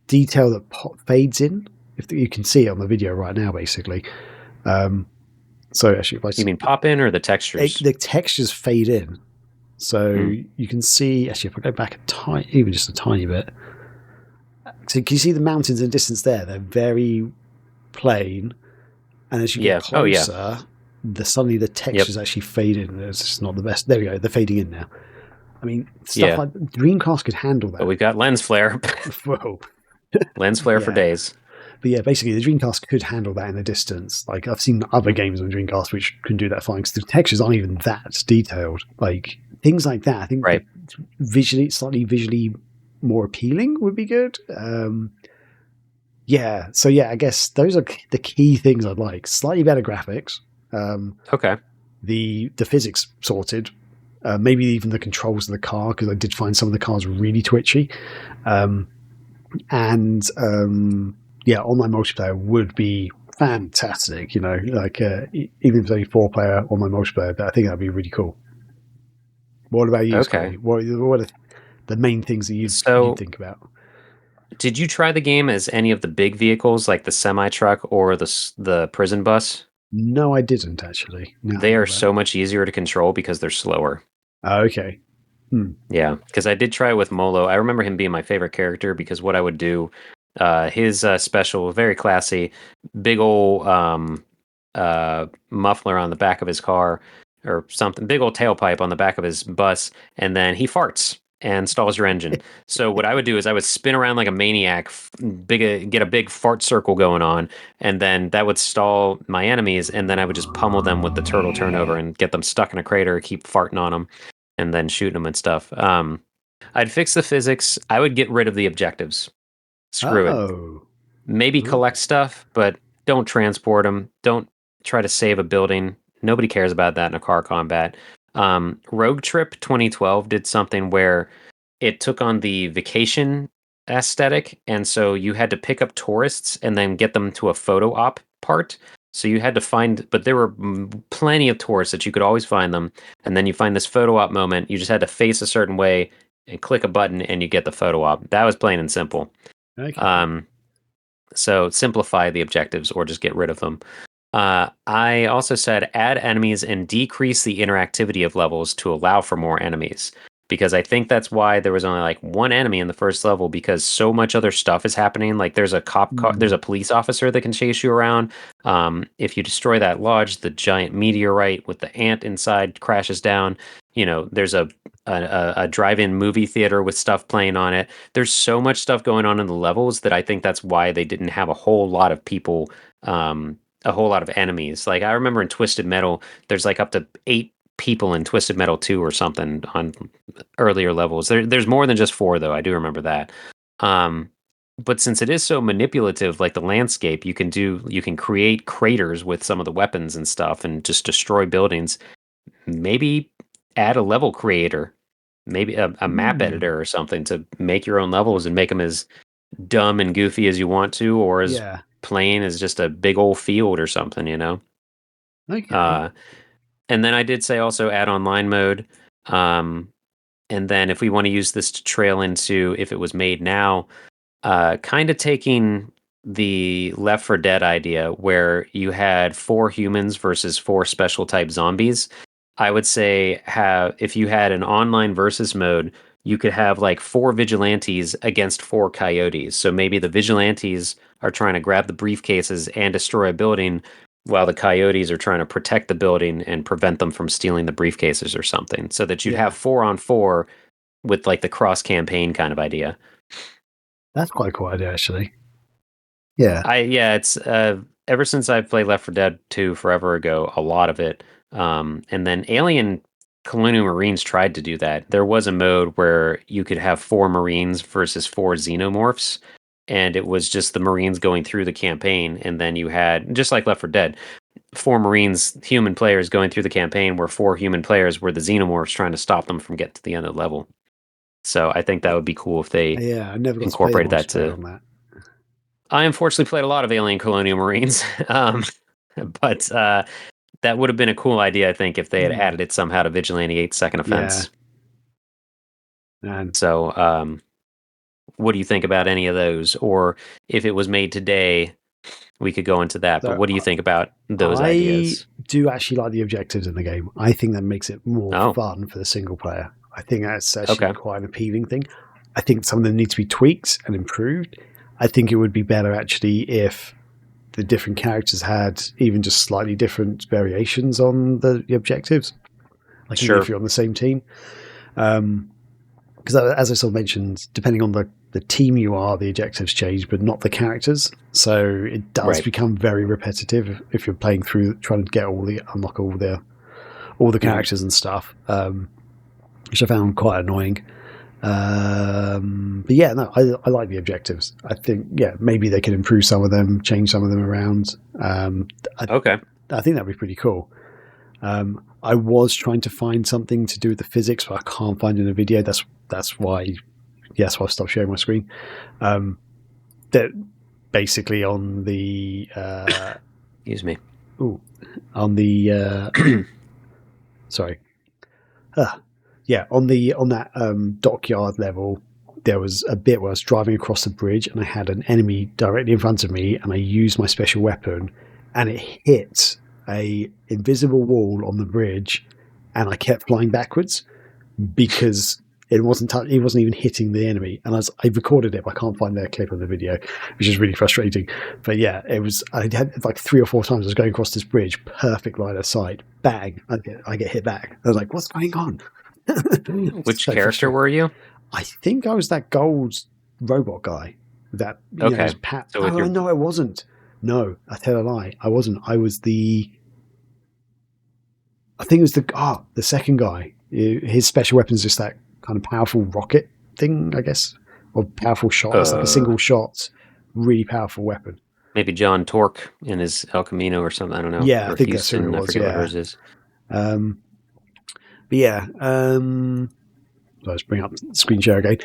detail that fades in. If you can see it on the video right now, basically. So actually, You mean pop in or the textures? The textures fade in. So you can see, actually, if I go back even just a tiny bit. So can you see the mountains in the distance there? They're very plain. And as you get closer, suddenly the textures actually fade in. It's just not the best. There we go. They're fading in now. I mean, stuff like Dreamcast could handle that. But we've got lens flare. Whoa. Lens flare for days. But yeah, basically the Dreamcast could handle that in the distance. Like, I've seen other games on Dreamcast which can do that fine because the textures aren't even that detailed. Like, things like that. I think slightly visually more appealing would be good. So I guess those are the key things I'd like. Slightly better graphics. Okay. The physics sorted. Maybe even the controls of the car, because I did find some of the cars really twitchy. Online multiplayer would be fantastic. Even if it's only 4-player online multiplayer, but I think that'd be really cool. What about you, Scotty? What are the main things that you think about? Did you try the game as any of the big vehicles, like the semi-truck or the prison bus? No, I didn't, actually. They are so much easier to control because they're slower. Okay. Yeah, because I did try it with Molo. I remember him being my favorite character because what I would do, his special, very classy, big old muffler on the back of his car or something, big old tailpipe on the back of his bus, and then he farts. and stalls your engine. So what I would do is I would spin around like a maniac, get a big fart circle going on, and then that would stall my enemies, and then I would just pummel them with the turtle turnover and get them stuck in a crater, keep farting on them, and then shooting them and stuff. I'd fix the physics. I would get rid of the objectives. Screw it. Oh. Maybe collect stuff, but don't transport them. Don't try to save a building. Nobody cares about that in a car combat. Rogue Trip 2012 did something where it took on the vacation aesthetic, and so you had to pick up tourists and then get them to a photo op part. So you had to find, but there were plenty of tourists that you could always find them, and then you find this photo op moment. You just had to face a certain way and click a button, and you get the photo op. That was plain and simple. Okay. So simplify the objectives or just get rid of them. I also said add enemies and decrease the interactivity of levels to allow for more enemies. Because I think that's why there was only like one enemy in the first level, because so much other stuff is happening. Like there's a cop car, there's a police officer that can chase you around. If you destroy that lodge, the giant meteorite with the ant inside crashes down. You know, there's a drive-in movie theater with stuff playing on it. There's so much stuff going on in the levels that I think that's why they didn't have a whole lot of people, a whole lot of enemies. Like I remember in Twisted Metal, there's like up to 8 people in Twisted Metal 2 or something on earlier levels. There's more than just 4 though. I do remember that. But since it is so manipulative, like the landscape, you can create craters with some of the weapons and stuff and just destroy buildings. Maybe add a level creator, maybe a map editor or something to make your own levels and make them as dumb and goofy as you want to, or as plain as just a big old field or something, you know? Okay. And then I did say also add online mode. And then if we want to use this to trail into if it was made now, kind of taking the Left 4 Dead idea where you had 4 humans versus 4 special type zombies. I would say if you had an online versus mode, you could have like 4 vigilantes against 4 coyotes. So maybe the vigilantes are trying to grab the briefcases and destroy a building, while the coyotes are trying to protect the building and prevent them from stealing the briefcases or something. So that you'd have 4 on 4 with like the cross campaign kind of idea. That's quite a cool idea, actually. Yeah. It's ever since I played Left 4 Dead 2 forever ago, a lot of it. And then Alien Colonial Marines tried to do that. There was a mode where you could have 4 Marines versus 4 Xenomorphs, and it was just the Marines going through the campaign, and then you had, just like Left 4 Dead, 4 Marines, human players going through the campaign, where 4 human players were the Xenomorphs trying to stop them from getting to the end of the level. So I think that would be cool if they I never got incorporated that too. On that. I unfortunately played a lot of Alien Colonial Marines, but that would have been a cool idea, I think, if they had added it somehow to Vigilante 8 Second Offense. Yeah. So, what do you think about any of those? Or if it was made today, we could go into that. So but what do you think about those ideas? I do actually like the objectives in the game. I think that makes it more fun for the single player. I think that's actually quite an appealing thing. I think some of them need to be tweaked and improved. I think it would be better actually if the different characters had even just slightly different variations on the objectives. Like even if you're on the same team. Because as I sort of mentioned, depending on the team you are, the objectives change, but not the characters. So it does become very repetitive if you're playing through trying to unlock all the characters and stuff, which I found quite annoying. But yeah, no, I like the objectives. I think maybe they can improve some of them, change some of them around. I think that'd be pretty cool. I was trying to find something to do with the physics, but I can't find it in a video. That's why I've stopped sharing my screen. That basically on the excuse me. On the sorry. On that dockyard level, there was a bit where I was driving across the bridge and I had an enemy directly in front of me, and I used my special weapon, and it hit a invisible wall on the bridge, and I kept flying backwards because it wasn't even hitting the enemy. And I recorded it, but I can't find the clip of the video, which is really frustrating. But yeah, it was. I had like 3 or 4 times I was going across this bridge, perfect line of sight, bang, I get hit back. I was like, what's going on? Which character were you? I think I was that gold robot guy. That okay. No, I wasn't. No, I tell a lie. I wasn't. I was the. I think it was the second guy. His special weapon is just that kind of powerful rocket thing, I guess, or powerful shot. It's like a single shot, really powerful weapon. Maybe John Torque in his El Camino or something. I don't know. Yeah, or I think Houston, that's who it was. I forget what hers is. But yeah, let's bring up screen share again.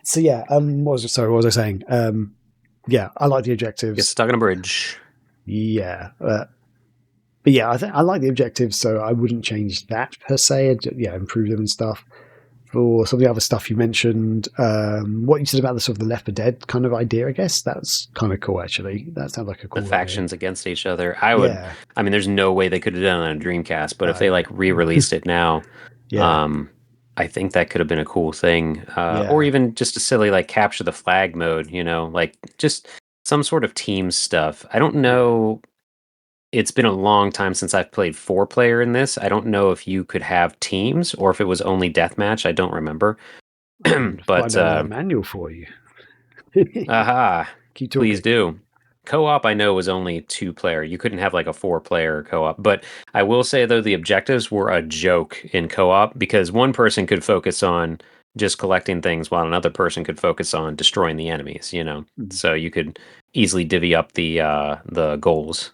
So yeah, what was I saying? Yeah, I like the objectives. Get stuck in a bridge. Yeah, but yeah, I like the objectives, so I wouldn't change that per se. Improve them and stuff. For some of the other stuff you mentioned, what you said about the sort of the Left 4 Dead kind of idea, I guess that's kind of cool. Actually, that sounds like a cool. The factions against each other. I would. Yeah. I mean, there's no way they could have done it on a Dreamcast, but if they like re-released it now, I think that could have been a cool thing. Or even just a silly like capture the flag mode. Like just some sort of team stuff. I don't know. It's been a long time since I've played 4-player in this. I don't know if you could have teams or if it was only deathmatch. I don't remember. But find a manual for you. Aha! Please do. Co-op, I know, was only 2-player. You couldn't have like a 4-player co-op. But I will say though, the objectives were a joke in co-op because one person could focus on just collecting things while another person could focus on destroying the enemies. So you could easily divvy up the goals.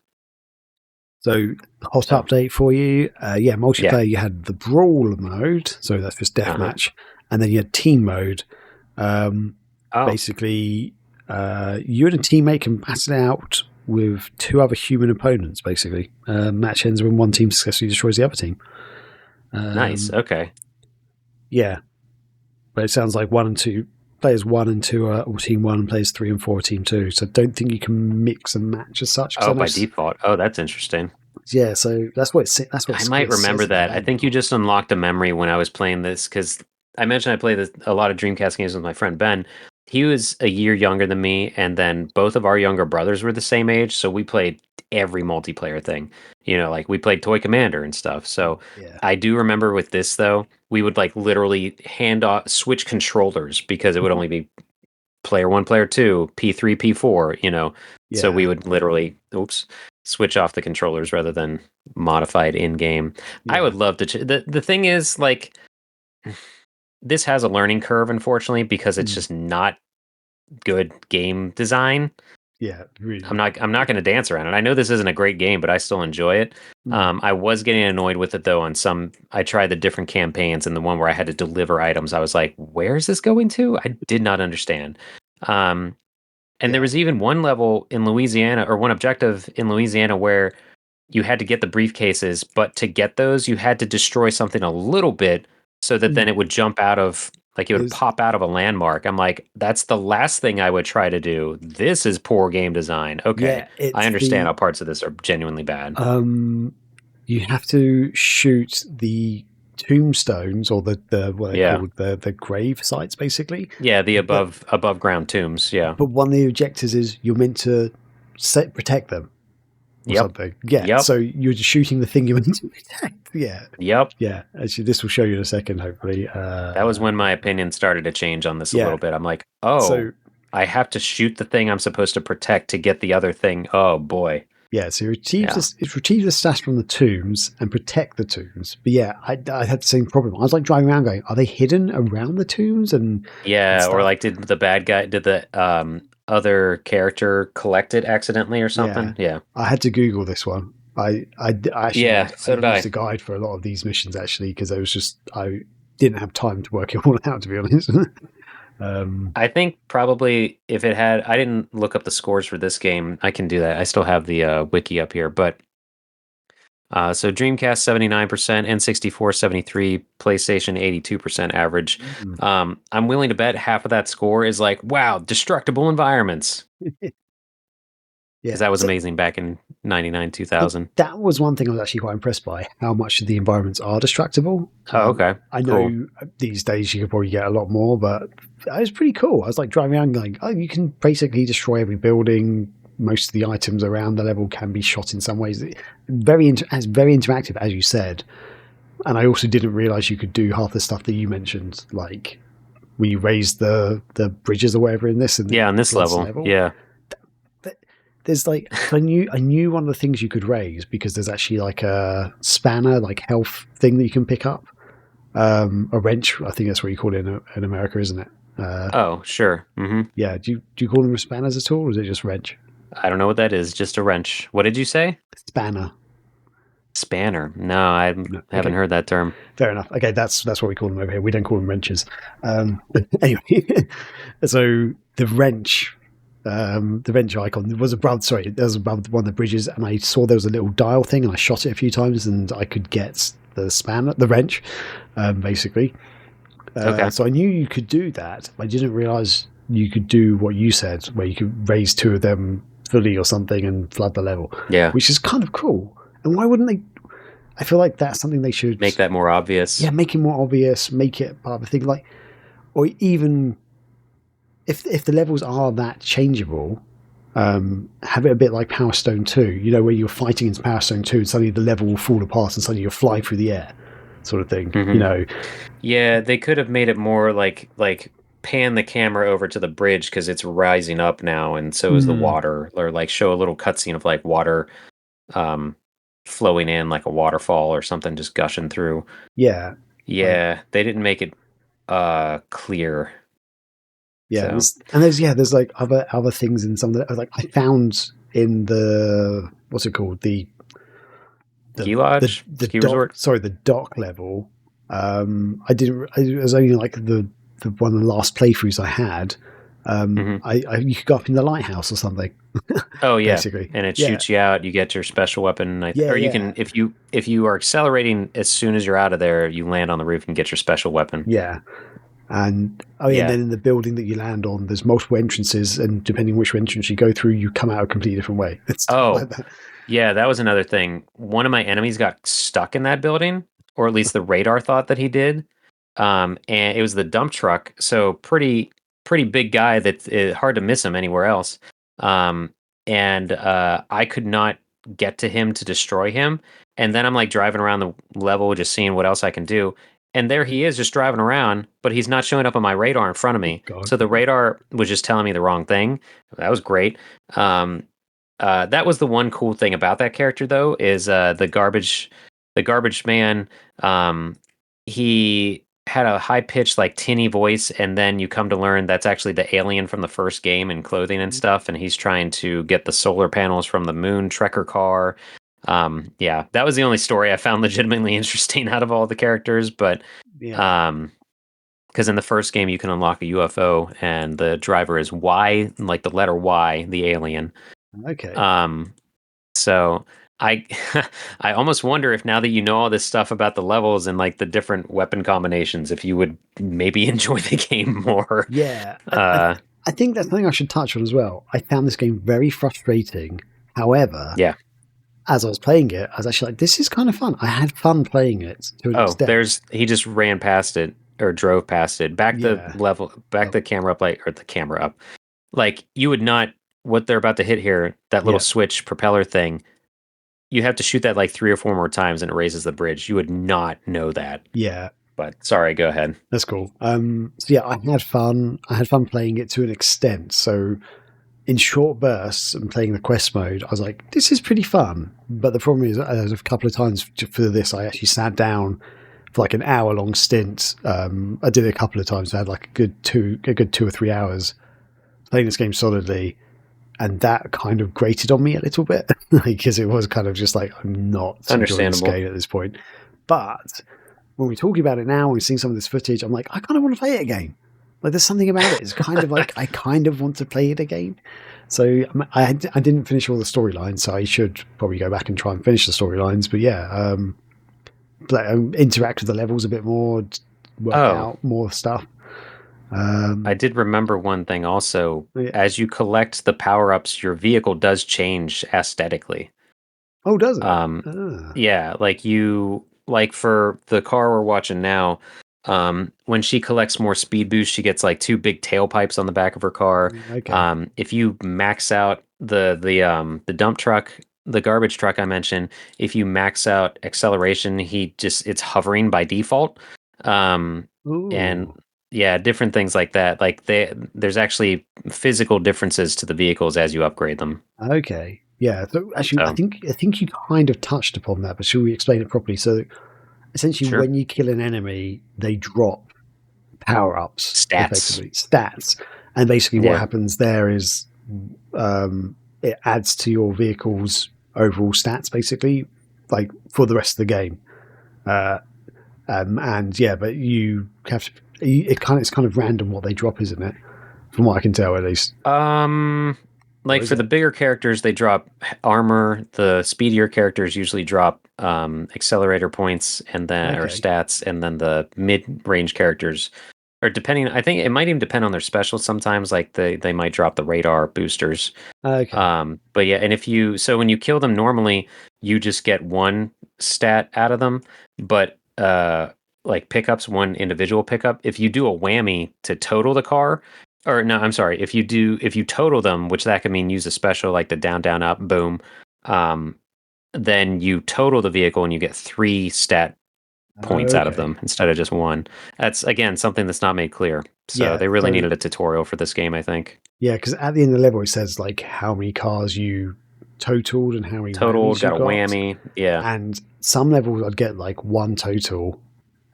So, hot update for you. Multiplayer, you had the Brawl mode, so that's just deathmatch, and then you had team mode. Basically, you and a teammate can battle out with 2 other human opponents, basically. Match ends when one team successfully destroys the other team. Nice, okay. Yeah. But it sounds like players 1 and 2 are or team 1, and players 3 and 4 are team 2. So I don't think you can mix and match as such. By default. Oh, that's interesting. Yeah, so that's what I might remember that. I think you just unlocked a memory when I was playing this because I mentioned I played a lot of Dreamcast games with my friend Ben. He was a year younger than me, and then both of our younger brothers were the same age, so we played every multiplayer thing. Like we played Toy Commander and stuff. So I do remember with this though, we would like literally switch controllers because it would only be player 1, player 2, P3, P4. So we would literally switch off the controllers rather than modified in game. I would love to. The thing is, like, this has a learning curve, unfortunately, because it's just not good game design. Yeah, really. I'm not going to dance around it. I know this isn't a great game, but I still enjoy it. I was getting annoyed with it though. I tried the different campaigns, and the one where I had to deliver items, I was like, "Where is this going to?" I did not understand. And there was even one level in Louisiana, or one objective in Louisiana, where you had to get the briefcases, but to get those, you had to destroy something a little bit so that then it would jump out of. Like it would pop out of a landmark. I'm like, that's the last thing I would try to do. This is poor game design. Okay, I understand how parts of this are genuinely bad. You have to shoot the tombstones or what they called the grave sites, basically. Yeah, the above ground tombs. Yeah, but one of the objectives is you're meant to protect them. Or something. Yeah. So you're just shooting the thing you're meant to protect. Yeah. Yep. Yeah. Actually, this will show you in a second, hopefully. That was when my opinion started to change on this a little bit. I'm like, I have to shoot the thing I'm supposed to protect to get the other thing. Oh, boy. Yeah, so it retrieves the stash from the tombs and protect the tombs. But yeah, I had the same problem. I was like driving around going, are they hidden around the tombs? And or like did the other character collect it accidentally or something? Yeah. I had to Google this one. I actually so did I used a guide for a lot of these missions actually because I didn't have time to work it all out, to be honest. I think probably if it had, I didn't look up the scores for this game. I can do that. I still have the wiki up here, but so Dreamcast 79%, N64 73, PlayStation 82% average. I'm willing to bet half of that score is like, wow, destructible environments. Because that was amazing back in 99, 2000. That was one thing I was actually quite impressed by, how much the environments are destructible. Okay. I know these days you could probably get a lot more, but it was pretty cool. I was like driving around going, you can basically destroy every building. Most of the items around the level can be shot in some ways. Very interactive, as you said. And I also didn't realize you could do half the stuff that you mentioned, like when you raise the bridges or whatever in this. And on this level. Yeah. There's like, I knew one of the things you could raise because there's actually like a spanner, like health thing that you can pick up. A wrench, I think that's what you call it in America, isn't it? Oh, sure. Mm-hmm. Yeah. Do you call them spanners at all, or is it just wrench? I don't know what that is. Just a wrench. What did you say? Spanner. Spanner. No, I haven't heard that term. Fair enough. Okay, that's what we call them over here. We don't call them wrenches. Anyway, so the wrench icon was above. Sorry, there was above one of the bridges, and I saw there was a little dial thing, and I shot it a few times, and I could get the spanner, the wrench, basically. Okay. So I knew you could do that. I didn't realize you could do what you said, where you could raise two of them fully or something and flood the level. Yeah, which is kind of cool. And why wouldn't they? I feel like that's something they should make that more obvious. Yeah, make it more obvious. Make it part of the thing, like, or even if the levels are that changeable, have it a bit like Power Stone 2. You know, where you're fighting in Power Stone 2, and suddenly the level will fall apart, and suddenly you're flying through the air, sort of thing. Mm-hmm. You know. Yeah, they could have made it more like pan the camera over to the bridge because it's rising up now, and so is the water, or like show a little cutscene of like water. Flowing in like a waterfall or something, just gushing through. Yeah, they didn't make it clear. Yeah, so. there's like other things in some of the, like I found in the what's it called, the ski lodge, the ski dock, resort. Sorry, the dock level. It was only like the one of the last playthroughs I had. You could go up in the lighthouse or something. Oh yeah, basically, and it shoots you out. You get your special weapon, or you can if you are accelerating as soon as you're out of there, you land on the roof and get your special weapon. Yeah, and and then in the building that you land on, there's multiple entrances, and depending which entrance you go through, you come out a completely different way. Yeah, that was another thing. One of my enemies got stuck in that building, or at least the radar thought that he did. And it was the dump truck, so pretty big guy that's hard to miss him anywhere else. And I could not get to him to destroy him. And then I'm like driving around the level, just seeing what else I can do. And there he is, just driving around, but he's not showing up on my radar in front of me. So the radar was just telling me the wrong thing. That was great. That was the one cool thing about that character, though, is the garbage man. He had a high-pitched, like, tinny voice, and then you come to learn that's actually the alien from the first game in clothing and stuff, and he's trying to get the solar panels from the moon trekker car. That was the only story I found legitimately interesting out of all the characters, but because in the first game you can unlock a UFO, and the driver is Y, like the letter Y, the alien. Okay. So I I almost wonder if now that you know all this stuff about the levels and like the different weapon combinations, if you would maybe enjoy the game more. Yeah. I think that's something I should touch on as well. I found this game very frustrating. However, as I was playing it, I was actually like, this is kind of fun. I had fun playing it to an extent. He just ran past it or drove past it. The camera up, or the camera up. Like, you would not, what they're about to hit here, that little switch propeller thing, you have to shoot that like 3 or 4 more times and it raises the bridge. You would not know that. Yeah. But sorry, go ahead. That's cool. I had fun. I had fun playing it to an extent. So in short bursts and playing the quest mode, I was like, this is pretty fun. But the problem is, a couple of times for this, I actually sat down for like an hour-long stint. I did it a couple of times. I had like a good 2 or 3 hours playing this game solidly. And that kind of grated on me a little bit, because it was kind of just like, I'm not enjoying this game at this point. But when we're talking about it now, we're seeing some of this footage, I'm like, I kind of want to play it again. Like, there's something about it. It's kind of like, I kind of want to play it again. So I didn't finish all the storylines, so I should probably go back and try and finish the storylines. But interact with the levels a bit more, work out more stuff. I did remember one thing also. As you collect the power-ups, your vehicle does change aesthetically. Oh, does it? Yeah, like for the car we're watching now, when she collects more speed boost, she gets like 2 big tailpipes on the back of her car. Okay. If you max out the dump truck, the garbage truck I mentioned, if you max out acceleration, it's hovering by default. Um, and Ooh. yeah, different things like that. Like there's actually physical differences to the vehicles as you upgrade them. Okay. Yeah. So actually, So I think you kind of touched upon that, but should we explain it properly? So essentially, sure. when you kill an enemy, they drop power ups, Stats. effectively stats, and basically what Yeah. happens there is it adds to your vehicle's overall stats, basically, like for the rest of the game. Uh, and yeah, but you have to. It's kind of random what they drop, isn't it? From what I can tell, at least. Um, Or like is for the it? bigger characters, they drop armor. The speedier characters usually drop accelerator points and then or Okay. stats, and then the mid-range characters, or depending, I think it might even depend on their specials. Sometimes, like they might drop the radar boosters. Okay. But yeah, and so when you kill them normally, you just get one stat out of them, but like pickups, one individual pickup. If you do a whammy to total the car, or no, I'm sorry, if you total them, which that could mean use a special like the down, down, up, boom, um, then you total the vehicle and you get 3 stat points out of Okay. them instead of just one. That's again something that's not made clear. So Yeah. they really So needed a tutorial for this game, I think. yeah, because at the end of the level, it says like how many cars you totaled and how many Totaled, whammies you got a got. whammy. Yeah. And some levels I'd get like one total,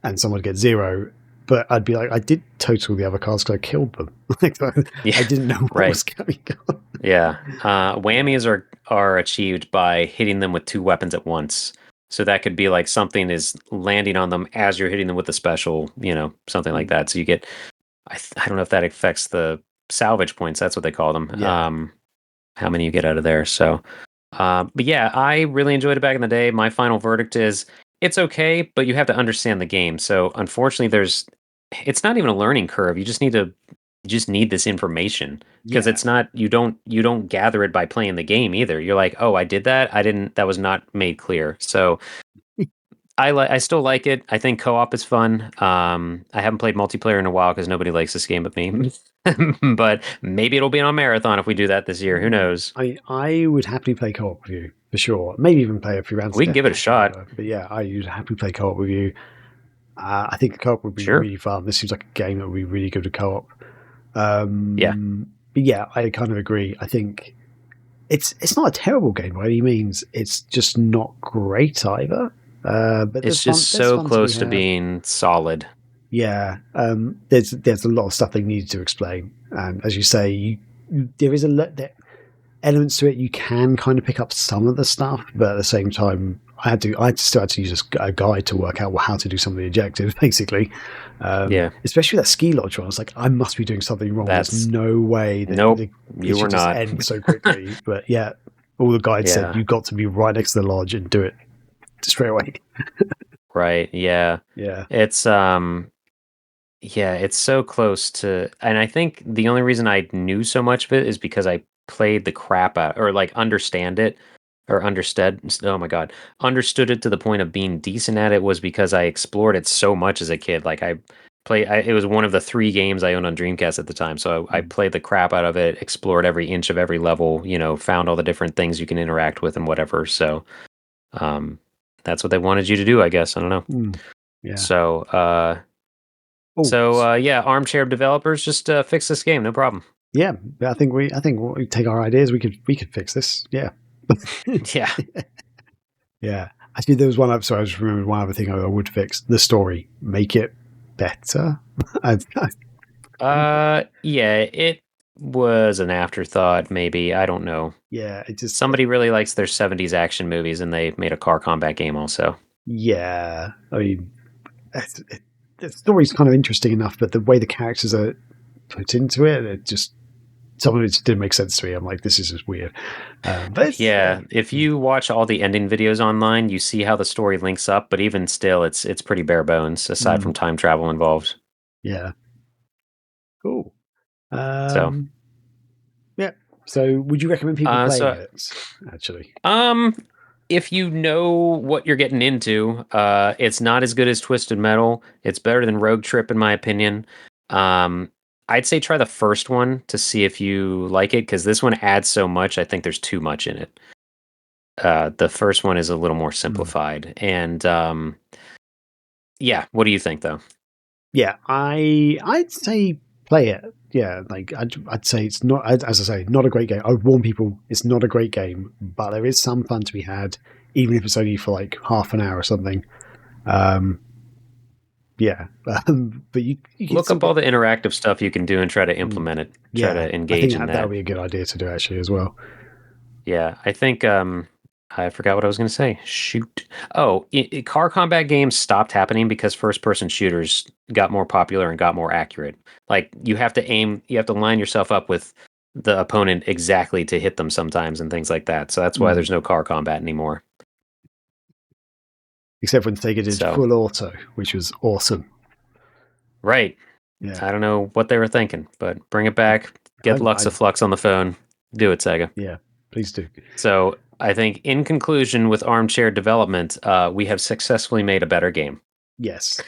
and some would get zero. But I'd be like, I did total the other cars because I killed them. Like Yeah, I didn't know what right. was going on. Yeah. Whammies are achieved by hitting them with 2 weapons at once. So that could be like something is landing on them as you're hitting them with a special, something like that. So you get, I don't know if that affects the salvage points. That's what they call them. Yeah, How many you get out of there. So, but yeah, I really enjoyed it back in the day. My final verdict is it's okay, but you have to understand the game. So unfortunately, it's not even a learning curve. You just need this information because yeah. it's not you don't gather it by playing the game either. You're like, oh, I did that. I didn't. That was not made clear. So I still like it. I think co-op is fun. I haven't played multiplayer in a while because nobody likes this game but me. But maybe it'll be on marathon if we do that this year. Who knows? I would happily play co-op with you for sure. Maybe even play a few rounds of We can give it a deathmatch or shot. whatever. But yeah, I would happily play co-op with you. I think co-op would be Sure. really fun. This seems like a game that would be really good to co-op. Yeah. But yeah, I kind of agree. I think it's not a terrible game by any means. It's just not great either. But It's there's fun. just There's so fun to be close to had. being solid. Yeah, there's a lot of stuff they need to explain, and as you say, there is a lot there, elements to it. You can kind of pick up some of the stuff, but at the same time, I still had to use a guide to work out how to do some of the objectives, basically. Yeah. Especially that ski lodge one. I was like, I must be doing something wrong. There's That's no way that nope. it You were should just not. end so quickly. But yeah, all the guides said Yeah. you got to be right next to the lodge and do it straight away. Right. Yeah. Yeah. It's yeah, it's so close to, and I think the only reason I knew so much of it is because I played the crap out, or like understand it, or understood. Oh my God, understood it to the point of being decent at it was because I explored it so much as a kid. Like it was one of the 3 games I owned on Dreamcast at the time, so I Mm. played the crap out of it, explored every inch of every level, found all the different things you can interact with and whatever. So, um, that's what they wanted you to do, I guess. I don't know. Mm. Yeah. So, Oh, yeah, armchair developers, just fix this game, no problem. yeah, I think we take our ideas. We could fix this. Yeah, Yeah. yeah. Actually, there was one. Sorry, I just remembered one other thing I would fix: the story. Make it better. I Yeah, it was an afterthought, maybe. I don't know. yeah, it just Somebody really likes their 70s action movies, and they made a car combat game also. yeah. I mean, the story's kind of interesting enough, but the way the characters are put into it, it just some of it just didn't make sense to me. I'm like, this is just weird. But it's Yeah, if you watch all the ending videos online, you see how the story links up, but even still, it's pretty bare bones, aside from mm, time travel involved. yeah, cool. So, Um, yeah. So, would you recommend people playing so it? Actually, Um, if you know what you're getting into, it's not as good as Twisted Metal. It's better than Rogue Trip, in my opinion. Um, I'd say try the first one to see if you like it, because this one adds so much. I think there's too much in it. The first one is a little more simplified. And yeah, what do you think though? Yeah, I'd say play it. Yeah, like I'd say it's not, as I say, not a great game. I would warn people, it's not a great game, but there is some fun to be had, even if it's only for like half an hour or something. Yeah, but you can Look up all the interactive stuff you can do and try to implement it. Try to engage in that. That would be a good idea to do actually as well. Yeah, I think I forgot what I was going to say. Shoot. Oh, car combat games stopped happening because first-person shooters got more popular and got more accurate. Like you have to aim, you have to line yourself up with the opponent exactly to hit them sometimes and things like that. So that's why there's no car combat anymore. Except when Sega did full auto, which was awesome. Right. Yeah. I don't know what they were thinking, but bring it back. Get Luxaflux on the phone. Do it, Sega. Yeah, please do. So I think in conclusion with Armchair Development, we have successfully made a better game. Yes.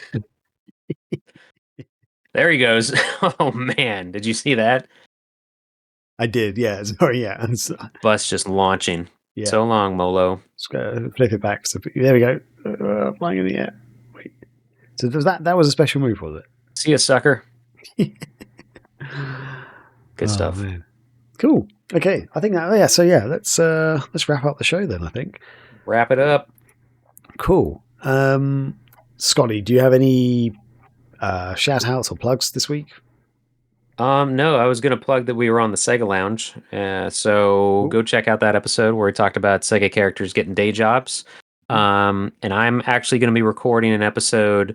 There he goes. Oh man, did you see that? I did, yeah. Sorry, yeah. Bus just launching. Yeah. So long, Molo. Let's go flip it back. So there we go. Flying in the air. Wait. So that was a special move, was it? See ya, sucker. Good stuff. Man. Cool. Okay, I think that. Yeah. So yeah, let's wrap up the show then. I think. Wrap it up. Cool. Scotty, do you have any shout outs or plugs this week? No, I was going to plug that we were on the Sega Lounge. So go check out that episode where we talked about Sega characters getting day jobs. And I'm actually going to be recording an episode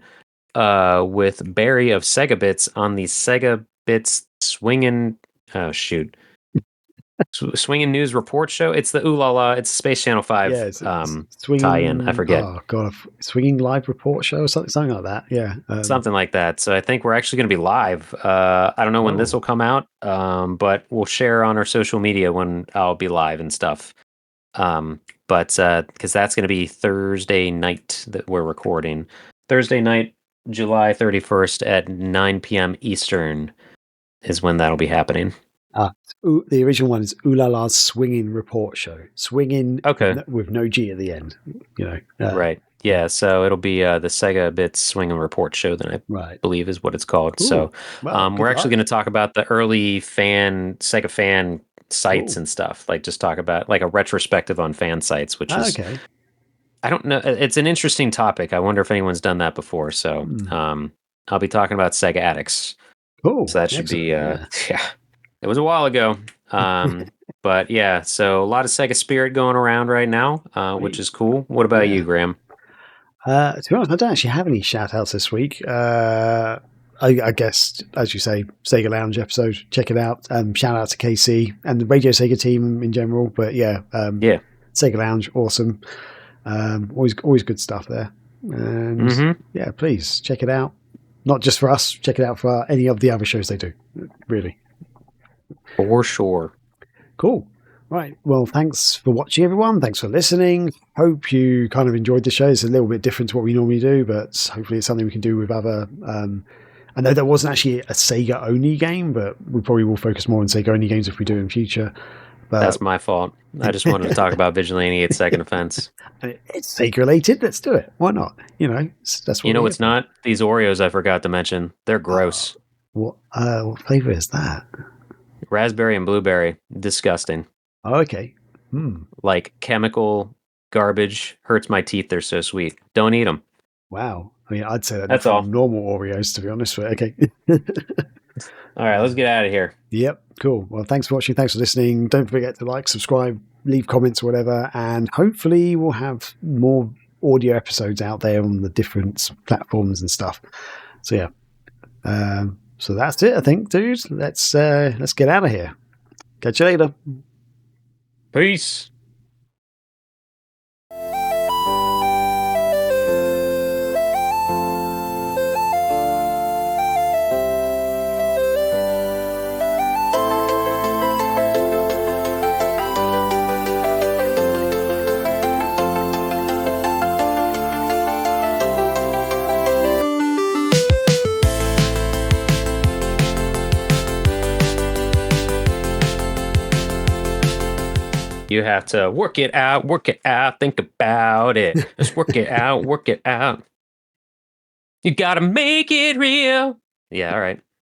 with Barry of Sega Bits on the Sega Bits Swingin' News Report Show. It's the Ooh La La. It's Space Channel 5 tie-in. I forget. Oh god, Swinging Live Report Show or something like that. Yeah, something like that. So I think we're actually going to be live. I don't know when this will come out, but we'll share on our social media when I'll be live and stuff. But because that's going to be Thursday night that we're recording. Thursday night, July 31st at 9 p.m. Eastern is when that'll be happening. The original one is Ooh La La's Swinging Report Show. Swinging, okay, with no G at the end. You know, right? Yeah, so it'll be the Sega Bits Swinging Report Show. Then I believe is what it's called. Ooh, so we're actually going to talk about the early Sega fan sites and stuff. Like just talk about like a retrospective on fan sites, which is okay. I don't know. It's an interesting topic. I wonder if anyone's done that before. So I'll be talking about Sega Addicts. Oh, so that should be yeah. It was a while ago, but yeah. So a lot of Sega Spirit going around right now, which is cool. What about you, Graham? To be honest, I don't actually have any shout-outs this week. I guess, as you say, Sega Lounge episode, check it out. Shout out to KC and the Radio Sega team in general. But yeah, Sega Lounge, awesome. Always good stuff there. And yeah, please check it out. Not just for us, check it out for any of the other shows they do. Really. For sure. Cool. Right. Well, thanks for watching, everyone. Thanks for listening. Hope you kind of enjoyed the show. It's a little bit different to what we normally do, but hopefully it's something we can do with other. I know there wasn't actually a Sega only game, but we probably will focus more on Sega only games if we do in future. But that's my fault. I just wanted to talk about Vigilante at Second Offense. It's Sega related. Let's do it. Why not? You know, that's what. You know, it's not these Oreos. I forgot to mention. They're gross. What flavor is that? Raspberry and blueberry. Disgusting. Oh, okay. Like chemical garbage. Hurts my teeth. They're so sweet. Don't eat them. Wow. I mean, I'd say that's all. Normal Oreos, to be honest. But okay. All right, let's get out of here. Yep. Cool. Well, thanks for watching. Thanks for listening. Don't forget to like, subscribe, leave comments, or whatever. And hopefully we'll have more audio episodes out there on the different platforms and stuff. So yeah. So that's it, I think, dude. Let's get out of here. Catch you later. Peace. You have to work it out, think about it. Just work it out, work it out. You gotta make it real. Yeah, all right.